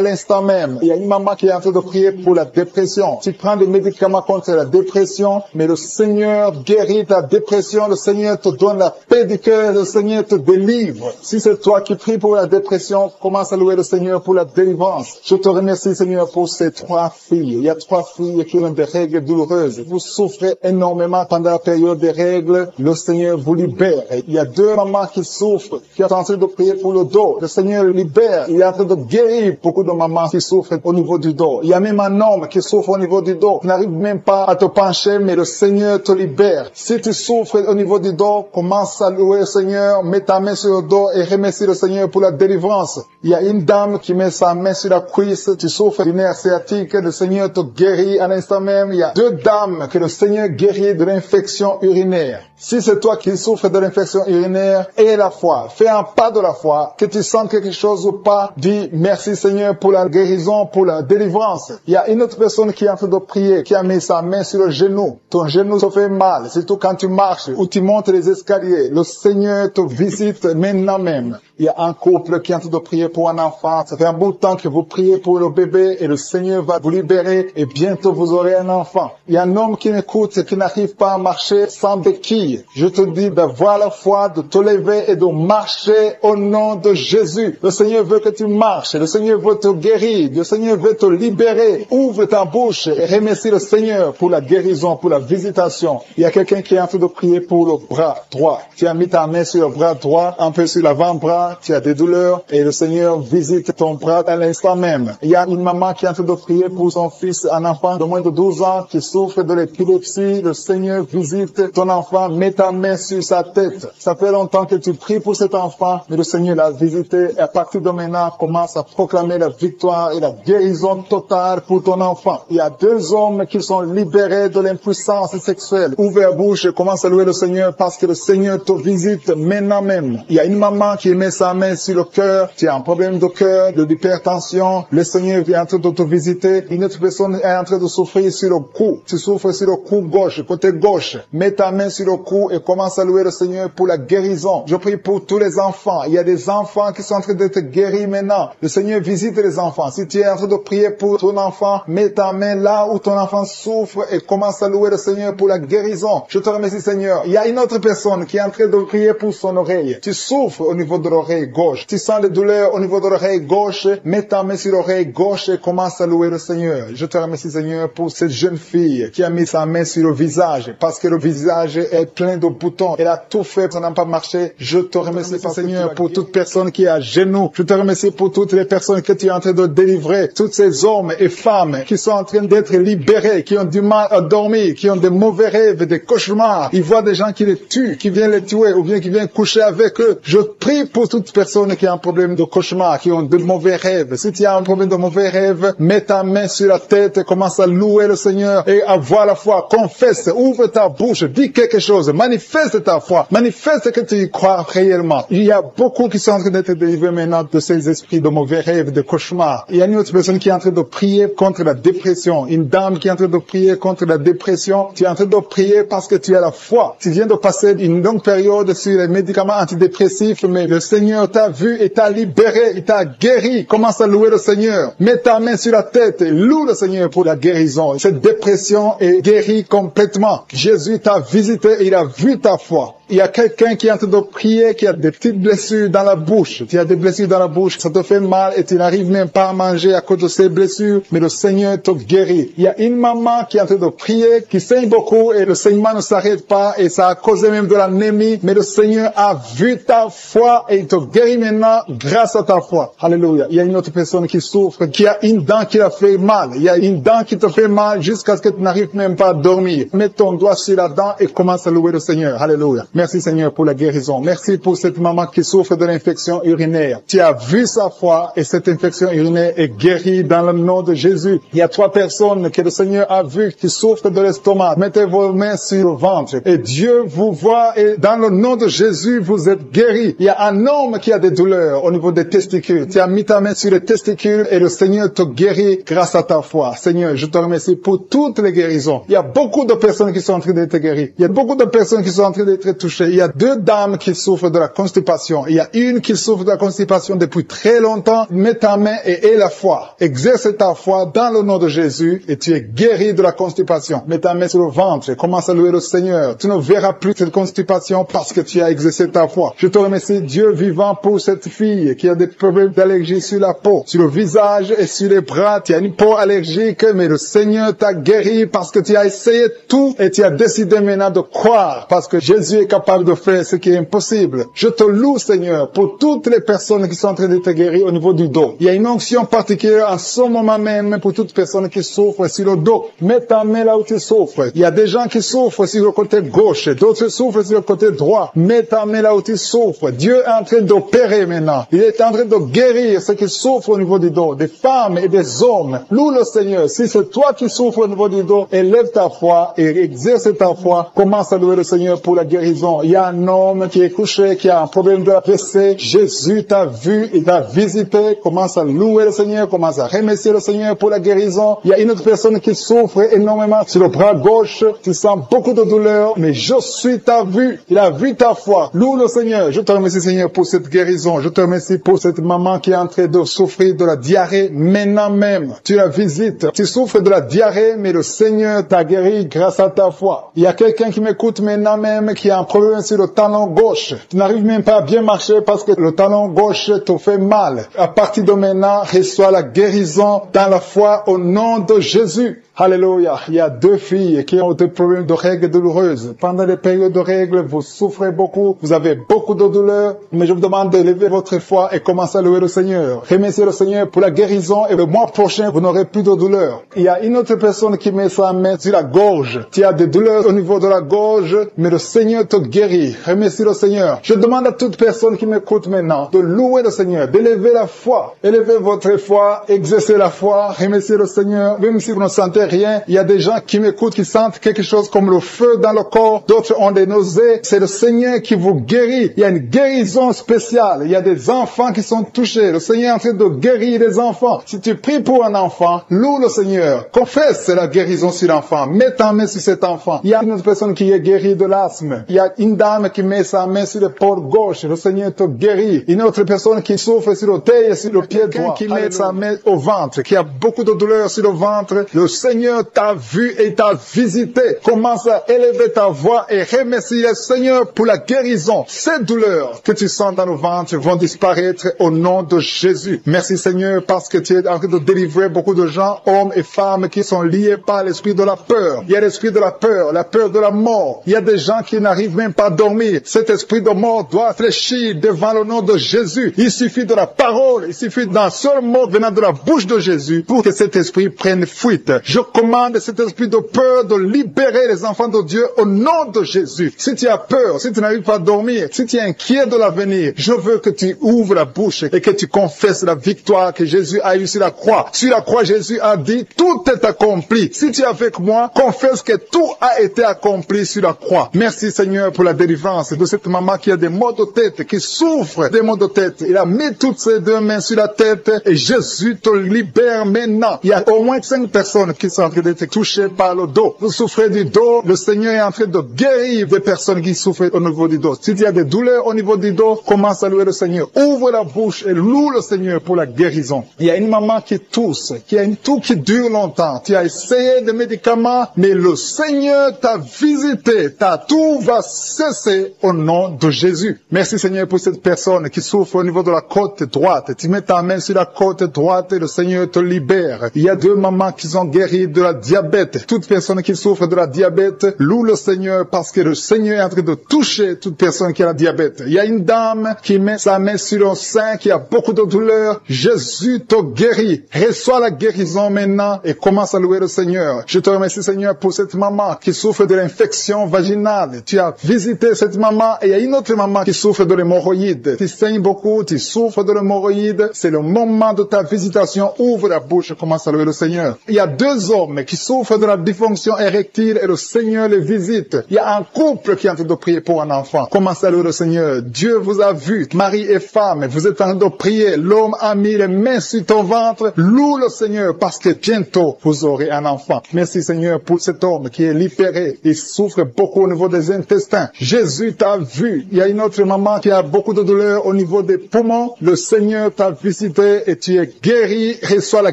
l'instant même. Il y a une maman qui est en train de prier pour la dépression. Tu prends des médicaments contre la dépression, mais le Seigneur guérit ta dépression. Le Seigneur te donne la paix du cœur. Le Seigneur te délivre. Si c'est toi qui pries pour la dépression, commence à louer le Seigneur pour la délivrance. Je te remercie Seigneur pour ces 3 filles. Il y a 3 filles qui ont des règles douloureuses. Vous souffrez énormément pendant la période des règles. Le Seigneur vous libère. Il y a 2 mamans qui souffrent, qui sont en train de prier pour le dos. Le Seigneur libère. Il est en train de guérir beaucoup de mamans qui souffrent au niveau du dos. Il y a même un homme qui souffre au niveau du dos. Tu n'arrives même pas à te pencher, mais le Seigneur te libère. Si tu souffres au niveau du dos, commence à louer le Seigneur, mets ta main sur le dos et remercie le Seigneur pour la délivrance. Il y a une dame qui met sa main sur la cuisse. Tu souffres du nerf sciatique. Le Seigneur te guérit à l'instant même. Il y a 2 dames que le Seigneur guérit de l'infection urinaire. Si c'est toi qui souffres de l'infection urinaire, aie la foi. Fais un pas de la foi. Que tu sens quelque chose ou pas, dis merci Seigneur pour la guérison, pour la délivrance. Il y a une autre personne qui est en train de prier, qui a mis sa main sur le genou. Ton genou se fait mal, surtout quand tu marches ou tu montes les escaliers. Le Seigneur te visite maintenant même. Il y a un couple qui est en train de prier pour un enfant. Ça fait un bout de temps que vous priez pour le bébé et le Seigneur va vous libérer et bientôt vous aurez un enfant. Il y a un homme qui m'écoute et qui n'arrive pas à marcher sans béquille. Je te dis d'avoir la foi, de te lever et de marcher au nom de Jésus. Le Seigneur veut que tu marches. Le Seigneur veut te guérir. Le Seigneur veut te libérer. Ouvre ta bouche et remercie le Seigneur pour la guérison, pour la visitation. Il y a quelqu'un qui est en train de prier pour le bras droit. Tu as mis ta main sur le bras droit, un peu sur l'avant-bras. Tu as des douleurs et le Seigneur visite ton bras à l'instant même. Il y a une maman qui est en train de prier pour son fils, un enfant de moins de 12 ans qui souffre de l'épilepsie. Le Seigneur visite ton enfant, met ta main sur sa tête. Ça fait longtemps que tu pries pour cet enfant, mais le Seigneur l'a visité et à partir de maintenant, commence à proclamer la victoire et la guérison totale pour ton enfant. Il y a 2 hommes qui sont libérés de l'impuissance sexuelle. Ouvre la bouche et commence à louer le Seigneur parce que le Seigneur te visite maintenant même. Il y a une maman qui met sa main sur le cœur, tu as un problème de cœur, de l'hypertension, le Seigneur vient en train de te visiter, une autre personne est en train de souffrir sur le cou, tu souffres sur le cou gauche, côté gauche, mets ta main sur le beaucoup et commence à louer le Seigneur pour la guérison. Je prie pour tous les enfants. Il y a des enfants qui sont en train d'être guéris maintenant. Le Seigneur visite les enfants. Si tu es en train de prier pour ton enfant, mets ta main là où ton enfant souffre et commence à louer le Seigneur pour la guérison. Je te remercie, Seigneur. Il y a une autre personne qui est en train de prier pour son oreille. Tu souffres au niveau de l'oreille gauche. Tu sens des douleurs au niveau de l'oreille gauche. Mets ta main sur l'oreille gauche et commence à louer le Seigneur. Je te remercie, Seigneur, pour cette jeune fille qui a mis sa main sur le visage parce que le visage est plein de boutons. Elle a tout fait, ça n'a pas marché. Je te remercie, Seigneur, pour toute personne qui est à genoux. Je te remercie pour toutes les personnes que tu es en train de délivrer. Tous ces hommes et femmes qui sont en train d'être libérés, qui ont du mal à dormir, qui ont des mauvais rêves, des cauchemars. Ils voient des gens qui les tuent, qui viennent les tuer ou bien qui viennent coucher avec eux. Je prie pour toute personne qui a un problème de cauchemar, qui ont de mauvais rêves. Si tu as un problème de mauvais rêves, mets ta main sur la tête et commence à louer le Seigneur et avoir la foi. Confesse, ouvre ta bouche, dis quelque chose, manifeste ta foi, manifeste que tu y crois réellement. Il y a beaucoup qui sont en train d'être délivrés maintenant de ces esprits de mauvais rêves, de cauchemars. Il y a une autre personne qui est en train de prier contre la dépression. Une dame qui est en train de prier contre la dépression. Tu es en train de prier parce que tu as la foi. Tu viens de passer une longue période sur les médicaments antidépressifs, mais le Seigneur t'a vu et t'a libéré, il t'a guéri. Commence à louer le Seigneur. Mets ta main sur la tête et loue le Seigneur pour la guérison. Cette dépression est guérie complètement. Jésus t'a visité et il a vu ta foi. Il y a quelqu'un qui est en train de prier, qui a des petites blessures dans la bouche. Tu as des blessures dans la bouche, ça te fait mal et tu n'arrives même pas à manger à cause de ces blessures, mais le Seigneur te guérit. Il y a une maman qui est en train de prier, qui saigne beaucoup et le saignement ne s'arrête pas et ça a causé même de l'anémie, mais le Seigneur a vu ta foi et il te guérit maintenant grâce à ta foi. Alléluia. Il y a une autre personne qui souffre, qui a une dent qui a fait mal. Il y a une dent qui te fait mal jusqu'à ce que tu n'arrives même pas à dormir. Mets ton doigt sur la dent et commence à louer le Seigneur. Alléluia. Merci Seigneur pour la guérison. Merci pour cette maman qui souffre de l'infection urinaire. Tu as vu sa foi et cette infection urinaire est guérie dans le nom de Jésus. Il y a 3 personnes que le Seigneur a vues qui souffrent de l'estomac. Mettez vos mains sur le ventre et Dieu vous voit et dans le nom de Jésus vous êtes guéris. Il y a un homme qui a des douleurs au niveau des testicules. Tu as mis ta main sur les testicules et le Seigneur te guérit grâce à ta foi. Seigneur, je te remercie pour toutes les guérisons. Il y a beaucoup de personnes qui sont en train d'être guéries. Il y a beaucoup de personnes qui sont en train d'être touchées. Il y a 2 dames qui souffrent de la constipation. Il y a une qui souffre de la constipation depuis très longtemps. Mets ta main et aie la foi. Exerce ta foi dans le nom de Jésus et tu es guéri de la constipation. Mets ta main sur le ventre et commence à louer le Seigneur. Tu ne verras plus cette constipation parce que tu as exercé ta foi. Je te remercie, Dieu vivant, pour cette fille qui a des problèmes d'allergie sur la peau, sur le visage et sur les bras. Tu as une peau allergique, mais le Seigneur t'a guéri parce que tu as essayé tout et tu as décidé maintenant de croire parce que Jésus est capable de faire ce qui est impossible. Je te loue, Seigneur, pour toutes les personnes qui sont en train d'être guéries au niveau du dos. Il y a une onction particulière en ce moment même pour toutes personnes qui souffrent sur le dos. Mets ta main là où tu souffres. Il y a des gens qui souffrent sur le côté gauche, d'autres souffrent sur le côté droit. Mets ta main là où tu souffres. Dieu est en train d'opérer maintenant. Il est en train de guérir ceux qui souffrent au niveau du dos, des femmes et des hommes. Loue le Seigneur. Si c'est toi qui souffres au niveau du dos, élève ta foi et exerce ta foi. Commence à louer le Seigneur pour la guérison. Il y a un homme qui est couché, qui a un problème de AVC. Jésus t'a vu, il t'a visité. Commence à louer le Seigneur, commence à remercier le Seigneur pour la guérison. Il y a une autre personne qui souffre énormément sur le bras gauche. Tu sens beaucoup de douleur, mais je suis ta vue. Il a vu ta foi. Loue le Seigneur. Je te remercie, Seigneur, pour cette guérison. Je te remercie pour cette maman qui est en train de souffrir de la diarrhée maintenant même. Tu la visites. Tu souffres de la diarrhée, mais le Seigneur t'a guéri grâce à ta foi. Il y a quelqu'un qui m'écoute maintenant même qui a un problème sur le talon gauche. Tu n'arrives même pas à bien marcher parce que le talon gauche te fait mal. À partir de maintenant, reçois la guérison dans la foi au nom de Jésus. Alléluia. Il y a 2 filles qui ont des problèmes de règles douloureuses. Pendant les périodes de règles, vous souffrez beaucoup, vous avez beaucoup de douleurs, mais je vous demande d'élever votre foi et commencer à louer le Seigneur. Remerciez le Seigneur pour la guérison et le mois prochain, vous n'aurez plus de douleurs. Il y a une autre personne qui met sa main sur la gorge. Tu as des douleurs au niveau de la gorge, mais le Seigneur te guérit. Remercie le Seigneur. Je demande à toute personne qui m'écoute maintenant de louer le Seigneur, d'élever la foi. Élevez votre foi, exercez la foi, remerciez le Seigneur, même si vous ne sentez rien. Il y a des gens qui m'écoutent, qui sentent quelque chose comme le feu dans le corps. D'autres ont des nausées. C'est le Seigneur qui vous guérit. Il y a une guérison spéciale. Il y a des enfants qui sont touchés. Le Seigneur est en train de guérir les enfants. Si tu pries pour un enfant, loue le Seigneur. Confesse la guérison sur l'enfant. Mets ta main sur cet enfant. Il y a une autre personne qui est guérie de l'asthme. Il y a une dame qui met sa main sur l'épaule gauche. Le Seigneur te guérit. Une autre personne qui souffre sur l'orteil et sur le pied droit. Qui met sa main au ventre, qui a beaucoup de douleur sur le ventre. Le Seigneur t'a vu et t'a visité. Commence à élever ta voix et remercie le Seigneur pour la guérison. Ces douleurs que tu sens dans le ventre vont disparaître au nom de Jésus. Merci Seigneur parce que tu es en train de délivrer beaucoup de gens, hommes et femmes qui sont liés par l'esprit de la peur. Il y a l'esprit de la peur de la mort. Il y a des gens qui n'arrivent même pas à dormir. Cet esprit de mort doit fléchir devant le nom de Jésus. Il suffit de la parole, il suffit d'un seul mot venant de la bouche de Jésus pour que cet esprit prenne fuite. Je commande cet esprit de peur de libérer les enfants de Dieu au nom de Jésus. Si tu as peur, si tu n'arrives pas à dormir, si tu es inquiet de l'avenir, je veux que tu ouvres la bouche et que tu confesses la victoire que Jésus a eue sur la croix. Sur la croix, Jésus a dit, tout est accompli. Si tu es avec moi, confesse que tout a été accompli sur la croix. Merci Seigneur pour la délivrance de cette maman qui a des maux de tête, qui souffre des maux de tête. Il a mis toutes ses deux mains sur la tête et Jésus te libère maintenant. Il y a au moins 5 personnes qui sont en train d'être touchées par le dos. Vous souffrez du dos, le Seigneur est en train de guérir des personnes qui souffrent au niveau du dos. S'il y a des douleurs au niveau du dos, commence à louer le Seigneur. Ouvre la bouche et loue le Seigneur pour la guérison. Il y a une maman qui tousse, qui a une toux qui dure longtemps. Tu as essayé des médicaments, mais le Seigneur t'a visité. Ta toux va cesser au nom de Jésus. Merci Seigneur pour cette personne qui souffre au niveau de la côte droite. Tu mets ta main sur la côte droite et le Seigneur te libère. Il y a 2 mamans qui sont guéries de la diabète. Toute personne qui souffre de la diabète, loue le Seigneur parce que le Seigneur est en train de toucher toute personne qui a la diabète. Il y a une dame qui met sa main sur le sein, qui a beaucoup de douleur. Jésus te guérit. Reçois la guérison maintenant et commence à louer le Seigneur. Je te remercie Seigneur pour cette maman qui souffre de l'infection vaginale. Tu as visité cette maman et il y a une autre maman qui souffre de l'hémorroïde. Tu saignes beaucoup, tu souffres de l'hémorroïde. C'est le moment de ta visitation. Ouvre la bouche et commence à louer le Seigneur. Il y a 2 hommes qui souffrent de la dysfonction érectile et le Seigneur les visite. Il y a un couple qui est en train de prier pour un enfant. Commence à louer le Seigneur. Dieu vous a vu, mari et femme, vous êtes en train de prier. L'homme a mis les mains sur ton ventre. Loue le Seigneur parce que bientôt vous aurez un enfant. Merci Seigneur pour cet homme qui est libéré. Il souffre beaucoup au niveau des intestins. Jésus t'a vu. Il y a une autre maman qui a beaucoup de douleur au niveau des poumons. Le Seigneur t'a visité et tu es guéri. Reçois la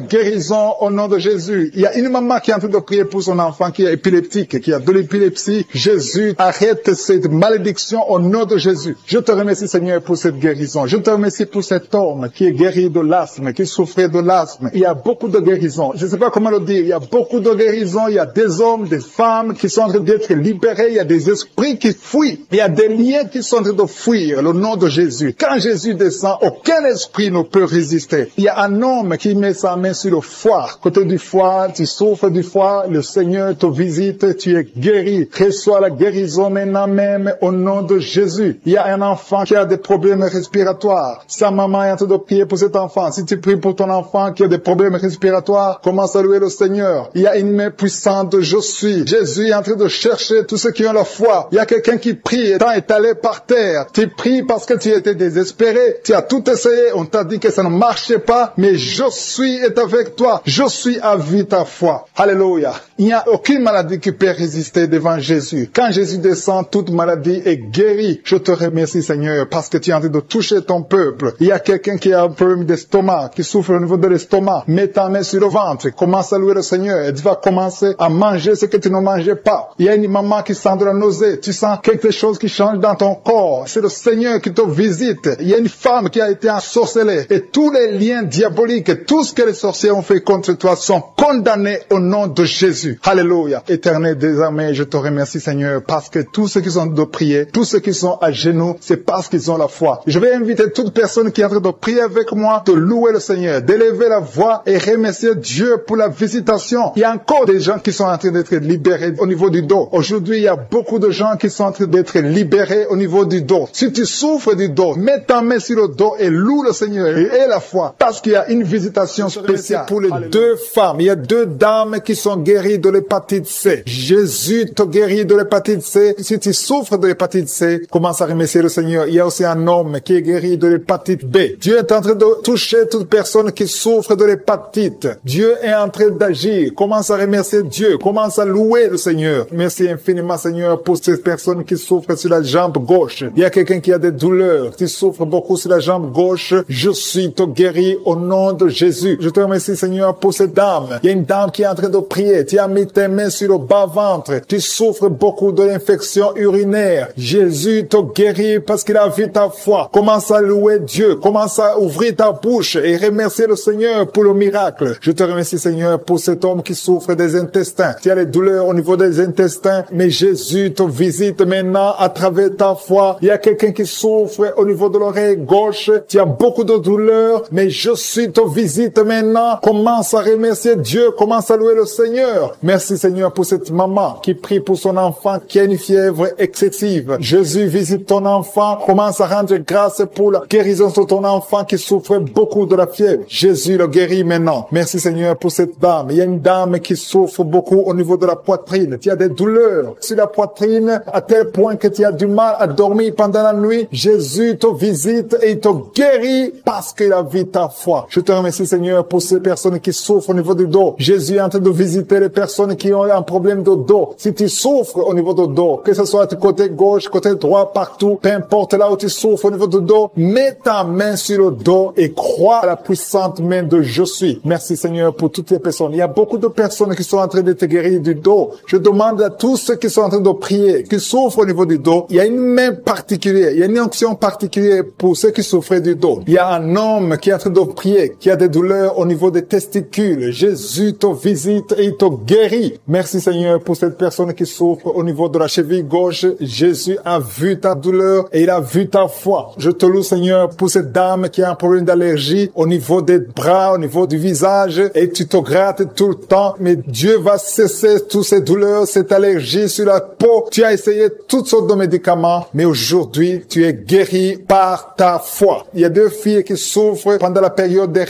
guérison au nom de Jésus. Il y a une maman qui est en train de prier pour son enfant qui est épileptique, qui a de l'épilepsie. Jésus, arrête cette malédiction au nom de Jésus. Je te remercie Seigneur pour cette guérison. Je te remercie pour cet homme qui est guéri de l'asthme, qui souffrait de l'asthme. Il y a beaucoup de guérisons. Je ne sais pas comment le dire. Il y a beaucoup de guérisons. Il y a des hommes, des femmes qui sont en train d'être libérés. Il y a des esprits qui fuient. Il y a des liens qui sont en train de fuir le nom de Jésus. Quand Jésus descend, aucun esprit ne peut résister. Il y a un homme qui met sa main sur le foie. Côté du foie, tu souffres du foie. Le Seigneur te visite. Tu es guéri. Reçois la guérison maintenant même au nom de Jésus. Il y a un enfant qui a des problèmes respiratoires. Sa maman est en train de prier pour cet enfant. Si tu pries pour ton enfant qui a des problèmes respiratoires, commence à louer le Seigneur. Il y a une main puissante de je suis. Jésus est en train de chercher tous ceux qui ont la foi. Il y a quelqu'un qui prie étant étalé par terre. Tu pries parce que tu étais désespéré. Tu as tout essayé. On t'a dit que ça ne marchait pas. Mais je suis est avec toi. Je suis à vie ta foi. Alléluia. Il n'y a aucune maladie qui peut résister devant Jésus. Quand Jésus descend, toute maladie est guérie. Je te remercie Seigneur parce que tu es en train de toucher ton peuple. Il y a quelqu'un qui a un problème d'estomac, qui souffre au niveau de l'estomac. Mets ta main sur le ventre. Commence à louer le Seigneur. Et tu vas commencer à manger ce que tu ne mangeais pas. Il y a une maman qui sent de la nausée. Tu sens quelque chose qui change dans ton corps. C'est le Seigneur qui te visite. Il y a une femme qui a été ensorcelée. Et tous les liens diaboliques, tout ce que les sorciers ont fait contre toi sont condamnés au nom de Jésus. Alléluia. Éternel désormais, je te remercie Seigneur parce que tous ceux qui sont de prier, tous ceux qui sont à genoux, c'est parce qu'ils ont la foi. Je vais inviter toute personne qui est en train de prier avec moi de louer le Seigneur, d'élever la voix et remercier Dieu pour la visitation. Il y a encore des gens qui sont en train d'être libérés au niveau du dos. Aujourd'hui, il y a beaucoup de gens qui sont en train d'être libérés au niveau du dos. Si tu souffres du dos, mets ta main sur le dos et loue le Seigneur et aie la foi parce qu'il y a une visitation spéciale pour les 2 femmes. Il y a 2 dames dames qui sont guéries de l'hépatite C. Jésus te guérit de l'hépatite C. Si tu souffres de l'hépatite C, commence à remercier le Seigneur. Il y a aussi un homme qui est guéri de l'hépatite B. Dieu est en train de toucher toute personne qui souffre de l'hépatite. Dieu est en train d'agir. Commence à remercier Dieu. Commence à louer le Seigneur. Merci infiniment, Seigneur, pour ces personnes qui souffrent sur la jambe gauche. Il y a quelqu'un qui a des douleurs, qui souffre beaucoup sur la jambe gauche. Je suis te guéri au nom de Jésus. Je te remercie, Seigneur, pour cette dame. Il y a une dame qui est en train de prier. Tu as mis tes mains sur le bas-ventre. Tu souffres beaucoup de l'infection urinaire. Jésus te guérit parce qu'il a vu ta foi. Commence à louer Dieu. Commence à ouvrir ta bouche et remercier le Seigneur pour le miracle. Je te remercie, Seigneur, pour cet homme qui souffre des intestins. Tu as des douleurs au niveau des intestins, mais Jésus te visite maintenant à travers ta foi. Il y a quelqu'un qui souffre au niveau de l'oreille gauche. Tu as beaucoup de douleurs, mais Jésus te visite maintenant. Commence à remercier Dieu. Commence à louer le Seigneur. Merci, Seigneur, pour cette maman qui prie pour son enfant qui a une fièvre excessive. Jésus visite ton enfant. Commence à rendre grâce pour la guérison de ton enfant qui souffre beaucoup de la fièvre. Jésus le guérit maintenant. Merci, Seigneur, pour cette dame. Il y a une dame qui souffre beaucoup au niveau de la poitrine. Tu as des douleurs sur la poitrine à tel point que tu as du mal à dormir pendant la nuit. Jésus te visite et il te guérit parce qu'il a vu ta foi. Je te remercie, Seigneur, pour ces personnes qui souffrent au niveau du dos. Jésus est en train de visiter les personnes qui ont un problème de dos. Si tu souffres au niveau du dos, que ce soit du côté gauche, côté droit, partout, peu importe là où tu souffres au niveau du dos, mets ta main sur le dos et crois à la puissante main de Je suis. Merci, Seigneur, pour toutes les personnes. Il y a beaucoup de personnes qui sont en train de te guérir du dos. Je demande à tous ceux qui sont en train de prier, qui souffrent au niveau du dos, il y a une main particulière, il y a une onction particulière pour ceux qui souffrent du dos. Il y a un homme qui est en train de prier, qui a des douleurs au niveau des testicules. Jésus te visite et il te guérit. Merci, Seigneur, pour cette personne qui souffre au niveau de la cheville gauche. Jésus a vu ta douleur et il a vu ta foi. Je te loue, Seigneur, pour cette dame qui a un problème d'allergie au niveau des bras, au niveau du visage, et tu te grattes tout le temps. Mais Dieu va cesser toutes ces douleurs, cette allergie sur la peau. Tu as essayé toutes sortes de médicaments, mais aujourd'hui, tu es guéri par ta foi. Il y a 2 filles qui souffrent pendant la période des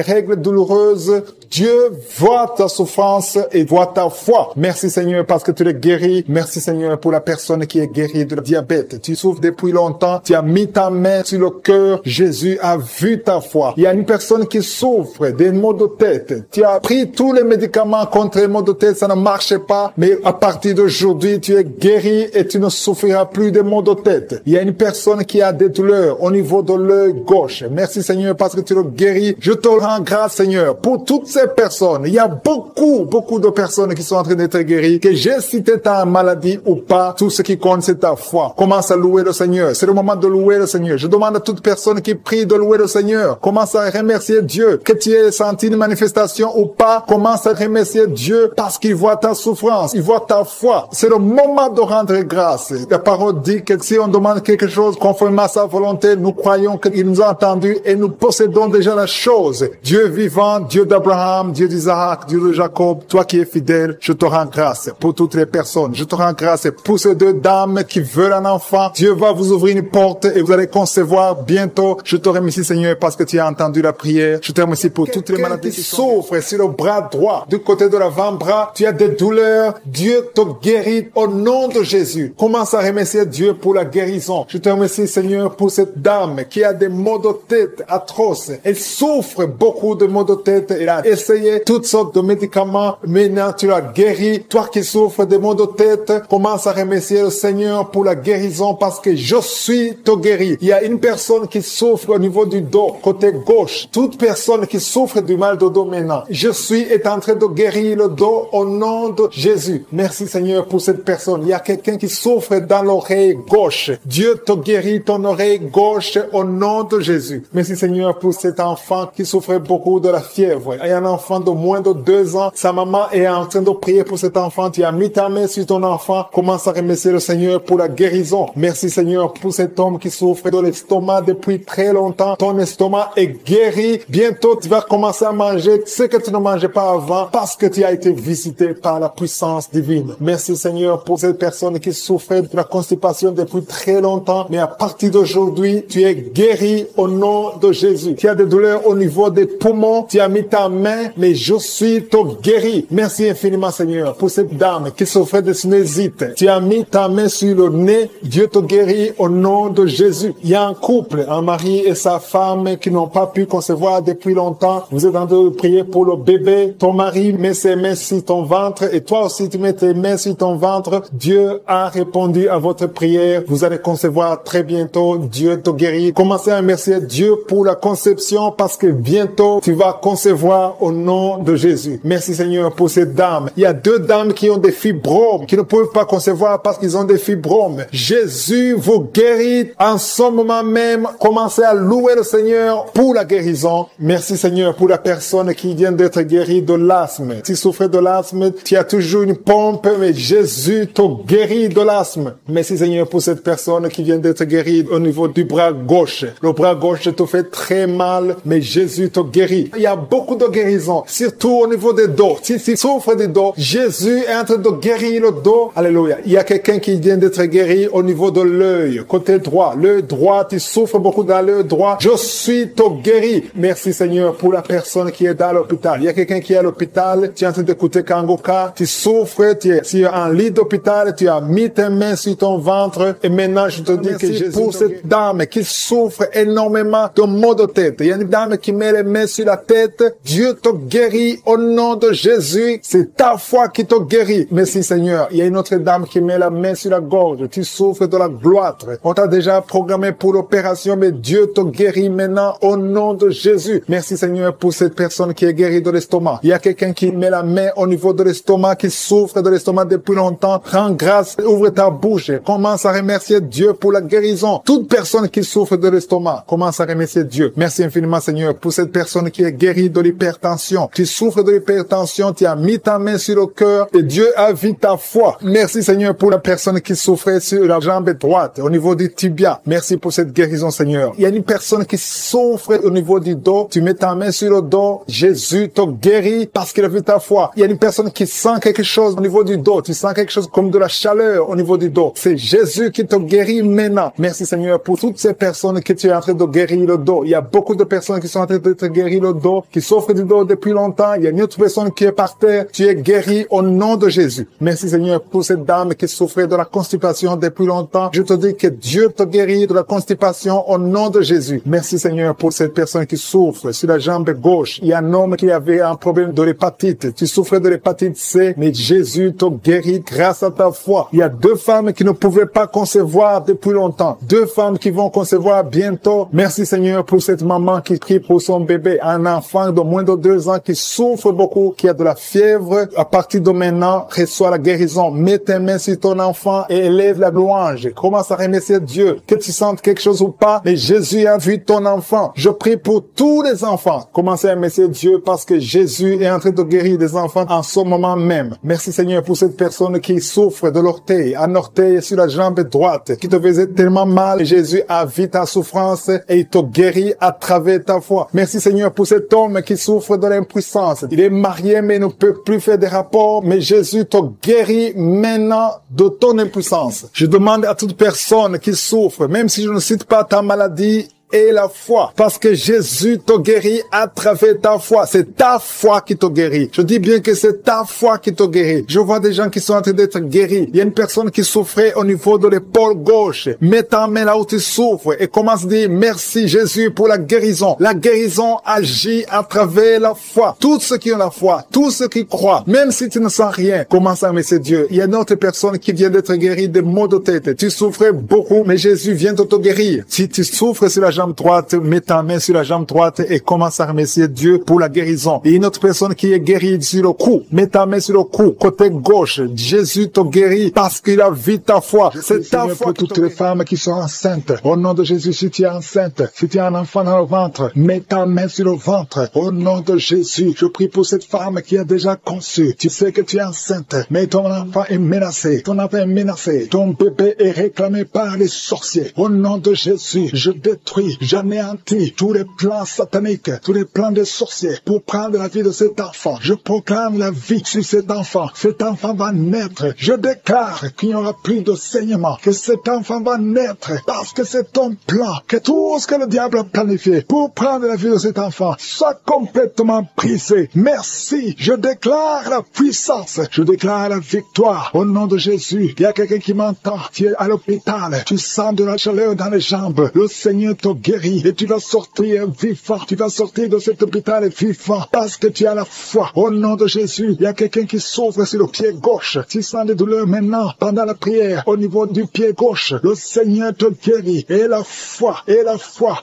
règles douloureuses. Dieu voit ta souffrance et voit ta foi. Merci, Seigneur, parce que tu es guéri. Merci, Seigneur, pour la personne qui est guérie de diabète. Tu souffres depuis longtemps. Tu as mis ta main sur le cœur. Jésus a vu ta foi. Il y a une personne qui souffre des maux de tête. Tu as pris tous les médicaments contre les maux de tête. Ça ne marchait pas. Mais à partir d'aujourd'hui, tu es guéri et tu ne souffriras plus des maux de tête. Il y a une personne qui a des douleurs au niveau de l'œil gauche. Merci, Seigneur, parce que tu le guéris. Je te rends grâce, Seigneur, pour toutes ces personnes. Il y a beaucoup de personnes qui sont en train d'être guéries. Que j'ai cité ta maladie ou pas, tout ce qui compte, c'est ta foi. Commence à louer le Seigneur. C'est le moment de louer le Seigneur. Je demande à toute personne qui prie de louer le Seigneur. Commence à remercier Dieu. Que tu aies senti une manifestation ou pas, commence à remercier Dieu parce qu'il voit ta souffrance. Il voit ta foi. C'est le moment de rendre grâce. La parole dit que si on demande quelque chose conformément à sa volonté, nous croyons qu'il nous a entendus et nous possédons déjà la chose. Dieu vivant, Dieu d'Abraham, Dieu d'Isaac, Dieu de Jacob, toi qui es fidèle, je te rends grâce pour toutes les personnes. Je te rends grâce pour ces 2 dames qui veulent un enfant. Dieu va vous ouvrir une porte et vous allez concevoir bientôt. Je te remercie, Seigneur, parce que tu as entendu la prière. Je te remercie pour toutes les maladies qui souffrent sur le bras droit, du côté de l'avant-bras. Tu as des douleurs. Dieu te guérit au nom de Jésus. Commence à remercier Dieu pour la guérison. Je te remercie, Seigneur, pour cette dame qui a des maux de tête atroces. Elle souffre beaucoup de maux de tête. Elle a essayé toutes sortes de médicaments. Maintenant, tu l'as guéri. Toi qui souffres des maux de tête, commence à remercier le Seigneur pour la guérison parce que je suis te guéri. Il y a une personne qui souffre au niveau du dos, côté gauche. Toute personne qui souffre du mal de dos maintenant, je suis est en train de guérir le dos au nom de Jésus. Merci, Seigneur, pour cette personne. Il y a quelqu'un qui souffre dans l'oreille gauche. Dieu te guérit ton oreille gauche au nom de Jésus. Merci, Seigneur, pour cet enfant qui souffre beaucoup de la fièvre. Il y a un enfant de moins de 2 ans. Sa maman est en train de prier pour cet enfant. Tu as mis ta main sur ton enfant. Commence à remercier le Seigneur pour la guérison. Merci, Seigneur, pour cet homme qui souffre de l'estomac depuis très longtemps. Ton estomac est guéri. Bientôt, tu vas commencer à manger ce que tu ne mangeais pas avant parce que tu as été visité par la puissance divine. Merci, Seigneur, pour cette personne qui souffrait de la constipation depuis très longtemps. Mais à partir d'aujourd'hui, tu es guéri au nom de Jésus. Tu as des douleurs au niveau des poumons. Tu as mis ta main main, mais je suis ton guéri. Merci infiniment, Seigneur, pour cette dame qui souffrait de sinusite. Tu as mis ta main sur le nez. Dieu te guérit au nom de Jésus. Il y a un couple, un mari et sa femme qui n'ont pas pu concevoir depuis longtemps. Vous êtes en train de prier pour le bébé. Ton mari met ses mains sur ton ventre et toi aussi tu mets tes mains sur ton ventre. Dieu a répondu à votre prière. Vous allez concevoir très bientôt. Dieu te guérit. Commencez à remercier Dieu pour la conception parce que bientôt tu vas concevoir au nom de Jésus. Merci Seigneur pour ces dames. Il y a 2 dames qui ont des fibromes, qui ne peuvent pas concevoir parce qu'ils ont des fibromes. Jésus vous guérit en ce moment même. Commencez à louer le Seigneur pour la guérison. Merci Seigneur pour la personne qui vient d'être guérie de l'asthme. Tu souffres de l'asthme, tu as toujours une pompe, mais Jésus te guérit de l'asthme. Merci Seigneur pour cette personne qui vient d'être guérie au niveau du bras gauche. Le bras gauche te fait très mal, mais Jésus te guérit. Il y a beaucoup de guérisons, surtout au niveau des dos. Si tu souffres des dos, Jésus est en train de guérir le dos. Alléluia. Il y a quelqu'un qui vient d'être guéri au niveau de l'œil, côté droit. L'œil droit, tu souffres beaucoup dans l'œil droit. Je suis te guéri. Merci Seigneur pour la personne qui est dans l'hôpital. Il y a quelqu'un qui est à l'hôpital, tu es en train d'écouter Kangoka, tu souffres, tu es en lit d'hôpital, tu as mis tes mains sur ton ventre et maintenant je te dis que Jésus pour cette dame qui souffre énormément de maux de tête. Il y a une dame qui met les mains sur la tête. Dieu te guérit au nom de Jésus. C'est ta foi qui te guérit. Merci Seigneur. Il y a une autre dame qui met la main sur la gorge. Tu souffres de la gloître. On t'a déjà programmé pour l'opération, mais Dieu te guérit maintenant au nom de Jésus. Merci Seigneur pour cette personne qui est guérie de l'estomac. Il y a quelqu'un qui met la main au niveau de l'estomac, qui souffre de l'estomac depuis longtemps. Rends grâce, ouvre ta bouche. Commence à remercier Dieu pour la guérison. Toute personne qui souffre de l'estomac, commence à remercier Dieu. Merci infiniment Seigneur pour cette personne qui est guérie de l'hypertension. Tu souffres de l'hypertension, tu as mis ta main sur le cœur et Dieu a vu ta foi. Merci Seigneur pour la personne qui souffrait sur la jambe droite, au niveau du tibia. Merci pour cette guérison Seigneur. Il y a une personne qui souffre au niveau du dos. Tu mets ta main sur le dos. Jésus te guérit parce qu'il a vu ta foi. Il y a une personne qui sent quelque chose au niveau du dos. Tu sens quelque chose comme de la chaleur au niveau du dos. C'est Jésus qui te guérit maintenant. Merci Seigneur pour toutes ces personnes que tu es en train de guérir le dos. Il y a beaucoup de personnes qui sont en train de te guérir le dos, qui souffrent du dos depuis longtemps. Il y a une autre personne qui est par terre. Tu es guéri au nom de Jésus. Merci Seigneur pour cette dame qui souffrait de la constipation depuis longtemps. Je te dis que Dieu te guérit de la constipation au nom de Jésus. Merci Seigneur pour cette personne qui souffre sur la jambe gauche. Il y a un homme qui avait un problème de l'hépatite. Tu souffrais de l'hépatite C, mais Jésus te guérit grâce à ta foi. Il y a 2 femmes qui ne pouvaient pas concevoir depuis longtemps. 2 femmes qui vont concevoir bientôt. Merci Seigneur pour cette maman qui prie pour son bébé. Un enfant de moins de 2 ans qui souffre beaucoup, qui a de la fièvre. À partir de maintenant, reçois la guérison. Mets tes mains sur ton enfant et élève la louange. Commence à remercier Dieu. Que tu sentes quelque chose ou pas, mais Jésus a vu ton enfant. Je prie pour tous les enfants. Commencez à remercier Dieu parce que Jésus est en train de guérir des enfants en ce moment même. Merci Seigneur pour cette personne qui souffre de l'orteil, un orteil sur la jambe droite, qui te faisait tellement mal. Jésus a vu ta souffrance et il te guérit à travers ta foi. Merci Seigneur pour cet homme qui souffre de l'impuissance. Il est marié mais ne peut plus faire des rapports, mais Jésus te guérit maintenant de ton impuissance. Je demande à toute personne qui souffre, même si je ne cite pas ta maladie, et la foi. Parce que Jésus te guérit à travers ta foi. C'est ta foi qui te guérit. Je dis bien que c'est ta foi qui te guérit. Je vois des gens qui sont en train d'être guéris. Il y a une personne qui souffrait au niveau de l'épaule gauche. Mets ta main là où tu souffres et commence à dire merci Jésus pour la guérison. La guérison agit à travers la foi. Tous ceux qui ont la foi, tous ceux qui croient, même si tu ne sens rien, commence à remercier Dieu. Il y a une autre personne qui vient d'être guérie de maux de tête. Tu souffrais beaucoup, mais Jésus vient de te guérir. Si tu souffres sur la jambe droite, mets ta main sur la jambe droite et commence à remercier Dieu pour la guérison. Et une autre personne qui est guérie sur le cou, mets ta main sur le cou, côté gauche. Jésus te guérit parce qu'il a vu ta foi. C'est ta foi. Pour toutes les femmes qui sont enceintes, au nom de Jésus, si tu es enceinte, si tu as un enfant dans le ventre, mets ta main sur le ventre. Au nom de Jésus, je prie pour cette femme qui a déjà conçu. Tu sais que tu es enceinte, mais ton enfant est menacé. Ton enfant est menacé. Ton bébé est réclamé par les sorciers. Au nom de Jésus, je détruis détruis, j'anéantis tous les plans sataniques, tous les plans des sorciers pour prendre la vie de cet enfant. Je proclame la vie sur cet enfant. Cet enfant va naître. Je déclare qu'il n'y aura plus de saignement, que cet enfant va naître parce que c'est ton plan, que tout ce que le diable a planifié pour prendre la vie de cet enfant soit complètement brisé. Merci. Je déclare la puissance. Je déclare la victoire au nom de Jésus. Il y a quelqu'un qui m'entend. Tu es à l'hôpital. Tu sens de la chaleur dans les jambes. Le Seigneur te guérit et tu vas sortir vivant. Tu vas sortir de cet hôpital vivant parce que tu as la foi. Au nom de Jésus, il y a quelqu'un qui souffre sur le pied gauche. Tu sens des douleurs maintenant pendant la prière au niveau du pied gauche. Le Seigneur te guérit et la foi.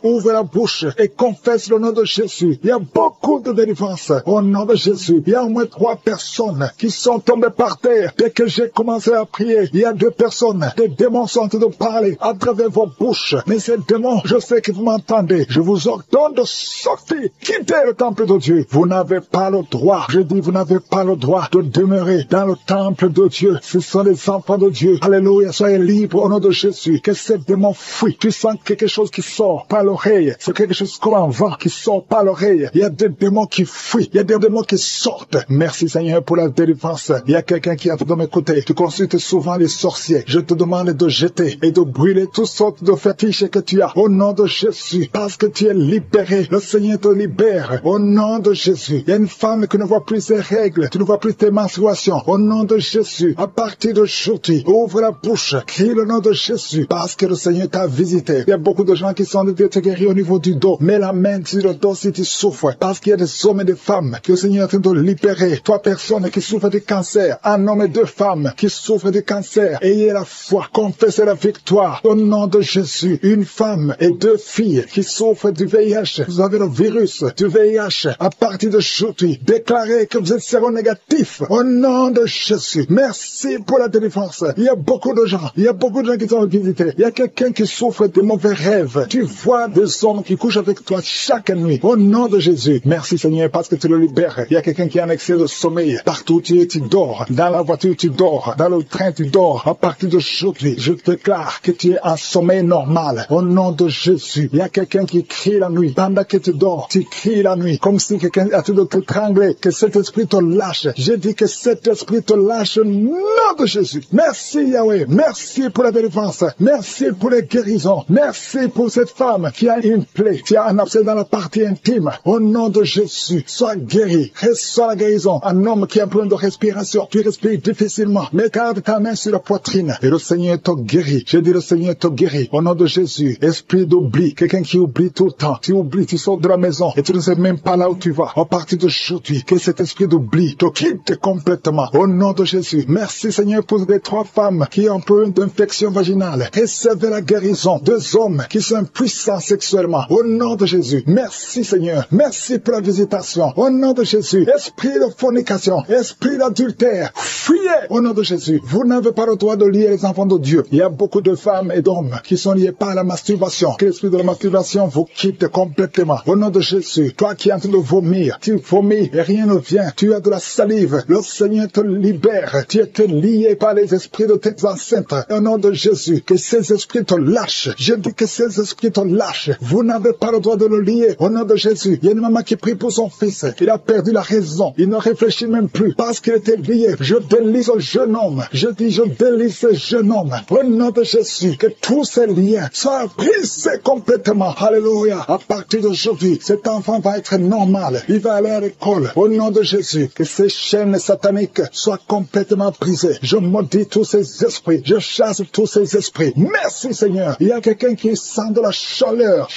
Ouvre la bouche et confesse le nom de Jésus. Il y a beaucoup de délivrance au nom de Jésus. Il y a au moins 3 personnes qui sont tombées par terre. Dès que j'ai commencé à prier, il y a 2 personnes. Des démons sont en train de parler à travers vos bouches. Mais ces démons, je sais que vous m'entendez. Je vous ordonne de sortir. Quittez le temple de Dieu. Vous n'avez pas le droit. Je dis, vous n'avez pas le droit de demeurer dans le temple de Dieu. Ce sont les enfants de Dieu. Alléluia. Soyez libres au nom de Jésus. Que ces démons fuient. Tu sens quelque chose qui sort par l'oreille. C'est quelque chose comme un vent qui sort par l'oreille. Il y a des démons qui fuient. Il y a des démons qui sortent. Merci Seigneur pour la délivrance. Il y a quelqu'un qui a de m'écouter. Tu consultes souvent les sorciers. Je te demande de jeter et de brûler toutes sortes de fétiches que tu as au nom de Jésus. Parce que tu es libéré. Le Seigneur te libère au nom de Jésus. Il y a une femme qui ne voit plus ses règles. Tu ne vois plus tes menstruations. Au nom de Jésus. À partir d'aujourd'hui, ouvre la bouche. Crie le nom de Jésus. Parce que le Seigneur t'a visité. Il y a beaucoup de gens qui sont de te guérir au niveau du dos. Mets la main sur le dos si tu souffres. Parce qu'il y a des hommes et des femmes que le Seigneur est en train de libérer. 3 personnes qui souffrent de cancer. Un homme et 2 femmes qui souffrent de cancer. Ayez la foi. Confessez la victoire. Au nom de Jésus. Une femme et 2 filles qui souffrent du VIH. Vous avez le virus du VIH. À partir d'aujourd'hui, déclarez que vous êtes séronégatif. Au nom de Jésus. Merci pour la délivrance. Il y a beaucoup de gens. Il y a beaucoup de gens qui sont visités. Il y a quelqu'un qui souffre de mauvais rêves. Tu vois des hommes qui couchent avec toi chaque nuit. Au nom de Jésus. Merci Seigneur parce que tu le libères. Il y a quelqu'un qui a un excès de sommeil. Partout tu dors. Dans la voiture tu dors. Dans le train tu dors. À partir d'aujourd'hui, je déclare que tu es en sommeil normal. Au nom de Jésus. Il y a quelqu'un qui crie la nuit. Pendant que tu dors, tu cries la nuit. Comme si quelqu'un a tout de t'étrangler. Que cet esprit te lâche. J'ai dit que cet esprit te lâche au nom de Jésus. Merci Yahweh. Merci pour la délivrance. Merci pour les guérisons. Merci pour cette femme qui a une plaie, qui a un abcès dans la partie intime. Au nom de Jésus, sois guéri. Reçois la guérison. Un homme qui a un problème de respiration. Tu respires difficilement. Mets ta main sur la poitrine. Et le Seigneur te guérit. J'ai dit le Seigneur te guérit. Au nom de Jésus, esprit d'oubli. Quelqu'un qui oublie tout le temps. Tu oublies, tu sors de la maison et tu ne sais même pas là où tu vas. À partir d'aujourd'hui, que cet esprit d'oubli te quitte complètement. Au nom de Jésus. Merci Seigneur pour les 3 femmes qui ont un peu d'infection vaginale. Recevez la guérison. 2 hommes qui sont puissants sexuellement. Au nom de Jésus. Merci Seigneur. Merci pour la visitation. Au nom de Jésus. Esprit de fornication. Esprit d'adultère. Fuyez au nom de Jésus. Vous n'avez pas le droit de lier les enfants de Dieu. Il y a beaucoup de femmes et d'hommes qui sont liés par la masturbation. Que l'esprit de la masturbation vous quitte complètement. Au nom de Jésus. Toi qui es en train de vomir. Tu vomis et rien ne vient. Tu as de la salive. Le Seigneur te libère. Tu es lié par les esprits de tes ancêtres. Au nom de Jésus. Que ces esprits te lâchent. Je dis que ces esprits te lâchent. Vous n'avez pas le droit de le lier. Au nom de Jésus. Il y a une maman qui prie pour son fils. Il a perdu la raison. Il ne réfléchit même plus parce qu'il était lié. Je délie ce jeune homme. Je dis, je délie ce jeune homme. Au nom de Jésus. Que tous ces liens soient brisés complètement. Alléluia. À partir d'aujourd'hui, cet enfant va être normal. Il va aller à l'école. Au nom de Jésus. Que ces chaînes sataniques soient complètement brisées. Je maudis tous ces esprits. Je chasse tous ces esprits. Merci Seigneur. Il y a quelqu'un qui sent de la chaleur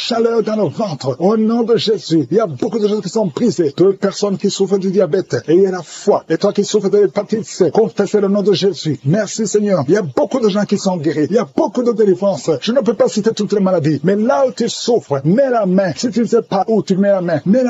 dans le ventre. Au nom de Jésus, il y a beaucoup de gens qui sont brisés. 2 personnes qui souffrent du diabète. Ayez la foi. Et toi qui souffres de l'hépatite C, confessez le nom de Jésus. Merci Seigneur. Il y a beaucoup de gens qui sont guéris. Il y a beaucoup de délivrances. Je ne peux pas citer toutes les maladies. Mais là où tu souffres, mets la main. Si tu ne sais pas où tu mets la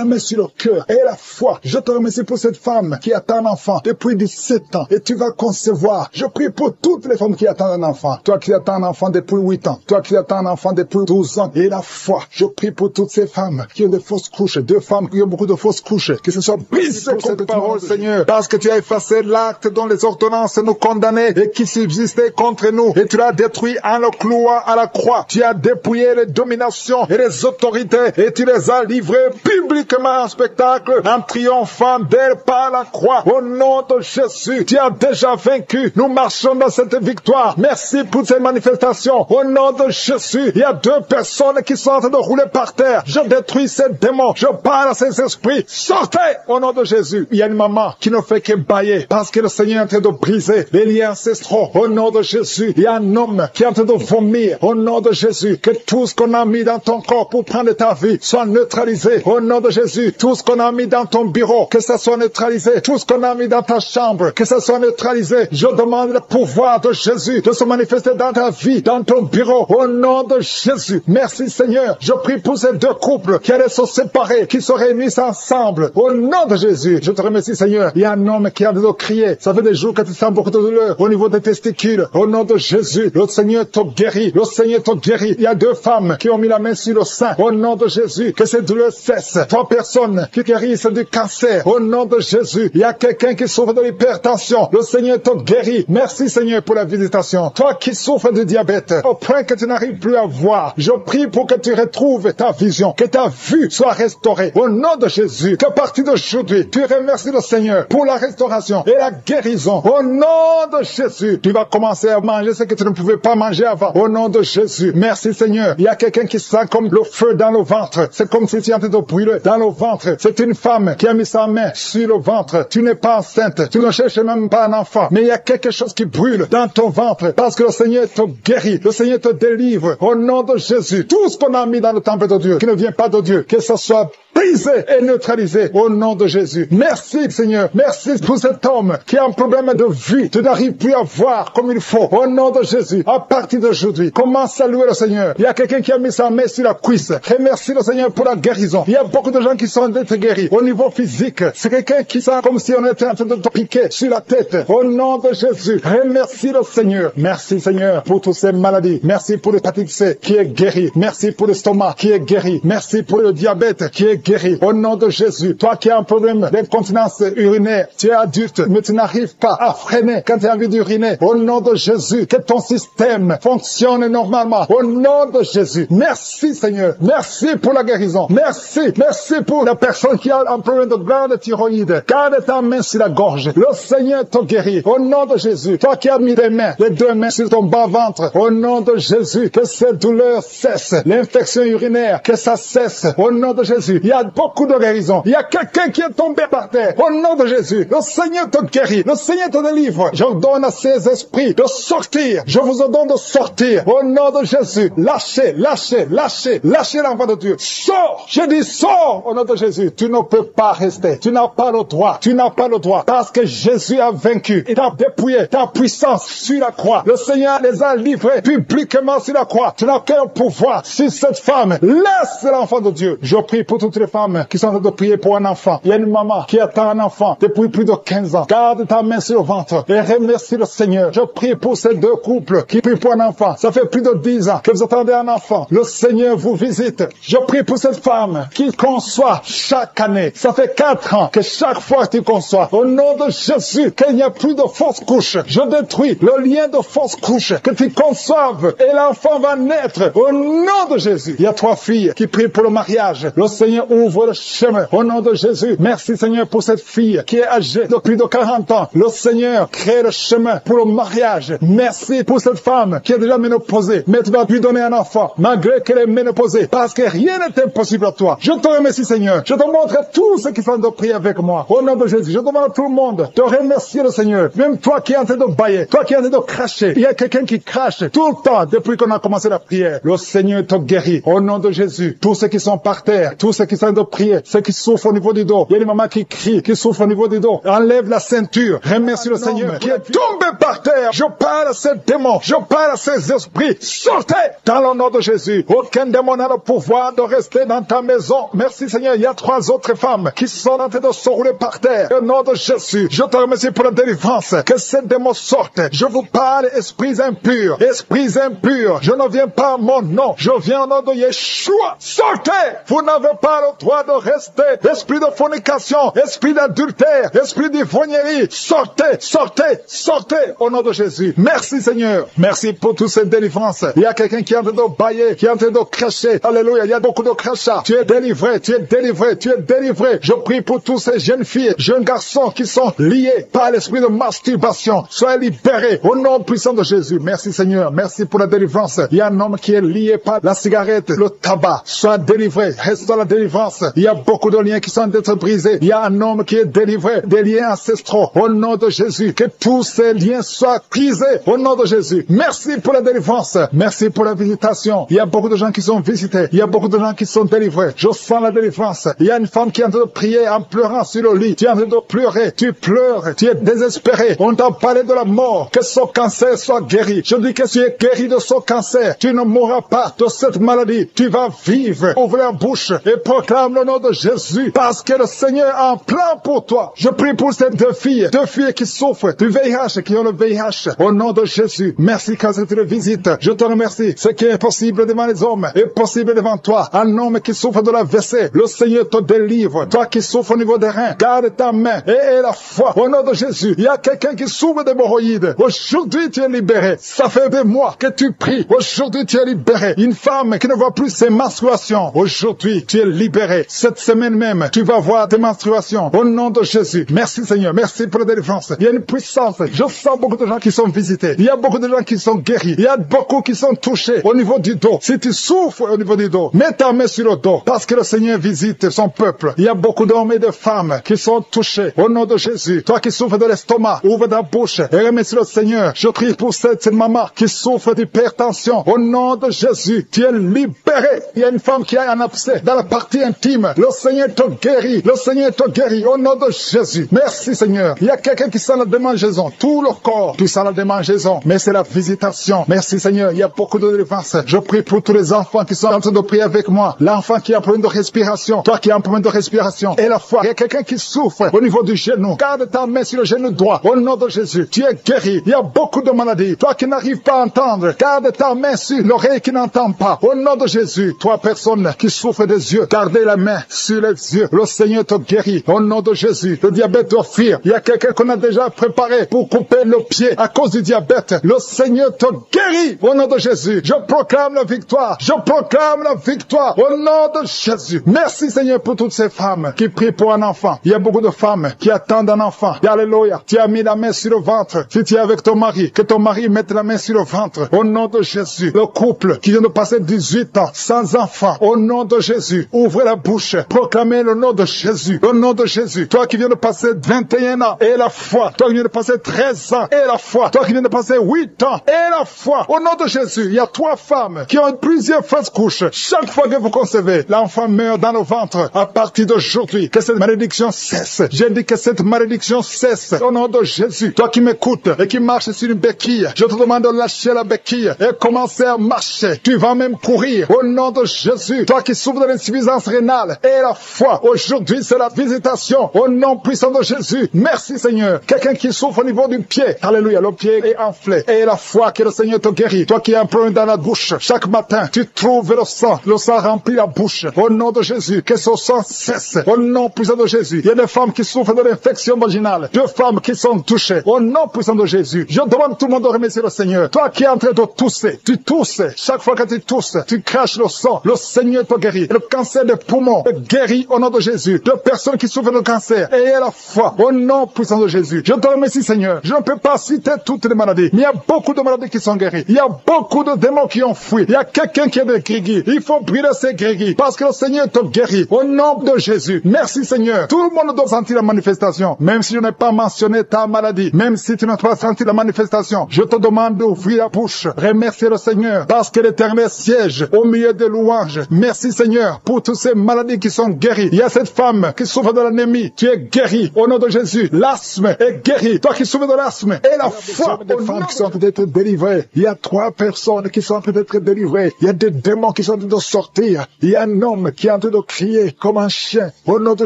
main sur le cœur. Et la foi. Je te remercie pour cette femme qui attend un enfant depuis 17 ans. Et tu vas concevoir. Je prie pour toutes les femmes qui attendent un enfant. Toi qui attends un enfant depuis 8 ans. Toi qui attends un enfant depuis 12 ans. Et la foi. Je prie pour toutes ces femmes qui ont des fausses couches. 2 femmes qui ont beaucoup de fausses couches. Que ce soit brisé pour cette parole, Seigneur. Parce que tu as effacé l'acte dont les ordonnances nous condamnaient et qui subsistait contre nous. Et tu l'as détruit en le clouant à la croix. Tu as dépouillé les domiciles dominations et les autorités, et tu les as livrés publiquement en spectacle, en triomphant d'elles par la croix. Au nom de Jésus, tu as déjà vaincu. Nous marchons dans cette victoire. Merci pour ces manifestations. Au nom de Jésus, il y a 2 personnes qui sont en train de rouler par terre. Je détruis ces démons. Je parle à ces esprits. Sortez au nom de Jésus. Il y a une maman qui ne fait que bailler parce que le Seigneur est en train de briser les liens ancestraux. Au nom de Jésus, il y a un homme qui est en train de vomir. Au nom de Jésus, que tout ce qu'on a mis dans ton corps pour prendre ta vie soit neutralisé. Au nom de Jésus, tout ce qu'on a mis dans ton bureau, que ça soit neutralisé. Tout ce qu'on a mis dans ta chambre, que ça soit neutralisé. Je demande le pouvoir de Jésus de se manifester dans ta vie, dans ton bureau. Au nom de Jésus. Merci Seigneur. Je prie pour ces 2 couples qui allaient se séparer, qui se réunissent ensemble. Au nom de Jésus. Je te remercie Seigneur. Il y a un homme qui a de crier. Ça fait des jours que tu sens beaucoup de douleur au niveau des testicules. Au nom de Jésus. Le Seigneur te guérit. Le Seigneur te guérit. Il y a 2 femmes qui ont mis la main sur le sein. Au nom de Jésus. Que ces douleurs cessent. 3 personnes qui guérissent du cancer. Au nom de Jésus. Il y a quelqu'un qui souffre de l'hypertension. Le Seigneur te guérit. Merci Seigneur pour la visitation. Toi qui souffres de diabète, au point que tu n'arrives plus à voir, je prie pour que tu retrouves ta vision, que ta vue soit restaurée. Au nom de Jésus, qu'à partir d'aujourd'hui, tu remercies le Seigneur pour la restauration et la guérison. Au nom de Jésus, tu vas commencer à manger ce que tu ne pouvais pas manger avant. Au nom de Jésus, merci Seigneur. Il y a quelqu'un qui sent comme le feu dans le ventre. C'est comme si tu es en train de brûler dans le ventre. C'est une femme qui a mis sa main sur le ventre. Tu n'es pas enceinte. Tu ne cherches même pas un enfant. Mais il y a quelque chose qui brûle dans ton ventre parce que le Seigneur te guérit. Le Seigneur te délivre. Au nom de Jésus, tout ce qu'on a mis dans le temple de Dieu, qui ne vient pas de Dieu, que ce soit brisé et neutralisé au nom de Jésus. Merci Seigneur. Merci pour cet homme qui a un problème de vue. Tu n'arrives plus à voir comme il faut. Au nom de Jésus, à partir d'aujourd'hui, commence à louer le Seigneur. Il y a quelqu'un qui a mis sa main sur la cuisse. Remercie le Seigneur pour la guérison. Il y a beaucoup de gens qui sont d'être guéris. Au niveau physique, c'est quelqu'un qui sent comme si on était en train de te piquer sur la tête. Au nom de Jésus, remercie le Seigneur. Merci Seigneur pour toutes ces maladies. Merci pour l'hépatite C qui est guéri. Merci pour l'estomac qui est guéri. Merci pour le diabète qui est guéri. Au nom de Jésus, toi qui as un problème d'incontinence urinaire, tu es adulte, mais tu n'arrives pas à freiner quand tu as envie d'uriner. Au nom de Jésus, que ton système fonctionne normalement. Au nom de Jésus, merci Seigneur. Merci pour la guérison. Merci. Merci pour la personne qui a un problème de glande thyroïde. Garde ta main sur la gorge. Le Seigneur te guérit. Au nom de Jésus, toi qui as mis les mains, les 2 mains sur ton bas-ventre. Au nom de Jésus, que cette douleur cesse. L'infection urinaire, que ça cesse. Au nom de Jésus, il y a beaucoup de guérison. Il y a quelqu'un qui est tombé par terre. Au nom de Jésus, le Seigneur te guérit. Le Seigneur te délivre. J'ordonne à ces esprits de sortir. Je vous ordonne de sortir. Au nom de Jésus, lâchez, lâchez, lâchez, lâchez l'enfant de Dieu. Sors. Je dis sors au nom de Jésus. Tu ne peux pas rester. Tu n'as pas le droit. Tu n'as pas le droit. Parce que Jésus a vaincu. Il t'a dépouillé ta puissance sur la croix. Le Seigneur les a livrés publiquement sur la croix. Tu n'as qu'un pouvoir sur cette femme. Laisse l'enfant de Dieu. Je prie pour toutes les femmes qui sont en train de prier pour un enfant. Il y a une maman qui attend un enfant depuis plus de 15 ans. Garde ta main sur le ventre et remercie le Seigneur. Je prie pour ces 2 couples qui prient pour un enfant. Ça fait plus de 10 ans que vous attendez un enfant. Le Seigneur vous visite. Je prie pour cette femme qui conçoit chaque année. Ça fait 4 ans que chaque fois tu conçois. Au nom de Jésus, qu'il n'y a plus de fausses couches. Je détruis le lien de fausses couches. Que tu conçoives et l'enfant va naître. Au nom de Jésus. Il y a 3 filles qui prient pour le mariage. Le Seigneur ouvre le chemin. Au nom de Jésus. Merci Seigneur pour cette fille qui est âgée de plus de 40 ans. Le Seigneur crée le chemin pour le mariage. Merci pour cette femme qui est déjà ménopausée. Mais tu vas lui donner un enfant malgré qu'elle est ménopausée. Parce que rien n'est impossible à toi. Je te remercie Seigneur. Je te montre tous ceux qui sont de prier avec moi. Au nom de Jésus. Je demande à tout le monde de remercier le Seigneur. Même toi qui es en train de bailler. Toi qui es en train de cracher. Il y a quelqu'un qui crache tout le temps depuis qu'on a commencé la prière. Le Seigneur te guérit. Au nom de Jésus. Tous ceux qui sont par terre. Tous ceux qui sont en train de prier. Ceux qui souffrent au niveau du dos. Il y a une maman qui crie, qui souffre au niveau du dos. Enlève la ceinture. Remercie le Seigneur qui est tombé par terre. Je parle à ces démons. Je parle à ces esprits. Sortez dans le nom de Jésus. Aucun démon n'a le pouvoir de rester dans ta maison. Merci Seigneur. Il y a 3 autres femmes qui sont en train de se rouler par terre. Au nom de Jésus. Je te remercie pour la délivrance. Que ces démons sortent. Je vous parle, esprits impurs. Esprits impurs. Je ne viens pas à mon nom. Je viens au nom de Yeshua. Sortez. Vous n'avez pas le droit de rester. Esprit de fornication, esprit d'adultère, esprit d'ivrognerie, sortez, sortez, sortez au nom de Jésus. Merci Seigneur. Merci pour toutes ces délivrances. Il y a quelqu'un qui est en train de bailler, qui est en train de cracher. Alléluia, il y a beaucoup de crachats. Tu es délivré, tu es délivré, tu es délivré. Je prie pour tous ces jeunes filles, jeunes garçons qui sont liés par l'esprit de masturbation. Soyez libérés au nom puissant de Jésus. Merci Seigneur, merci pour la délivrance. Il y a un homme qui est lié par la cigarette, le tabac. Sois délivré, reste dans la délivrance. Il y a beaucoup de liens qui sont d'être brisés. Il y a un homme qui est délivré des liens ancestraux. Au nom de Jésus, que tous ces liens soient brisés. Au nom de Jésus. Merci pour la délivrance. Merci pour la visitation. Il y a beaucoup de gens qui sont visités. Il y a beaucoup de gens qui sont délivrés. Je sens la délivrance. Il y a une femme qui est en train de prier en pleurant sur le lit. Tu es en train de pleurer. Tu pleures. Tu es désespéré. On t'a parlé de la mort. Que son cancer soit guéri. Je dis que tu es guéri de son cancer. Tu ne mourras pas de cette maladie. Tu vas vivre. Ouvre la bouche et proclame le nom de Jésus. Parce que le Seigneur a un plan pour toi. Je prie pour ces deux filles qui souffrent du VIH, qui ont le VIH. Au nom de Jésus. Merci quand tu le visites. Je te remercie. Ce qui est possible devant les hommes est possible devant toi. Un homme qui souffre de la WC, le Seigneur te délivre. Toi qui souffres au niveau des reins, garde ta main et aie la foi. Au nom de Jésus. Il y a quelqu'un qui souffre d'hémorroïdes. Aujourd'hui, tu es libéré. Ça fait des mois que tu pries. Aujourd'hui, tu es libéré. Une femme qui ne voit plus ses menstruations. Aujourd'hui, tu es libéré. Cette semaine même, tu vas voir tes menstruations. Au nom de Jésus. Merci Seigneur. Merci pour la délivrance. Il y a une puissance. Je sens beaucoup de gens qui sont visités. Il y a beaucoup de gens qui sont guéris. Il y a beaucoup qui sont touchés au niveau du dos. Si tu souffres au niveau du dos, mets ta main sur le dos. Parce que le Seigneur visite son peuple. Il y a beaucoup d'hommes et de femmes qui sont touchés. Au nom de Jésus. Toi qui souffres de l'estomac, ouvre ta bouche et remercie le Seigneur. Je prie pour cette maman qui souffre d'hypertension. Au nom de Jésus, tu es libéré. Il y a une femme qui a un abcès dans la partie intime. Le Seigneur te guérit. Le Seigneur te guérit. Au nom de Jésus. Merci Seigneur. Il y a quelqu'un qui sent la démangeaison. Tout le corps, tu sens la démangeaison. Mais c'est la visitation. Merci Seigneur. Il y a beaucoup de délivrance. Je prie pour tous les enfants qui sont en train de prier avec moi. L'enfant qui a un problème de respiration. Toi qui as un problème de respiration. Et la foi. Il y a quelqu'un qui souffre au niveau du genou. Garde ta main sur le genou droit. Au nom de Jésus. Tu es guéri. Il y a beaucoup de maladies. Toi qui n'arrives pas à entendre. Garde ta main sur l'oreille qui n'entend pas. Au nom de Jésus. Toi personne qui souffre des yeux. Gardez la main sur les yeux. Le Seigneur te guérit. Au nom de Jésus. Le diabète te fuir. Il y a quelqu'un qu'on a déjà préparé pour couper le pied à cause du diabète. Le Seigneur te guérit. Au nom de Jésus. Je proclame la victoire. Je proclame la victoire. Au nom de Jésus. Merci Seigneur pour toutes ces femmes qui prient pour un enfant. Il y a beaucoup de femmes qui attendent un enfant. Alléluia. Tu as mis la main sur le ventre. Si tu es avec ton mari, que ton mari mette la main sur le ventre. Au nom de Jésus. Le couple qui vient de passer 18 ans sans enfant. Au nom de Jésus. Ouvrez la bouche. Proclamez le nom de Jésus. Le nom de Jésus. Toi qui viens de passer 21 ans et la foi. Toi qui viens de passer 13 ans et la foi. Toi qui viens de passer 8 ans et la foi. Au nom de Jésus. Il y a 3 femmes qui ont plusieurs fausses couches. Chaque fois que vous concevez, l'enfant meurt dans le ventre. À partir d'aujourd'hui, que cette malédiction cesse. J'ai dit que cette malédiction cesse. Au nom de Jésus. Toi qui m'écoutes et qui marches sur une béquille, je te demande de lâcher la béquille et commencer à marcher. Tu vas même courir. Au nom de Jésus. Toi qui souffres de l'insuffisance rénale et la foi. Aujourd'hui, c'est la visitation. Au nom puissant de Jésus. Merci Seigneur. Quelqu'un qui souffre au niveau du pied. Alléluia. Le pied est enflé. Et la foi que le Seigneur te guérit. Toi qui as un problème dans la bouche. Chaque matin, tu trouves le sang. Le sang remplit la bouche. Au nom de Jésus. Que ce sang cesse. Au nom puissant de Jésus. Il y a des femmes qui souffrent de l'infection vaginale. 2 femmes qui sont touchées. Au nom puissant de Jésus. Je demande tout le monde de remercier le Seigneur. Toi qui es en train de tousser. Tu tousses. Chaque fois que tu tousses, tu craches le sang. Le Seigneur te guérit. Le cancer des poumons te guérit au nom de Jésus. 2 personnes qui souffrent de cancer. Ayez la foi. Au nom puissant de Jésus. Je te remercie Seigneur. Je ne peux pas citer toutes les maladies. Mais il y a beaucoup de maladies qui sont guéries. Il y a beaucoup de démons qui ont fui. Il y a quelqu'un qui est des grégis. Il faut brûler ces grégis. Parce que le Seigneur te guérit. Au nom de Jésus. Merci Seigneur. Tout le monde doit sentir la manifestation. Même si je n'ai pas mentionné ta maladie. Même si tu n'as pas senti la manifestation. Je te demande d'ouvrir la bouche. Remercier le Seigneur. Parce que l'Éternel siège au milieu des louanges. Merci Seigneur pour toutes ces maladies qui sont guéries. Il y a cette femme qui souffre de l'anémie. Tu es guéri. Au nom de Jésus. L'asthme est guéri. Toi qui souffres de l'asthme. Et la foi. Des femmes qui sont en train d'être délivrées. Il y a 3 personnes qui sont en train d'être délivrées. Il y a des démons qui sont en train de sortir. Il y a un homme qui est en train de crier comme un chien. Au nom de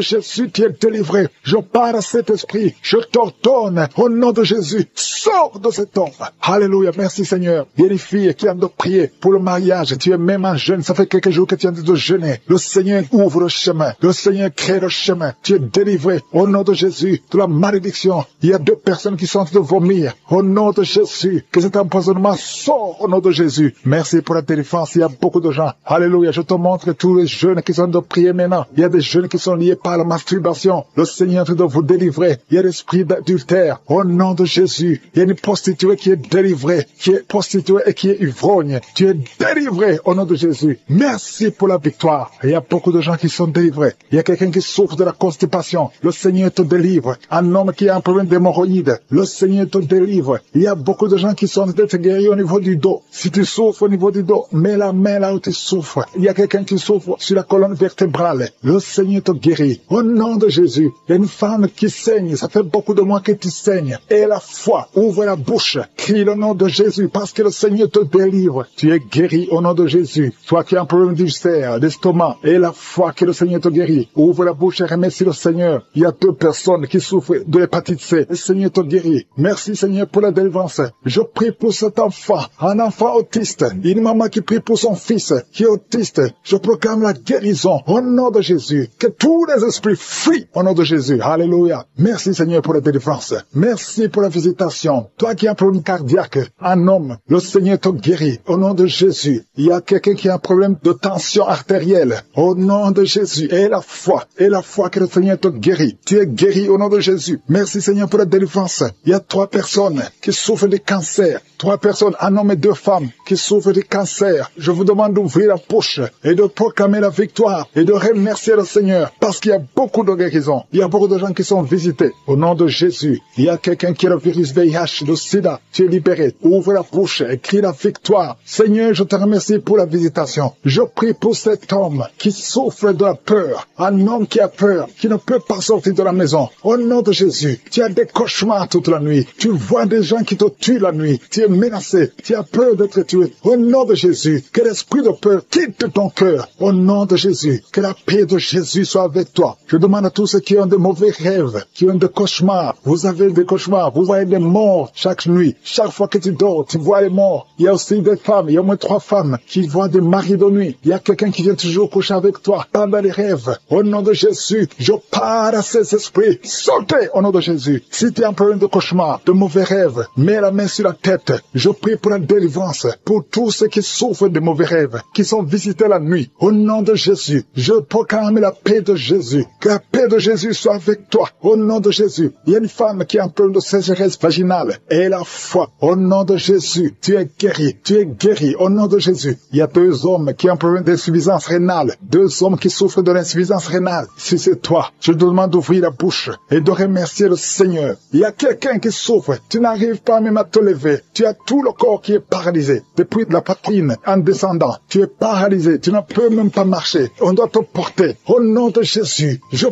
Jésus, tu es délivré. Je parle à cet esprit. Je t'ordonne. Au nom de Jésus. Sors de cet homme. Alléluia. Merci Seigneur. Il y a une fille qui est en train de prier pour le mariage. Tu es même un jeune. Ça fait quelques jours que tu es en train de jeûner. Le Seigneur Seigneur ouvre le chemin. Le Seigneur crée le chemin. Tu es délivré au nom de Jésus de la malédiction. Il y a 2 personnes qui sont en train de vomir. Au nom de Jésus, que cet empoisonnement sort au nom de Jésus. Merci pour la délivrance. Il y a beaucoup de gens. Alléluia. Je te montre tous les jeunes qui sont en train de prier maintenant. Il y a des jeunes qui sont liés par la masturbation. Le Seigneur est en train de vous délivrer. Il y a l'esprit d'adultère. Au nom de Jésus, il y a une prostituée qui est délivrée, qui est prostituée et qui est ivrogne. Tu es délivré au nom de Jésus. Merci pour la victoire. Il y a beaucoup de gens qui sont délivrés. Il y a quelqu'un qui souffre de la constipation. Le Seigneur te délivre. Un homme qui a un problème d'hémorroïdes. Le Seigneur te délivre. Il y a beaucoup de gens qui sont d'être guéris au niveau du dos. Si tu souffres au niveau du dos, mets la main là où tu souffres. Il y a quelqu'un qui souffre sur la colonne vertébrale. Le Seigneur te guérit. Au nom de Jésus. Il y a une femme qui saigne. Ça fait beaucoup de mois que tu saignes. Et la foi. Ouvre la bouche. Crie le nom de Jésus parce que le Seigneur te délivre. Tu es guéri au nom de Jésus. Toi qui as un problème d'ulcère, d'estomac, et la foi que le Seigneur te guérit. Ouvre la bouche et remercie le Seigneur. Il y a 2 personnes qui souffrent de l'hépatite C. Le Seigneur te guérit. Merci Seigneur pour la délivrance. Je prie pour cet enfant, un enfant autiste. Une maman qui prie pour son fils qui est autiste. Je proclame la guérison au nom de Jésus. Que tous les esprits fuient au nom de Jésus. Alléluia. Merci Seigneur pour la délivrance. Merci pour la visitation. Toi qui as un problème cardiaque, un homme, le Seigneur te guérit au nom de Jésus. Il y a quelqu'un qui a un problème de tension artérielle au nom de Jésus. Et la foi que le Seigneur te guérit. Tu es guéri au nom de Jésus. Merci Seigneur pour la délivrance. Il y a 3 personnes qui souffrent de cancer. 3 personnes, un homme et 2 femmes qui souffrent de cancer. Je vous demande d'ouvrir la bouche et de proclamer la victoire et de remercier le Seigneur parce qu'il y a beaucoup de guérisons. Il y a beaucoup de gens qui sont visités au nom de Jésus. Il y a quelqu'un qui a le virus VIH, le sida. Tu es libéré. Ouvre la bouche et crie la victoire. Seigneur, je te remercie pour la visitation. Je prie pour cet homme qui souffre de la peur. Un homme qui a peur, qui ne peut pas sortir de la maison. Au nom de Jésus, tu as des cauchemars toute la nuit. Tu vois des gens qui te tuent la nuit. Tu es menacé. Tu as peur d'être tué. Au nom de Jésus, que l'esprit de peur quitte ton cœur. Au nom de Jésus, que la paix de Jésus soit avec toi. Je demande à tous ceux qui ont de mauvais rêves, qui ont des cauchemars. Vous avez des cauchemars. Vous voyez des morts chaque nuit. Chaque fois que tu dors, tu vois les morts. Il y a aussi des femmes. Il y a au moins 3 femmes qui voient des maris de nuit. Il y a quelqu'un qui vient toujours coucher avec toi pendant les rêves. Au nom de Jésus, je pars à ces esprits. Sortez au nom de Jésus. Si tu as un problème de cauchemar, de mauvais rêves, mets la main sur la tête. Je prie pour la délivrance, pour tous ceux qui souffrent de mauvais rêves, qui sont visités la nuit. Au nom de Jésus, je proclame la paix de Jésus. Que la paix de Jésus soit avec toi. Au nom de Jésus, il y a une femme qui a un problème de sécheresse vaginale. Et la foi, au nom de Jésus, tu es guéri. Tu es guéri au nom de Jésus. Il y a 2 hommes qui ont un problème d'insuffisance rénale. 2 hommes qui souffrent de l'insuffisance rénale. Si c'est toi, je te demande d'ouvrir la bouche et de remercier le Seigneur. Il y a quelqu'un qui souffre. Tu n'arrives pas même à te lever. Tu as tout le corps qui est paralysé. Depuis la poitrine en descendant, tu es paralysé. Tu ne peux même pas marcher. On doit te porter. Au nom de Jésus, je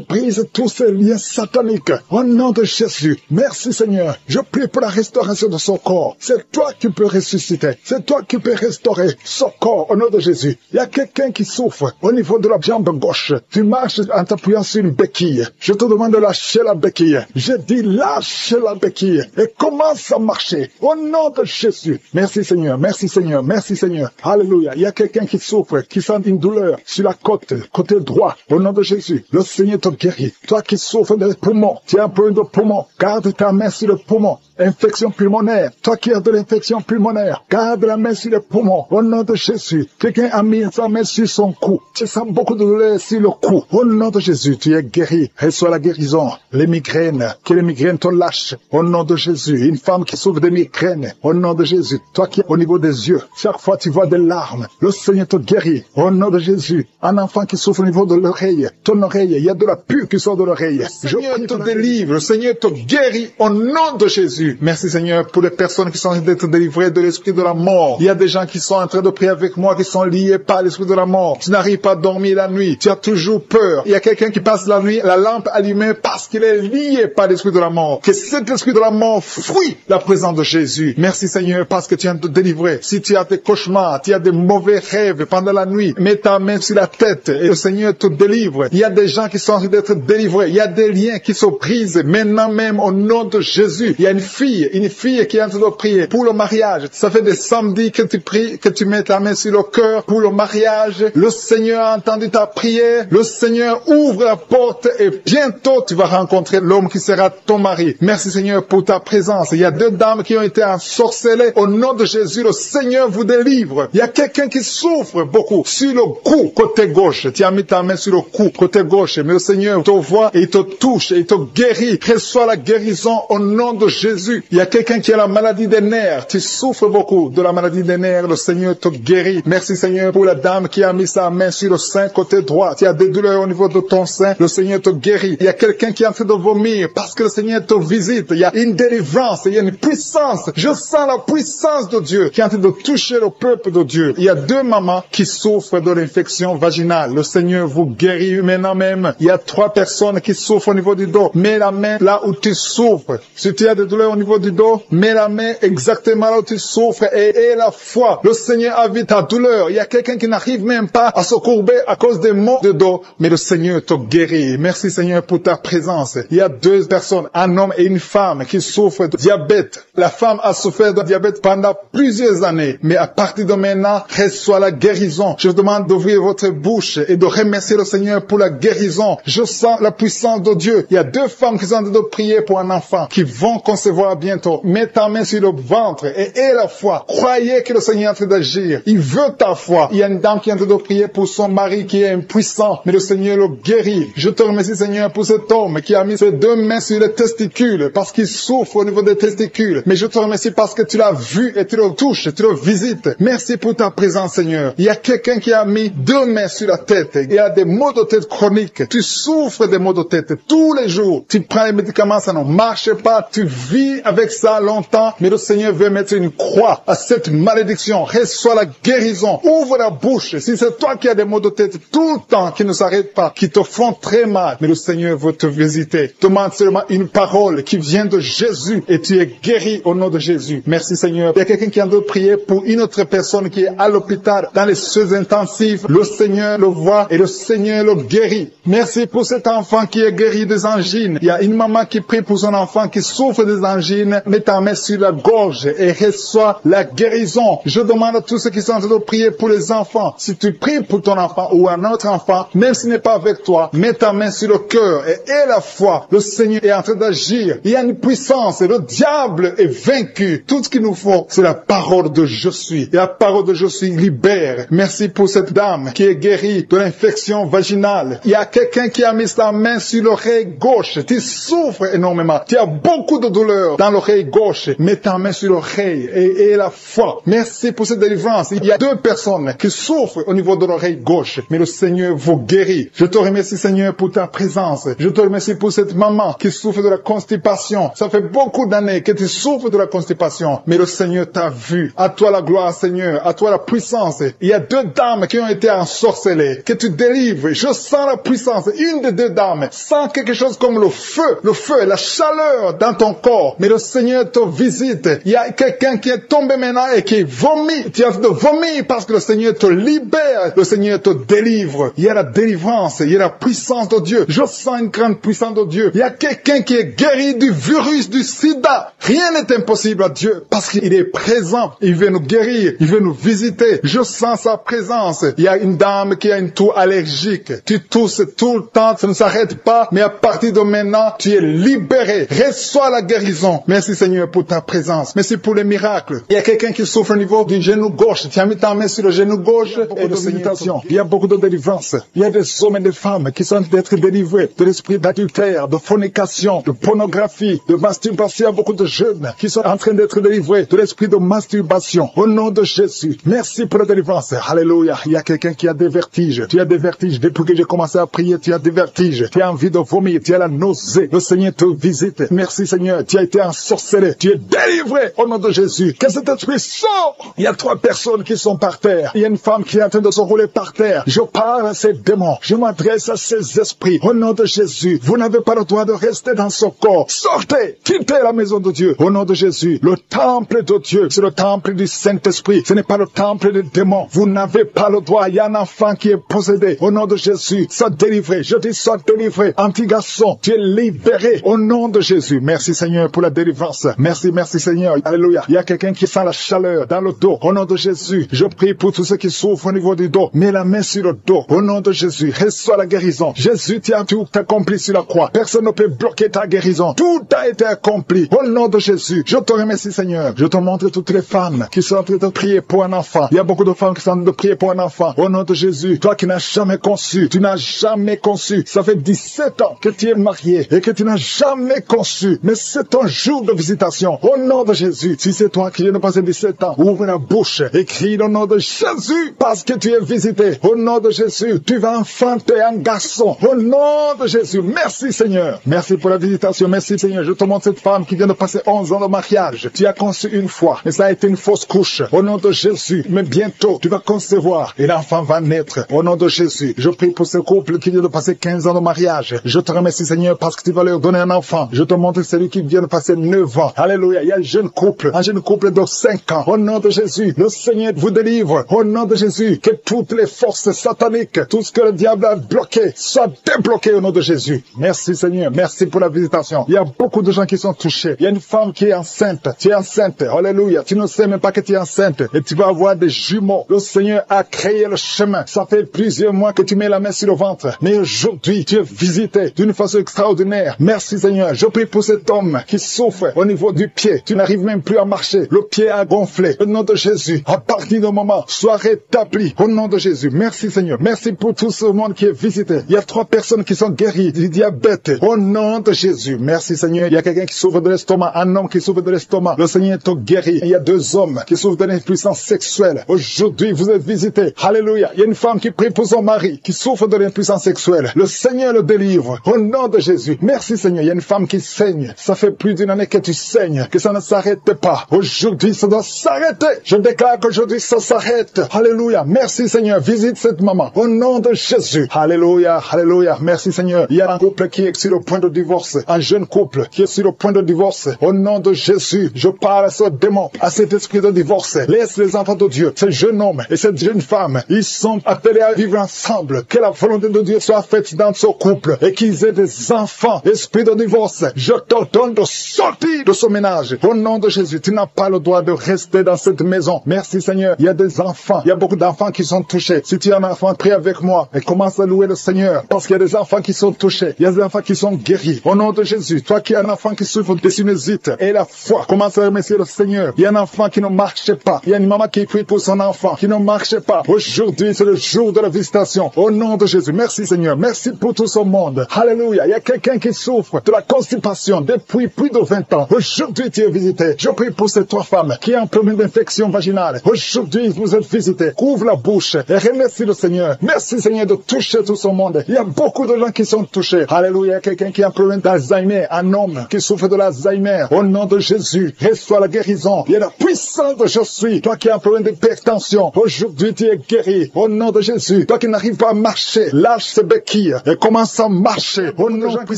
brise tous ces liens sataniques. Au nom de Jésus, merci Seigneur. Je prie pour la restauration de son corps. C'est toi qui peux ressusciter. C'est toi qui peux restaurer son corps au nom de Jésus. Il y a quelqu'un qui souffre au niveau de la jambe gauche. Tu marches en t'appuyant sur une béquille. Je te demande de lâcher la béquille. Je dis lâche la béquille et commence à marcher au nom de Jésus. Merci Seigneur, merci Seigneur, merci Seigneur. Alléluia. Il y a quelqu'un qui souffre, qui sent une douleur sur la côté droit. Au nom de Jésus, le Seigneur te guérit. Toi qui souffres des poumons, tu as un problème de poumon, garde ta main sur le poumon. Infection pulmonaire. Toi qui as de l'infection pulmonaire, garde la main sur les poumons. Au nom de Jésus. Quelqu'un a mis sa main sur son cou. Tu sens beaucoup de douleur sur le cou. Au nom de Jésus, tu es guéri. Reçois la guérison. Les migraines. Que les migraines te lâchent. Au nom de Jésus. Une femme qui souffre de migraines. Au nom de Jésus. Toi qui es au niveau des yeux. Chaque fois tu vois des larmes. Le Seigneur te guérit. Au nom de Jésus. Un enfant qui souffre au niveau de l'oreille. Ton oreille. Il y a de la pus qui sort de l'oreille. Le Seigneur te délivre. Le Seigneur te guérit. Au nom de Jésus. Merci Seigneur pour les personnes qui sont en train d'être délivrées de l'esprit de la mort. Il y a des gens qui sont en train de prier avec moi, qui sont liés par l'esprit de la mort. Tu n'arrives pas à dormir la nuit. Tu as toujours peur. Il y a quelqu'un qui passe la nuit, la lampe allumée parce qu'il est lié par l'esprit de la mort. Que cet esprit de la mort fuit la présence de Jésus. Merci Seigneur parce que tu viens de te délivrer. Si tu as des cauchemars, tu as des mauvais rêves pendant la nuit, mets ta main sur la tête et le Seigneur te délivre. Il y a des gens qui sont en train d'être délivrés. Il y a des liens qui se brisent maintenant même au nom de Jésus. Il y a une fille qui est en train de prier pour le mariage. Ça fait des samedis que tu pries, que tu mets ta main sur le cœur pour le mariage. Le Seigneur a entendu ta prière. Le Seigneur ouvre la porte et bientôt tu vas rencontrer l'homme qui sera ton mari. Merci Seigneur pour ta présence. Il y a 2 dames qui ont été ensorcelées. Au nom de Jésus, le Seigneur vous délivre. Il y a quelqu'un qui souffre beaucoup sur le cou, côté gauche. Tu as mis ta main sur le cou, côté gauche. Mais le Seigneur te voit et il te touche et il te guérit. Reçois la guérison au nom de Jésus. Il y a quelqu'un qui a la maladie des nerfs. Tu souffres beaucoup de la maladie des nerfs. Le Seigneur te guérit. Merci Seigneur pour la dame qui a mis sa main sur le sein côté droit. Tu as des douleurs au niveau de ton sein. Le Seigneur te guérit. Il y a quelqu'un qui est en train de vomir parce que le Seigneur te visite. Il y a une délivrance. Il y a une puissance. Je sens la puissance de Dieu qui est en train de toucher le peuple de Dieu. Il y a 2 mamans qui souffrent de l'infection vaginale. Le Seigneur vous guérit maintenant même. Il y a 3 personnes qui souffrent au niveau du dos. Mets la main là où tu souffres. Si tu as des douleurs au niveau du dos, mets la main exactement là où tu souffres et aie la foi. Le Seigneur a vu ta douleur. Il y a quelqu'un qui n'arrive même pas à se courber à cause des maux de dos, mais le Seigneur te guérit. Merci Seigneur pour ta présence. Il y a 2 personnes, un homme et une femme qui souffrent de diabète. La femme a souffert de diabète pendant plusieurs années, mais à partir de maintenant, reçoit la guérison. Je vous demande d'ouvrir votre bouche et de remercier le Seigneur pour la guérison. Je sens la puissance de Dieu. Il y a 2 femmes qui sont en train de prier pour un enfant qui vont concevoir bientôt. Mets ta main sur le ventre et aie la foi. Croyez que le Seigneur est en train d'agir. Il veut ta foi. Il y a une dame qui est en train de prier pour son mari qui est impuissant, mais le Seigneur le guérit. Je te remercie Seigneur pour cet homme qui a mis ses 2 mains sur les testicules parce qu'il souffre au niveau des testicules. Mais je te remercie parce que tu l'as vu et tu le touches, tu le visites. Merci pour ta présence Seigneur. Il y a quelqu'un qui a mis 2 mains sur la tête. Il y a des maux de tête chroniques. Tu souffres des maux de tête tous les jours. Tu prends les médicaments, ça ne marche pas. Tu vis avec ça longtemps, mais le Seigneur veut mettre une croix à cette malédiction. Reçois la guérison. Ouvre la bouche. Si c'est toi qui as des maux de tête tout le temps qui ne s'arrêtent pas, qui te font très mal, mais le Seigneur veut te visiter. Demande seulement une parole qui vient de Jésus et tu es guéri au nom de Jésus. Merci Seigneur. Il y a quelqu'un qui a de prier pour une autre personne qui est à l'hôpital dans les soins intensifs. Le Seigneur le voit et le Seigneur le guérit. Merci pour cet enfant qui est guéri des angines. Il y a une maman qui prie pour son enfant qui souffre des angines. Mets ta main sur la gorge et reçois la guérison. Je demande à tous ceux qui sont en train de prier pour les enfants. Si tu pries pour ton enfant ou un autre enfant, même s'il n'est pas avec toi, mets ta main sur le cœur et aie la foi. Le Seigneur est en train d'agir. Il y a une puissance et le diable est vaincu. Tout ce qu'il nous faut, c'est la parole de je suis. Et la parole de je suis libère. Merci pour cette dame qui est guérie de l'infection vaginale. Il y a quelqu'un qui a mis sa main sur l'oreille gauche. Tu souffres énormément. Tu as beaucoup de douleur dans l'oreille gauche. Mets ta main sur l'oreille et aie la foi. Merci pour cette délivrance. Il y a 2 personnes qui souffrent au niveau de l'oreille gauche, mais le Seigneur vous guérit. Je te remercie Seigneur pour ta présence. Je te remercie pour cette maman qui souffre de la constipation. Ça fait beaucoup d'années que tu souffres de la constipation, mais le Seigneur t'a vu. À toi la gloire Seigneur, à toi la puissance. Il y a 2 dames qui ont été ensorcelées, que tu délivres. Je sens la puissance. Une des 2 dames sent quelque chose comme le feu, la chaleur dans ton corps. Mais le Seigneur te visite. Il y a quelqu'un qui est tombé maintenant et qui vomit. Tu as de vomir parce que le Seigneur te libère. Le Seigneur te délivre. Il y a la délivrance. Il y a la puissance de Dieu. Je sens une grande puissance de Dieu. Il y a quelqu'un qui est guéri du virus du sida. Rien n'est impossible à Dieu parce qu'il est présent. Il veut nous guérir. Il veut nous visiter. Je sens sa présence. Il y a une dame qui a une toux allergique. Tu tousses tout le temps. Ça ne s'arrête pas. Mais à partir de maintenant, tu es libéré. Reçois la guérison. Merci Seigneur pour ta présence. Merci pour les miracles. Il y a quelqu'un qui souffre au niveau du genou gauche. Tu as mis ta main sur le genou gauche et de méditation. Il y a beaucoup de délivrance. Il y a des hommes et des femmes qui sont d'être délivrés de l'esprit d'adultère, de fornication, de pornographie, de masturbation. Il y a beaucoup de jeunes qui sont en train d'être délivrés de l'esprit de masturbation. Au nom de Jésus. Merci pour la délivrance. Alléluia. Il y a quelqu'un qui a des vertiges. Tu as des vertiges. Depuis que j'ai commencé à prier, tu as des vertiges. Tu as envie de vomir. Tu as la nausée. Le Seigneur te visite. Merci Seigneur. Tu as été ensorcelé. Tu es délivré au nom de Jésus. Que cet esprit sort. Il y a 3 personnes qui sont par terre. Il y a une femme qui est en train de se rouler par terre. Je parle à ces démons. Je m'adresse à ces esprits. Au nom de Jésus. Vous n'avez pas le droit de rester dans ce corps. Sortez. Quittez la maison de Dieu. Au nom de Jésus. Le temple de Dieu, c'est le temple du Saint-Esprit. Ce n'est pas le temple des démons. Vous n'avez pas le droit. Il y a un enfant qui est possédé. Au nom de Jésus. Sois délivré. Je dis sois délivré. Un petit garçon. Tu es libéré. Au nom de Jésus. Merci Seigneur pour la la délivrance. Merci, merci Seigneur. Alléluia. Il y a quelqu'un qui sent la chaleur dans le dos. Au nom de Jésus, je prie pour tous ceux qui souffrent au niveau du dos. Mets la main sur le dos. Au nom de Jésus, reçois la guérison. Jésus, tu as tout accompli sur la croix. Personne ne peut bloquer ta guérison. Tout a été accompli. Au nom de Jésus, je te remercie Seigneur. Je te montre toutes les femmes qui sont en train de prier pour un enfant. Il y a beaucoup de femmes qui sont en train de prier pour un enfant. Au nom de Jésus, toi qui n'as jamais conçu, tu n'as jamais conçu. Ça fait 17 ans que tu es marié et que tu n'as jamais conçu. Mais c'est ton jour de visitation. Au nom de Jésus, si c'est toi qui viens de passer 17 ans, ouvre la bouche et crie le nom de Jésus parce que tu es visité. Au nom de Jésus, tu vas enfanter un garçon. Au nom de Jésus, merci Seigneur. Merci pour la visitation. Merci Seigneur. Je te montre cette femme qui vient de passer 11 ans de mariage. Tu as conçu une fois, mais ça a été une fausse couche. Au nom de Jésus, mais bientôt, tu vas concevoir et l'enfant va naître. Au nom de Jésus, je prie pour ce couple qui vient de passer 15 ans de mariage. Je te remercie Seigneur parce que tu vas leur donner un enfant. Je te montre celui qui vient de passer 9 ans. Alléluia. Il y a un jeune couple de 5 ans. Au nom de Jésus, le Seigneur vous délivre. Au nom de Jésus, que toutes les forces sataniques, tout ce que le diable a bloqué, soit débloqué au nom de Jésus. Merci Seigneur. Merci pour la visitation. Il y a beaucoup de gens qui sont touchés. Il y a une femme qui est enceinte. Tu es enceinte. Alléluia. Tu ne sais même pas que tu es enceinte. Et tu vas avoir des jumeaux. Le Seigneur a créé le chemin. Ça fait plusieurs mois que tu mets la main sur le ventre. Mais aujourd'hui, tu es visité d'une façon extraordinaire. Merci Seigneur. Je prie pour cet homme qui souffre au niveau du pied. Tu n'arrives même plus à marcher. Le pied a gonflé. Au nom de Jésus, à partir du moment, sois rétabli. Au nom de Jésus. Merci Seigneur. Merci pour tout ce monde qui est visité. Il y a 3 personnes qui sont guéries du diabète. Au nom de Jésus. Merci Seigneur. Il y a quelqu'un qui souffre de l'estomac. Un homme qui souffre de l'estomac. Le Seigneur te guérit. Il y a 2 hommes qui souffrent de l'impuissance sexuelle. Aujourd'hui, vous êtes visités. Alléluia. Il y a une femme qui prie pour son mari qui souffre de l'impuissance sexuelle. Le Seigneur le délivre. Au nom de Jésus. Merci Seigneur. Il y a une femme qui saigne. Ça fait plus d'1 année que tu saignes. Que ça ne s'arrête pas. Aujourd'hui, ça doit s'arrêter. Je déclare qu'aujourd'hui, ça s'arrête. Alléluia. Merci Seigneur. Visite cette maman. Au nom de Jésus. Alléluia. Alléluia. Merci Seigneur. Il y a un couple qui est sur le point de divorce. Un jeune couple qui est sur le point de divorce. Au nom de Jésus, je parle à ce démon, à cet esprit de divorce. Laisse les enfants de Dieu, ce jeune homme et cette jeune femme, ils sont appelés à vivre ensemble. Que la volonté de Dieu soit faite dans ce couple et qu'ils aient des enfants. Esprit de divorce, je t'ordonne de sortir de ce ménage. Au nom de Jésus, tu n'as pas le droit de rester dans cette maison. Merci Seigneur. Il y a des enfants, il y a beaucoup d'enfants qui sont touchés. Si tu es un enfant, prie avec moi et commence à louer le Seigneur parce qu'il y a des enfants qui sont touchés. Il y a des enfants qui sont guéris. Au nom de Jésus, toi qui es un enfant qui souffre de sinusite et la foi, commence à remercier le Seigneur. Il y a un enfant qui ne marche pas. Il y a une maman qui prie pour son enfant qui ne marche pas. Aujourd'hui, c'est le jour de la visitation. Au nom de Jésus, merci Seigneur. Merci pour tout ce monde. Alléluia. Il y a quelqu'un qui souffre de la constipation depuis plus de 20 ans. Aujourd'hui, tu es visité. Je prie pour ces 3 femmes qui ont un problème d'infection vaginale. Aujourd'hui, vous êtes visités. Ouvre la bouche et remercie le Seigneur. Merci Seigneur de toucher tout ce monde. Il y a beaucoup de gens qui sont touchés. Alléluia. Il y a quelqu'un qui a un problème d'Alzheimer. Un homme qui souffre de l'Alzheimer. Au nom de Jésus, reçois la guérison. Il y a la puissance de je suis. Toi qui as un problème d'hypertension, aujourd'hui tu es guéri. Au nom de Jésus. Toi qui n'arrives pas à marcher, lâche ces béquilles et commence à marcher. Au nom de gens qui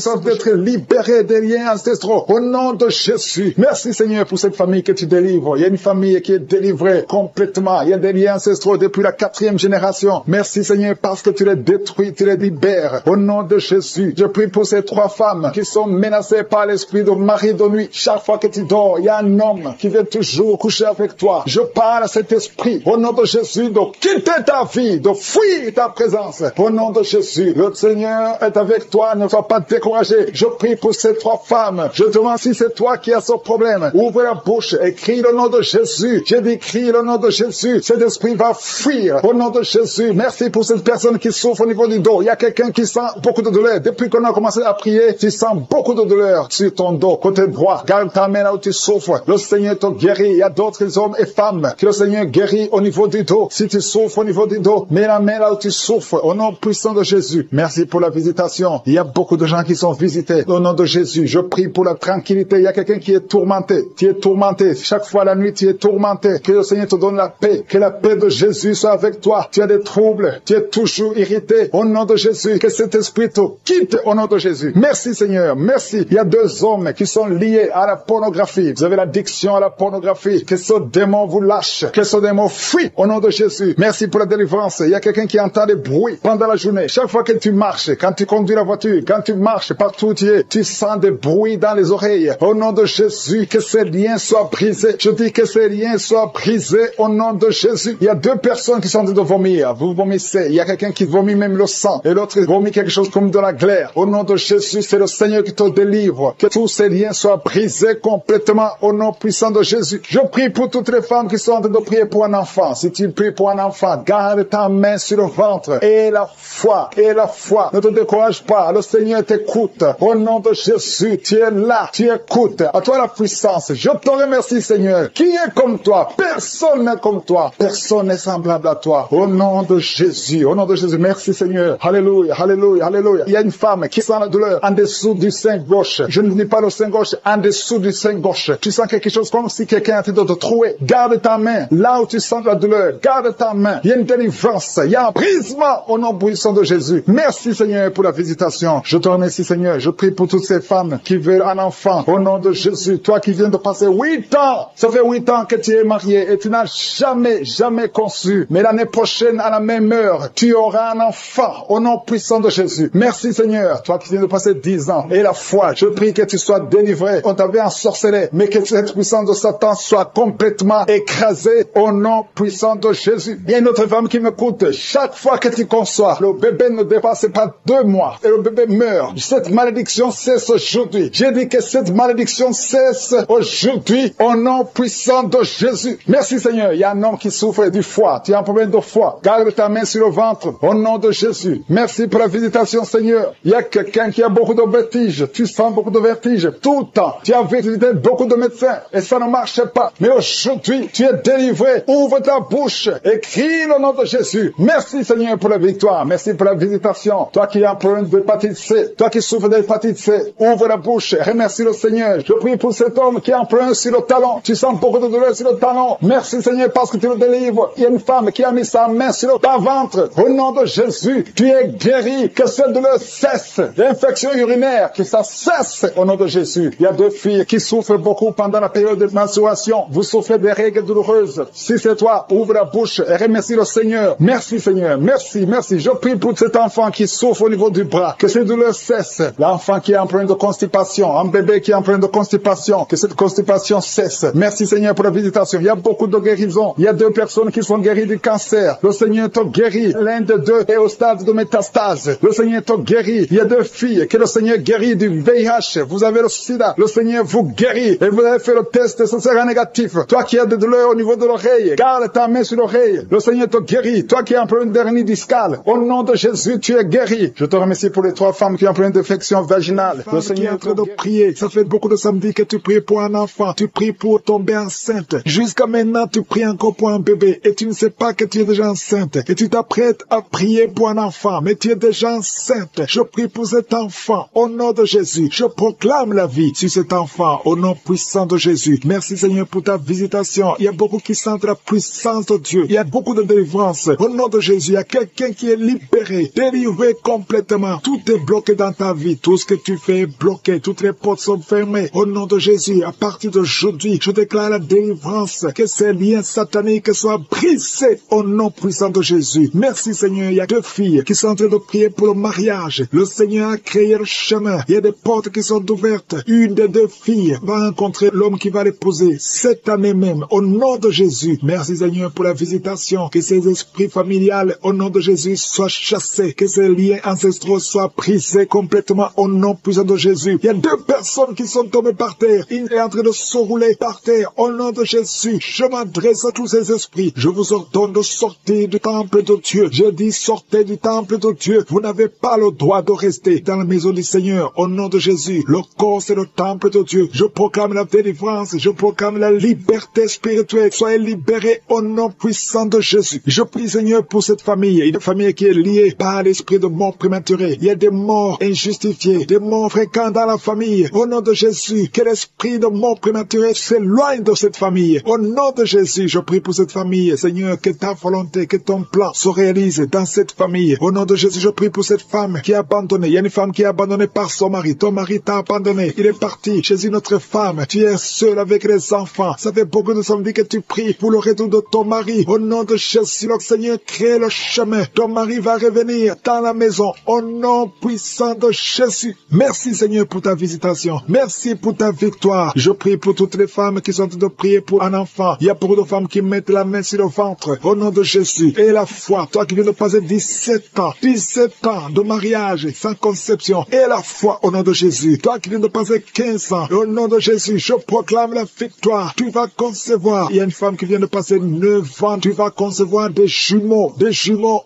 sont d'être libérés des liens ancestraux. Au nom de Jésus. Merci Seigneur pour cette famille que tu délivres. Il y a une famille qui est délivrée complètement. Il y a des liens ancestraux depuis la 4e génération. Merci Seigneur parce que tu les détruis, tu les libères. Au nom de Jésus. Je prie pour ces 3 femmes qui sont menacées par l'esprit de mari de nuit. Chaque fois que tu dors, il y a un homme qui vient toujours coucher avec toi. Je parle à cet esprit. Au nom de Jésus, de quitter ta vie, de fuir ta présence. Au nom de Jésus, le Seigneur est avec toi. Ne sois pas découragé. Je prie pour ces 3 femmes. Je te demande si c'est toi qui as ce problème. Ouvre la bouche et crie le nom de Jésus. J'ai dit crie le nom de Jésus. Cet esprit va fuir. Au nom de Jésus. Merci pour cette personne qui souffre au niveau du dos. Il y a quelqu'un qui sent beaucoup de douleur. Depuis qu'on a commencé à prier, tu sens beaucoup de douleur sur ton dos, côté droit. Garde ta main là où tu souffres. Le Seigneur te guérit. Il y a d'autres hommes et femmes que le Seigneur guérit au niveau du dos. Si tu souffres au niveau du dos, mets la main là où tu souffres. Au nom puissant de Jésus. Merci pour la visitation. Il y a beaucoup de gens qui sont visités. Au nom de Jésus, je prie pour la tranquillité. Il y a quelqu'un qui est tourmenté. Tu es tourmenté. Chaque fois la nuit, tu es tourmenté. Que le Seigneur te donne la paix. Que la paix de Jésus soit avec toi. Tu as des troubles. Tu es toujours irrité. Au nom de Jésus, que cet esprit te quitte au nom de Jésus. Merci Seigneur. Merci. Il y a 2 hommes qui sont liés à la pornographie. Vous avez l'addiction à la pornographie. Que ce démon vous lâche. Que ce démon fuit au nom de Jésus. Merci pour la délivrance. Il y a quelqu'un qui entend des bruits pendant la journée. Chaque fois que tu marches, quand tu conduis la voiture, quand tu marches partout où tu es, tu sens des bruits dans les oreilles. l'oreille. Au nom de Jésus, que ces liens soient brisés. Je dis que ces liens soient brisés au nom de Jésus. Il y a deux personnes qui sont en train de vomir. Vous vomissez. Il y a quelqu'un qui vomit même le sang. Et l'autre vomit quelque chose comme de la glaire. Au nom de Jésus, c'est le Seigneur qui te délivre. Que tous ces liens soient brisés complètement au nom puissant de Jésus. Je prie pour toutes les femmes qui sont en train de prier pour un enfant. Si tu pries pour un enfant, garde ta main sur le ventre. Et la foi. Et la foi. Ne te décourage pas. Le Seigneur t'écoute. Au nom de Jésus, tu es là. Tu écoutes. À toi la puissance. Je te remercie, Seigneur. Qui est comme toi? Personne n'est comme toi. Personne n'est semblable à toi. Au nom de Jésus. Au nom de Jésus. Merci, Seigneur. Alléluia. Alléluia. Alléluia. Il y a une femme qui sent la douleur en dessous du sein gauche. Je ne dis pas le sein gauche, en dessous du sein gauche. Tu sens quelque chose comme si quelqu'un est en train de te trouer. Garde ta main. Là où tu sens la douleur, garde ta main. Il y a une délivrance. Il y a un brisement au nom puissant de Jésus. Merci, Seigneur, pour la visitation. Je te remercie, Seigneur. Je prie pour toutes ces femmes qui veulent un enfant. Au nom de Jésus. Toi qui viens de passer 8 ans. Ça fait 8 ans que tu es marié et tu n'as jamais conçu. Mais l'année prochaine, à la même heure, tu auras un enfant. Au nom puissant de Jésus. Merci, Seigneur. Toi qui viens de passer 10 ans. Et la foi. Je prie que tu sois délivré. On t'avait ensorcelé. Mais que cette puissance de Satan soit complètement écrasée au nom puissant de Jésus. Il y a une autre femme qui m'écoute. Chaque fois que tu conçois, le bébé ne dépasse pas 2 mois et le bébé meurt. Cette malédiction cesse aujourd'hui. J'ai dit que cette malédiction cesse aujourd'hui au nom puissant de Jésus. Merci, Seigneur. Il y a un homme qui souffre du foie. Tu as un problème de foie. Garde ta main sur le ventre au nom de Jésus. Merci pour la visitation, Seigneur. Il y a quelqu'un qui a beaucoup de vertiges. Tu sens beaucoup de vertiges tout le temps. Tu as visité beaucoup de médecins et ça ne marche pas. Mais aujourd'hui, tu es délivré. Ouvre ta bouche et crie le nom de Jésus. Merci, Seigneur, pour la victoire. Merci pour la visitation. Toi qui as un problème d'hépatite C, toi qui souffres d'hépatite C, ouvre la bouche. Remercie le Seigneur. Je prie pour cet homme qui a un problème sur le talon. Tu sens beaucoup de douleur sur le talon. Merci, Seigneur, parce que tu le délivres. Il y a une femme qui a mis sa main sur ton ventre. Au nom de Jésus, tu es guéri. Que cette douleur cesse. L'infection urinaire, que ça cesse au nom de Jésus. Il y a 2 filles qui souffrent beaucoup pendant la période de menstruation. Vous souffrez des règles douloureuses. Si c'est toi, ouvre la bouche et remercie le Seigneur. Merci, Seigneur. Merci, merci. Je prie pour cet enfant qui souffre au niveau du bras. Que cette douleur cesse. L'enfant qui est en problème de constipation. Un bébé qui est en problème de constipation. Que cette constipation cesse. Merci, Seigneur, pour la visitation. Il y a beaucoup de guérisons. Il y a 2 personnes qui sont guéries du cancer. Le Seigneur te guérit. L'un de 2 est au stade de métastase. Le Seigneur te guérit. Il y a 2 filles que le Seigneur guérit du VIH. Vous avez le sida. Le Seigneur vous guérit. Et vous avez fait le test et ce sera négatif. Toi qui as des douleurs au niveau de l'oreille, garde ta main sur l'oreille. Le Seigneur te guérit. Toi qui as un problème d'hernie discale, au nom de Jésus, tu es guéri. Je te remercie pour les 3 femmes qui ont un problème d'infection vaginale. Le Seigneur est en train de prier. Ça fait beaucoup de samedis que tu pries pour un enfant. Tu pries pour tomber enceinte. Jusqu'à maintenant, tu pries encore pour un bébé. Et tu ne sais pas que tu es déjà enceinte. Et tu t'apprêtes à prier pour un enfant. Mais tu es déjà enceinte. Je prie pour cet enfant. Au nom de Jésus, je proclame la vie sur cet enfant. Au nom puissant de Jésus. Merci, Seigneur, pour ta visitation. Il y a beaucoup qui sentent la puissance de Dieu. Il y a beaucoup de délivrance. Au nom de Jésus, il y a quelqu'un qui est libéré, délivré complètement. Tout est bloqué dans ta vie. Tout ce que tu fais est bloqué. Toutes les portes sont fermées. Au nom de Jésus, à partir d'aujourd'hui, je déclare la délivrance. Que ces liens sataniques soient brisés au nom puissant de Jésus. Merci, Seigneur. Il y a 2 filles qui sont en train de prier pour le mariage. Le Seigneur a créé le chemin. Il y a des portes qui sont ouvertes. Une des 2 filles va rencontrer l'homme qui va l'épouser cette année même. Au nom de Jésus. Merci, Seigneur, pour la visitation. Que ces esprits familiales, au nom de Jésus, soient chassés. Que ces liens ancestraux soient brisés complètement au nom puissant de Jésus. Il y a 2 personnes qui sont tombées par terre. Il est en train de se rouler par terre. Au nom de Jésus, je m'adresse à tous ces esprits. Je vous ordonne de sortir du temple de Dieu. Je dis, sortez du temple de Dieu. Vous n'avez pas le droit de rester dans la maison du Seigneur. Au nom de Jésus, le corps c'est le temple de Dieu. Je proclame la délivrance. Je proclame la liberté spirituelle. Soyez libérés au nom puissant de Jésus. Je prie, Seigneur, pour cette famille. Une famille qui est liée par l'esprit de mort prématurée. Il y a des morts injustifiées, des morts fréquents dans la famille. Au nom de Jésus, que l'esprit de mort prématurée s'éloigne de cette famille. Au nom de Jésus, je prie pour cette famille. Seigneur, que ta volonté, que ton plan se réalise dans cette famille. Au nom de Jésus, je prie pour cette femme qui est abandonnée. Il y a une femme qui est abandonnée par son mari. Ton mari t'a abandonné. Il est parti chez une autre femme. Tu es seul avec les enfants. Ça fait beaucoup de samedis que tu pries pour le retour de ton mari. Au nom de Jésus, le Seigneur crée le chemin. Ton mari va revenir dans la maison. Au nom puissant de Jésus. Merci, Seigneur, pour ta visitation. bénédiction. Merci pour ta victoire. Je prie pour toutes les femmes qui sont en train de prier pour un enfant. Il y a beaucoup de femmes qui mettent la main sur le ventre. Au nom de Jésus. Et la foi, toi qui viens de passer 17 ans de mariage sans conception. Et la foi au nom de Jésus. Toi qui viens de passer 15 ans. Au nom de Jésus, je proclame la victoire. Tu vas concevoir. Il y a une femme qui vient de passer 9 ans. Tu vas concevoir des jumeaux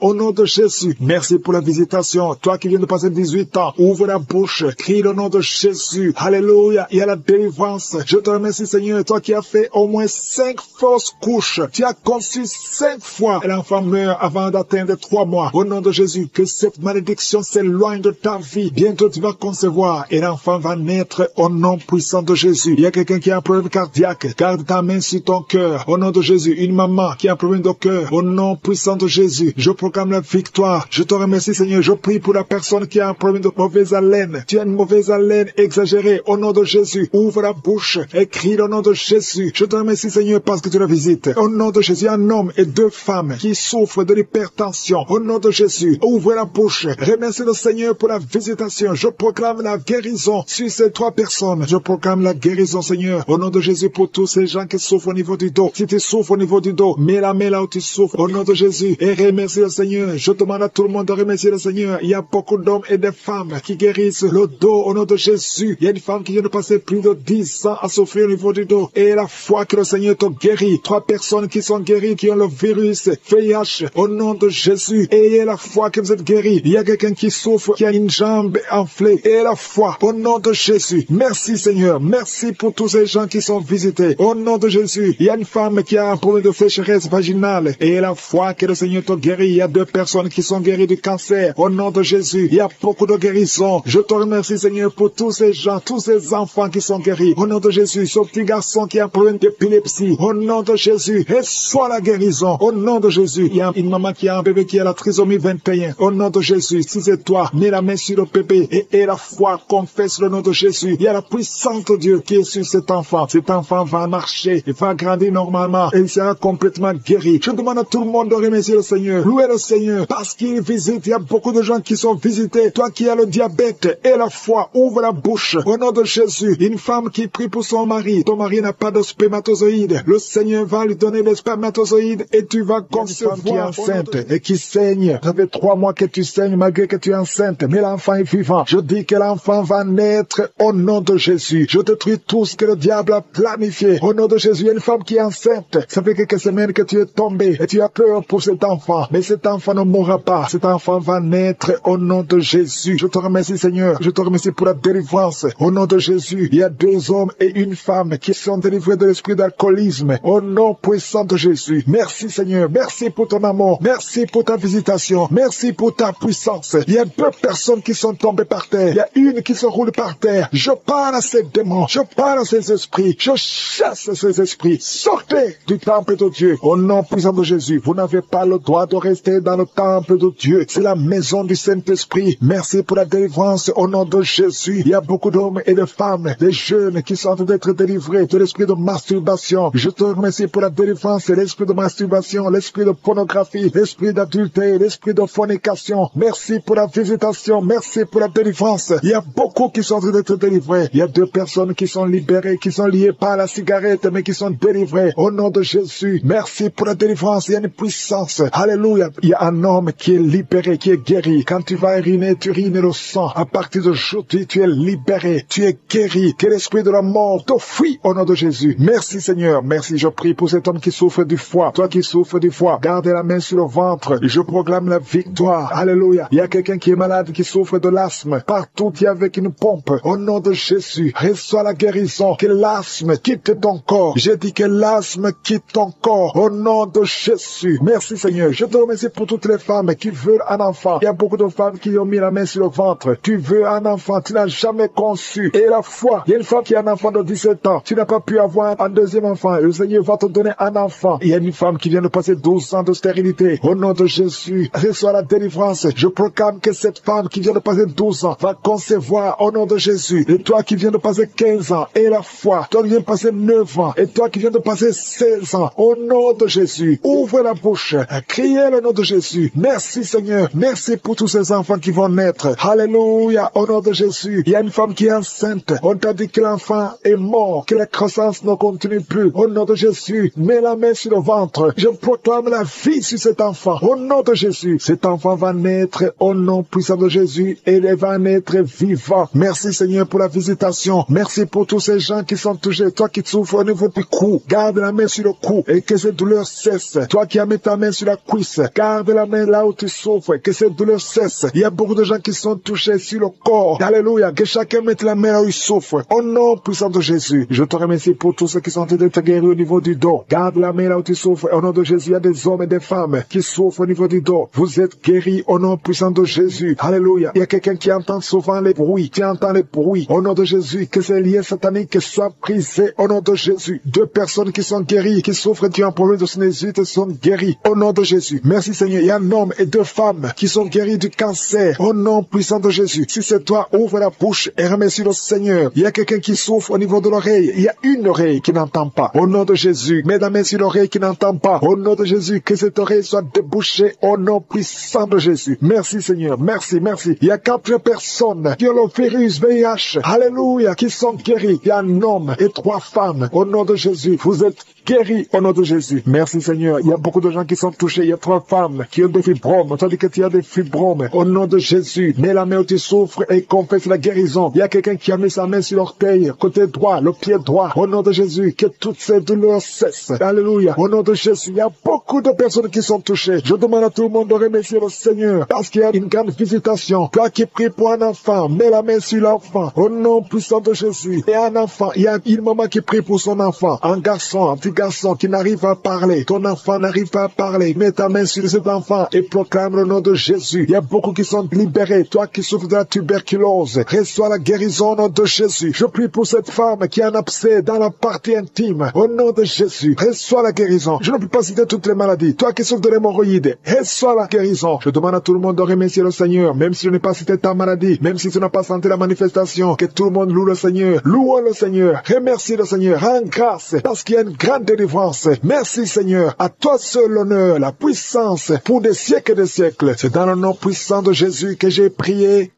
au nom de Jésus. Merci pour la visitation. Toi qui viens de passer 18 ans, ouvre la bouche, crie le nom de Jésus. Alléluia. Il y a la délivrance. Je te remercie, Seigneur. Toi qui as fait au moins 5 fausses couches. Tu as conçu 5 fois. Et l'enfant meurt avant d'atteindre 3 mois. Au nom de Jésus, que cette malédiction s'éloigne de ta vie. Bientôt tu vas concevoir et l'enfant va naître au nom puissant de Jésus. Il y a quelqu'un qui a un problème cardiaque. Garde ta main sur ton cœur. Au nom de Jésus. Une maman qui a un problème de cœur. Au nom puissant de Jésus. Je proclame la victoire. Je te remercie, Seigneur. Je prie pour la personne qui a un problème de mauvaise haleine. Tu as une mauvaise haleine exagérée. Au nom de Jésus. Ouvre la bouche et crie au nom de Jésus. Je te remercie, Seigneur, parce que tu la visites. Au nom de Jésus, un homme et 2 femmes qui souffrent de l'hypertension. Au nom de Jésus. Ouvre la bouche. Remercie le Seigneur pour la visitation. Je proclame la guérison sur ces 3 personnes. Je proclame la guérison, Seigneur. Au nom de Jésus, pour tous ces gens qui souffrent au niveau du dos. Si tu souffres au niveau du dos, mets la main là où tu souffres. Au nom de Jésus. Et remercie le Seigneur. Je demande à tout le monde de remercier le Seigneur. Il y a beaucoup d'hommes et de femmes qui guérissent le dos au nom de Jésus. Il y a une femme qui vient de passer plus de 10 ans à souffrir au niveau du dos. Et la foi que le Seigneur te guérit. 3 personnes qui sont guéries, qui ont le virus VIH. Au nom de Jésus. Ayez la foi que vous êtes guéris. Il y a quelqu'un qui souffre, qui a une jambe enflée. Et la foi. Au nom de Jésus. Merci, Seigneur. Merci pour tous ces gens qui sont visités. Au nom de Jésus. Il y a une femme qui a un problème de sécheresse vaginale. Et la foi que le Seigneur te guérit. Il y a 2 personnes qui sont guéries du cancer. Au nom de Jésus. Il y a beaucoup de guérisons. Je te remercie, Seigneur, pour tous ces gens, tous ces enfants qui sont guéris. Au nom de Jésus. Ce petit garçon qui a un problème d'épilepsie. Au nom de Jésus. Reçois la guérison. Au nom de Jésus. Il y a une maman qui a un bébé qui a la trisomie 21. Au nom de Jésus. Si c'est toi, mets la main sur le bébé et la foi, confesse le nom de Jésus. Il y a la puissance de Dieu qui est sur cet enfant. Cet enfant va marcher, il va grandir normalement et il sera complètement guéri. Je demande à tout le monde de remercier le Seigneur. Louez le Seigneur parce qu'il visite. Il y a beaucoup de gens qui sont visités. Toi qui as le diabète et la foi, ouvre la bouche. Au nom de Jésus, une femme qui prie pour son mari. Ton mari n'a pas de spermatozoïde. Le Seigneur va lui donner les spermatozoïdes et tu vas concevoir. Qui est enceinte et qui saigne. Ça fait 3 mois que tu saignes malgré que tu es enceinte. Mais l'enfant est vivant. Je dis que l'enfant va naître au nom de Jésus. Je détruis tout ce que le diable a planifié. Au nom de Jésus, il y a une femme qui est enceinte. Ça fait quelques semaines que tu es tombé et tu as peur pour cet enfant. Mais cet enfant ne mourra pas. Cet enfant va naître au nom de Jésus. Je te remercie, Seigneur. Je te remercie pour la délivrance. Au nom de Jésus, il y a 2 hommes et une femme qui sont délivrés de l'esprit d'alcoolisme. Au nom puissant de Jésus. Merci, Seigneur. Merci pour ton amour. Merci pour ta visitation. Merci pour ta puissance. Il y a 2 personnes qui sont tombées par terre. Il y a une qui se roule par terre. Je parle à ces démons. Je parle à ces esprits. Je chasse ces esprits. Sortez du temple de Dieu. Au nom puissant de Jésus. Vous n'avez pas le droit de rester dans le temple de Dieu. C'est la maison du Saint-Esprit. Merci pour la délivrance au nom de Jésus. Il y a beaucoup d'hommes et de femmes, des jeunes qui sont en train d'être délivrés de l'esprit de masturbation. Je te remercie pour la délivrance, l'esprit de masturbation, l'esprit de pornographie, l'esprit d'adultère, l'esprit de fornication. Merci pour la visitation. Merci pour la délivrance. Il y a beaucoup qui sont en train d'être délivrés. Il y a 2 personnes qui sont libérées, qui sont liées par la cigarette, mais qui sont délivrées au nom de Jésus. Merci pour la délivrance. Il y a une puissance. Alléluia. Il y a un homme qui est libéré, qui est guéri. Quand tu vas uriner, tu urines le sang. À partir d'aujourd'hui, tu es libéré. Tu es guéri. Que l'esprit de la mort te fuit au nom de Jésus. Merci, Seigneur. Merci. Je prie pour cet homme qui souffre du foie. Toi qui souffres du foie, gardez la main sur le ventre. Je proclame la victoire. Alléluia. Il y a quelqu'un qui est malade, qui souffre de l'asthme. Partout, il y a avec une pompe. Au nom de Jésus, reçois la guérison. Que l'asthme quitte ton corps. J'ai dit que l'asthme quitte ton corps. Au nom de Jésus. Merci, Seigneur. Je te remercie pour toutes les femmes qui veulent un enfant. Il y a beaucoup de femmes qui ont mis la main sur le ventre. Tu veux un enfant. Tu n'as jamais conçu. Et la foi. Il y a une femme qui a un enfant de 17 ans. Tu n'as pas pu avoir un 2e enfant. Le Seigneur va te donner un enfant. Il y a une femme qui vient de passer 12 ans de stérilité. Au nom de Jésus, reçois la délivrance. Je proclame que cette femme qui vient de passer 12 ans va concevoir au nom de Jésus. Et toi qui viens de passer 15 ans, et la foi. Toi qui viens de passer 9 ans. Et toi qui viens de passer 16 ans. Au nom de Jésus, ouvre la bouche. Criez le nom de Jésus. Merci, Seigneur. Merci pour tous ces enfants qui vont naître. Alléluia. Au nom de Jésus. Il y a une femme qui est enceinte. On t'a dit que l'enfant est mort, que la croissance ne continue plus. Au nom de Jésus, mets la main sur le ventre. Je proclame la vie sur cet enfant. Au nom de Jésus, cet enfant va naître au nom puissant de Jésus et il va naître vivant. Merci Seigneur pour la visitation. Merci pour tous ces gens qui sont touchés. Toi qui souffres au niveau du cou, garde la main sur le cou et que cette douleur cesse. Toi qui as mis ta main sur la cuisse, garde la main là où tu souffres, que cette douleur cesse. Il y a beaucoup de gens qui sont touchés sur le corps. Alléluia, que chacun mette la main là où il souffre. Au nom puissant de Jésus, je te remercie pour tous ceux qui sont en train d'être guéris au niveau du dos. Garde la main là où tu souffres. Au nom de Jésus, il y a des hommes et des femmes qui souffrent au niveau du dos. Vous êtes guéris au nom puissant de Jésus. Alléluia. Il y a quelqu'un qui entend souvent les bruits. Tu entends les bruits. Au nom de Jésus, que ces liens sataniques soient brisés au nom de Jésus. 2 personnes qui sont guéries, qui souffrent d'un problème de sinusite sont guéries au nom de Jésus. Merci Seigneur. Il y a un homme et 2 femmes qui sont guéris du cancer au nom puissant de Jésus. Si c'est toi, ouvre la bouche et remercie le Seigneur. Il y a quelqu'un qui souffre au niveau de l'oreille. Il y a une oreille qui n'entend pas. Au nom de Jésus, mets la main sur l'oreille qui n'entend pas. Au nom de Jésus, que cette oreille soit débouchée au nom puissant de Jésus. Merci Seigneur. Merci, merci. Il y a 4 personnes qui ont le virus VIH. Alléluia, qui sont guéris. Il y a un homme et 3 femmes. Au nom de Jésus, vous êtes guéris au nom de Jésus. Merci Seigneur. Il y a beaucoup de gens qui sont touchés. Il y a 3 femmes qui ont des fibromes. On t'a dit que tu as des fibromes. Au nom de Jésus, mets la main où tu souffres et confesse la guérison. Il y a quelqu'un qui a mis sa main sur l'orteil, côté droit, le pied droit. Au nom de Jésus, que toutes ces douleurs cessent. Alléluia. Au nom de Jésus, il y a beaucoup de personnes qui sont touchées. Je demande à tout le monde de remercier le Seigneur parce qu'il y a une grande visitation. Toi qui pries pour un enfant, mets la main sur l'enfant. Au nom puissant de Jésus. Et un enfant, il y a une maman qui prie pour son enfant. Un garçon, un petit garçon qui n'arrive pas à parler. Ton enfant n'arrive pas à parler. Mets ta main sur cet enfant et proclame le nom de Jésus. Il y a beaucoup qui sont libérés. Toi qui souffres de la tuberculose, reçois la guérison au nom de Jésus. Je prie pour cette femme qui a un abcès dans la partie intime. Au nom de Jésus, reçois la guérison. Je ne peux pas citer toutes les maladies. Toi qui souffres de l'hémorroïde, reçois la guérison. Je demande à tout le monde de remercier le Seigneur, même si je n'ai pas cité ta maladie, même si tu n'as pas senti la manifestation, que tout le monde loue le Seigneur. Louons le Seigneur. Remercie le Seigneur. Rends grâce parce qu'il y a une grande délivrance. Merci Seigneur. À toi seul l'honneur, la puissance pour des siècles et des siècles. C'est dans le nom puissant de Jésus que j'ai prié.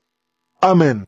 Amen.